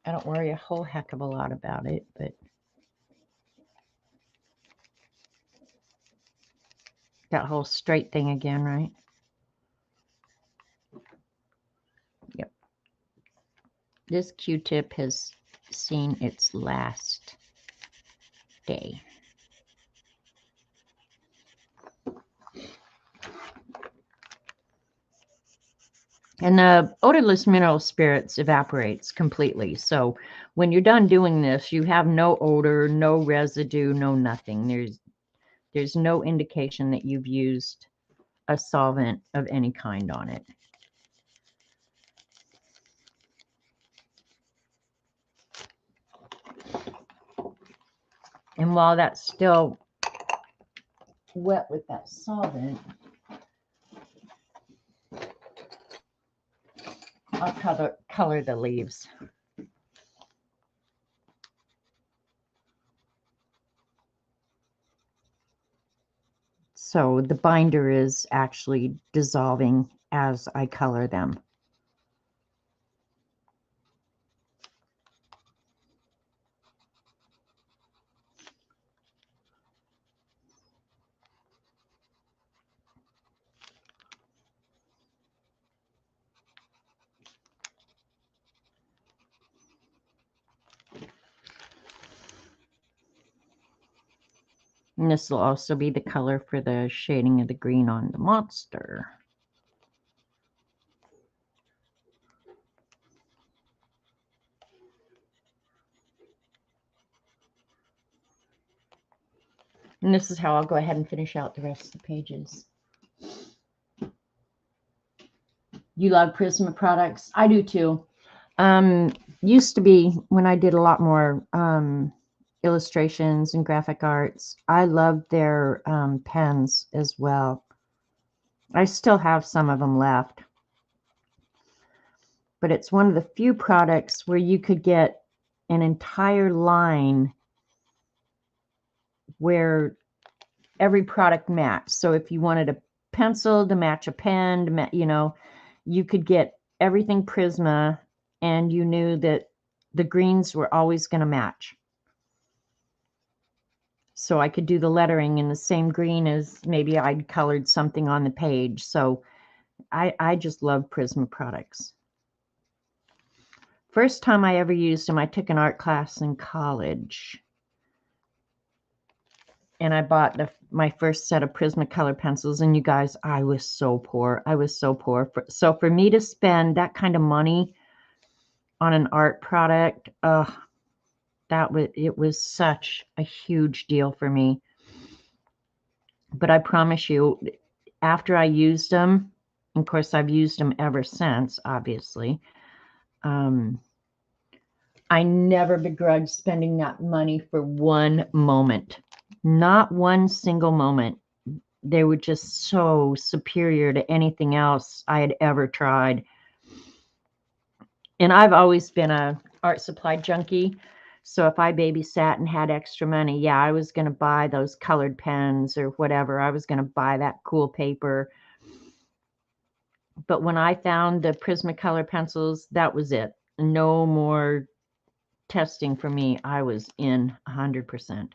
I don't worry a whole heck of a lot about it, but that whole straight thing again, right? Yep. This Q-tip has seen its last day. And the odorless mineral spirits evaporates completely. So when you're done doing this, you have no odor, no residue, no nothing. There's no indication that you've used a solvent of any kind on it. And while that's still wet with that solvent, I'll color the leaves. So the binder is actually dissolving as I color them. And this will also be the color for the shading of the green on the monster. And this is how I'll go ahead and finish out the rest of the pages. You love Prisma products? I do too. Used to be when I did a lot more illustrations and graphic arts, I loved their pens as well. I still have some of them left. But it's one of the few products where you could get an entire line where every product matched. So if you wanted a pencil to match a pen, you know, you could get everything Prisma and you knew that the greens were always going to match. So I could do the lettering in the same green as maybe I'd colored something on the page. So I just love Prisma products. First time I ever used them, I took an art class in college. And I bought my first set of Prismacolor pencils. And you guys, I was so poor. I was so poor. So for me to spend that kind of money on an art product, it was such a huge deal for me. But I promise you, after I used them, of course, I've used them ever since, obviously. I never begrudged spending that money for one moment. Not one single moment. They were just so superior to anything else I had ever tried. And I've always been a art supply junkie. So if I babysat and had extra money, yeah, I was going to buy those colored pens or whatever. I was going to buy that cool paper. But when I found the Prismacolor pencils, that was it. No more testing for me. I was in 100%.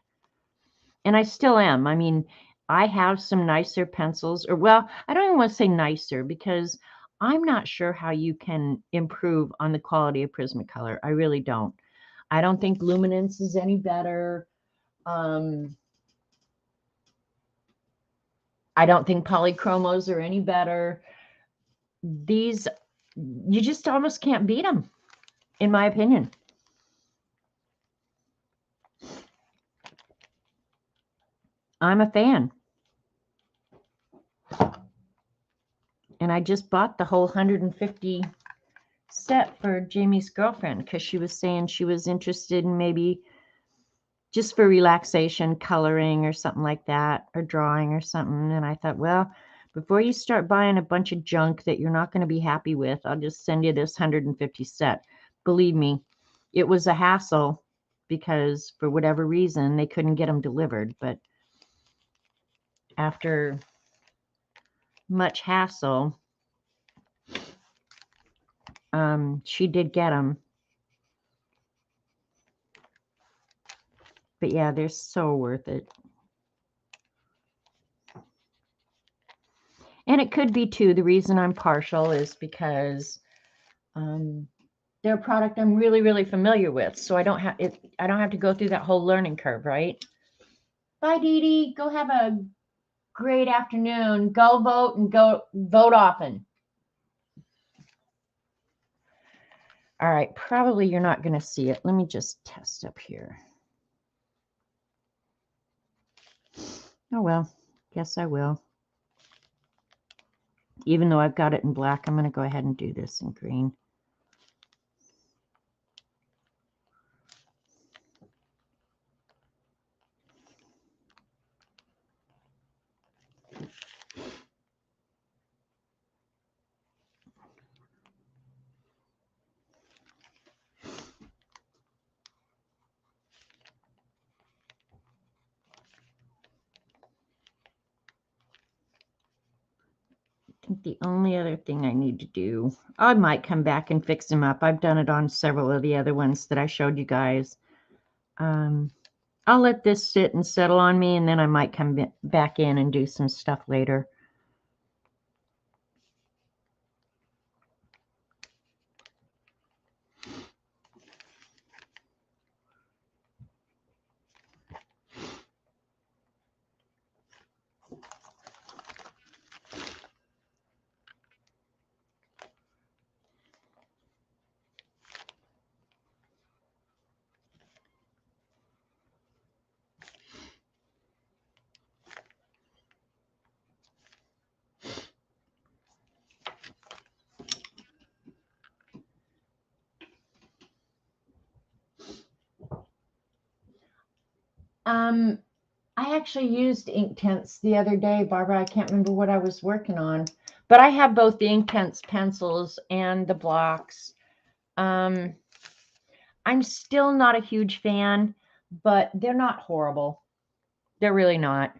And I still am. I mean, I have some nicer pencils, or well, I don't even want to say nicer because I'm not sure how you can improve on the quality of Prismacolor. I really don't. I don't think luminance is any better. I don't think polychromos are any better. These, you just almost can't beat them, in my opinion. I'm a fan. And I just bought the whole 150 set for Jamie's girlfriend because she was saying she was interested in maybe just for relaxation, coloring or something like that, or drawing or something. And I thought, well, before you start buying a bunch of junk that you're not going to be happy with, I'll just send you this 150 set. Believe me, it was a hassle because for whatever reason, they couldn't get them delivered. But after much hassle, she did get them. But yeah, they're so worth it. And it could be too, the reason I'm partial is because they're a product I'm really, really familiar with. So I don't have to go through that whole learning curve, right? Bye, Dee Dee. Go have a great afternoon. Go vote and go vote often. All right, probably you're not going to see it. Let me just test up here. Oh, well, guess I will. Even though I've got it in black, I'm going to go ahead and do this in green. I think the only other thing I need to do, I might come back and fix them up. I've done it on several of the other ones that I showed you guys. I'll let this sit and settle on me, and then I might come back in and do some stuff later. I actually used ink tints the other day, Barbara. I can't remember what I was working on, but I have both the ink tints pencils and the blocks. I'm still not a huge fan, but they're not horrible. They're really not.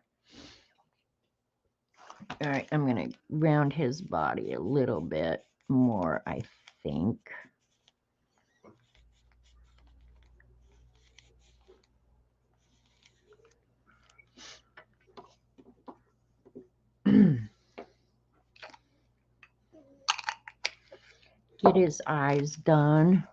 All right, I'm going to round his body a little bit more, I think. Get his eyes done.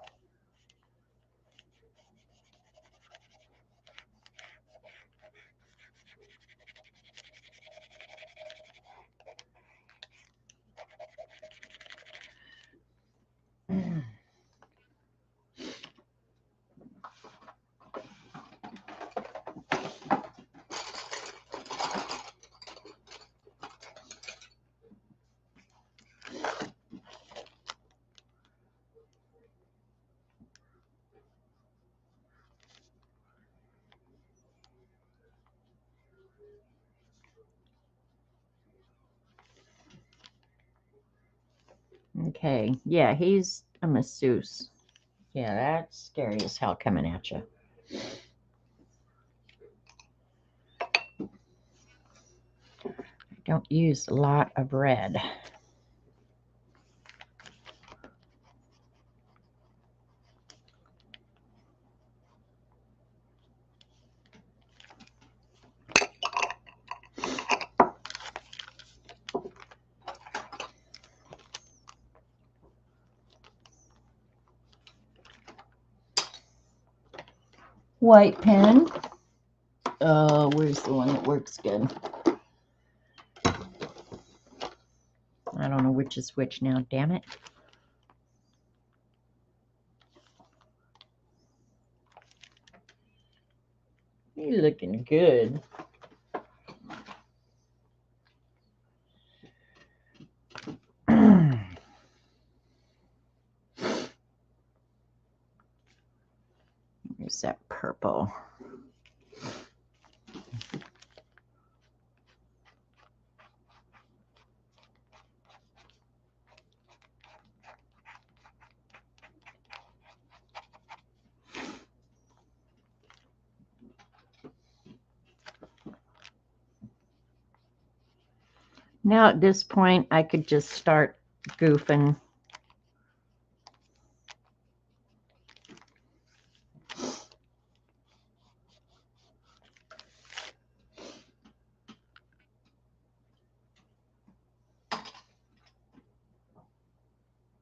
Okay, yeah, he's a masseuse. Yeah, that's scary as hell coming at you. I don't use a lot of red. White pen. Where's the one that works good? I don't know which is which now, damn it. You're looking good. Here's that purple. Now at this point, I could just start goofing.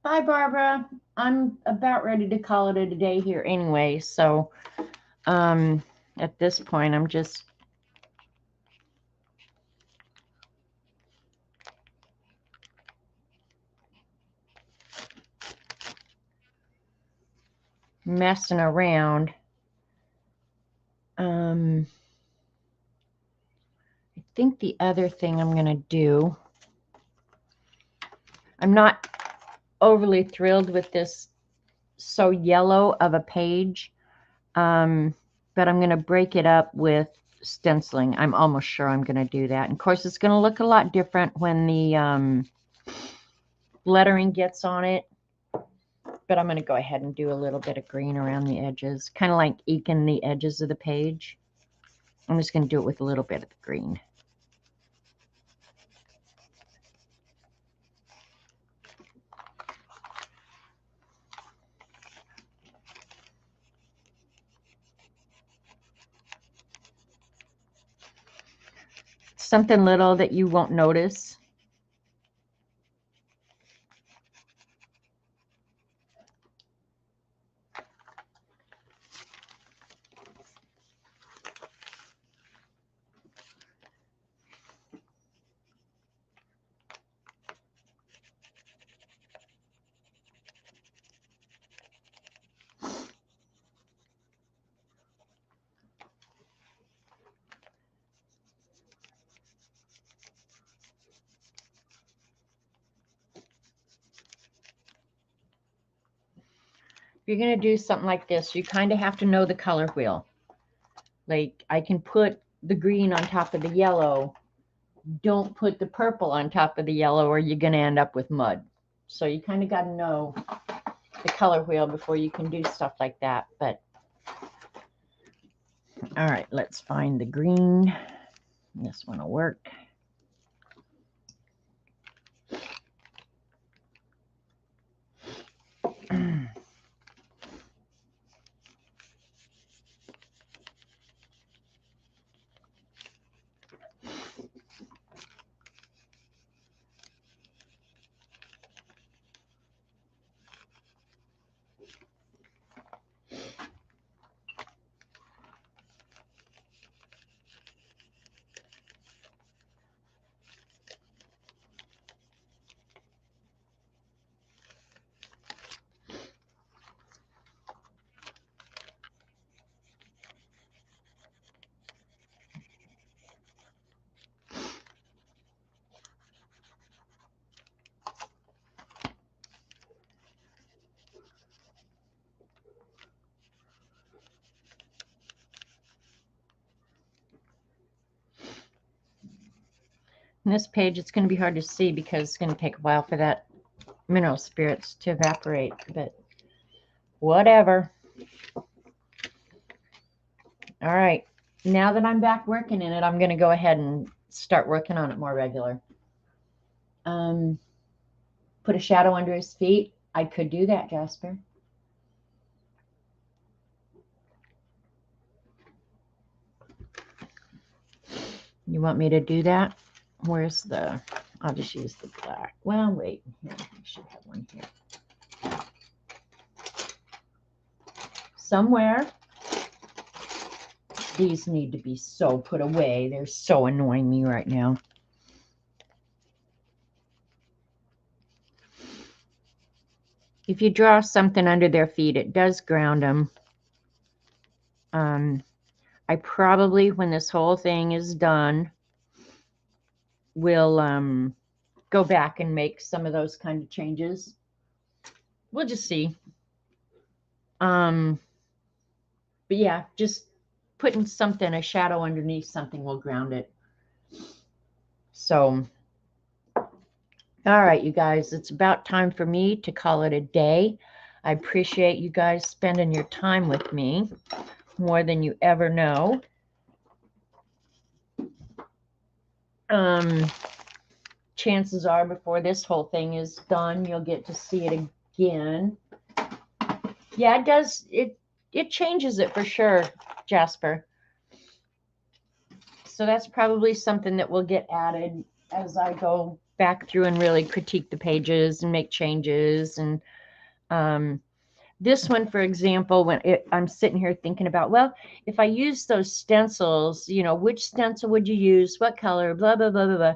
Bye, Barbara. I'm about ready to call it a day here anyway. So at this point, I'm just messing around. I think the other thing I'm going to do, I'm not overly thrilled with this so yellow of a page, but I'm going to break it up with stenciling. I'm almost sure I'm going to do that. And of course, it's going to look a lot different when the lettering gets on it. But I'm going to go ahead and do a little bit of green around the edges, kind of like eking the edges of the page. I'm just going to do it with a little bit of the green. Something little that you won't notice. If you're going to do something like this, you kind of have to know the color wheel. Like I can put the green on top of the yellow. Don't put the purple on top of the yellow or you're going to end up with mud. So you kind of got to know the color wheel before you can do stuff like that. But all right, let's find the green. This one will work. In this page, it's going to be hard to see because it's going to take a while for that mineral spirits to evaporate, but whatever. All right, now that I'm back working in it, I'm going to go ahead and start working on it more regular. Put a shadow under his feet. I could do that, Jasper. You want me to do that? Where's the, I'll just use the black. Well, wait, here, I should have one here. Somewhere, these need to be so put away. They're so annoying me right now. If you draw something under their feet, it does ground them. I probably, when this whole thing is done, will go back and make some of those kind of changes. We'll just see. But yeah, just putting something, a shadow underneath something will ground it. So, all right, you guys, it's about time for me to call it a day. I appreciate you guys spending your time with me more than you ever know. Chances are before this whole thing is done, you'll get to see it again. Yeah, it does. It changes it for sure, Jasper. So that's probably something that will get added as I go back through and really critique the pages and make changes. And this one, for example, when I'm sitting here thinking about, well, if I use those stencils, you know, which stencil would you use? What color? Blah, blah, blah, blah, blah.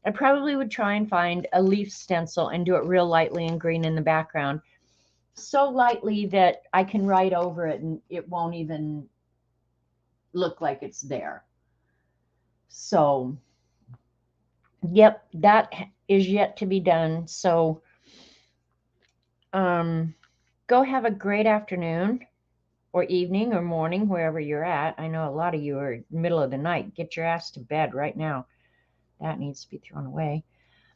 I probably would try and find a leaf stencil and do it real lightly in green in the background. So lightly that I can write over it and it won't even look like it's there. So, yep, that is yet to be done. So, go have a great afternoon or evening or morning, wherever you're at. I know a lot of you are middle of the night. Get your ass to bed right now. That needs to be thrown away.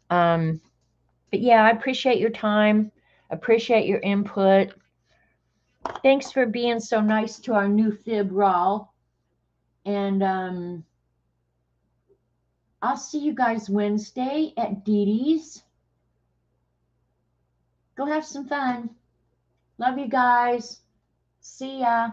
But yeah, I appreciate your time. Appreciate your input. Thanks for being so nice to our new fib Rawl. And I'll see you guys Wednesday at Dee Dee's. Go have some fun. Love you guys. See ya.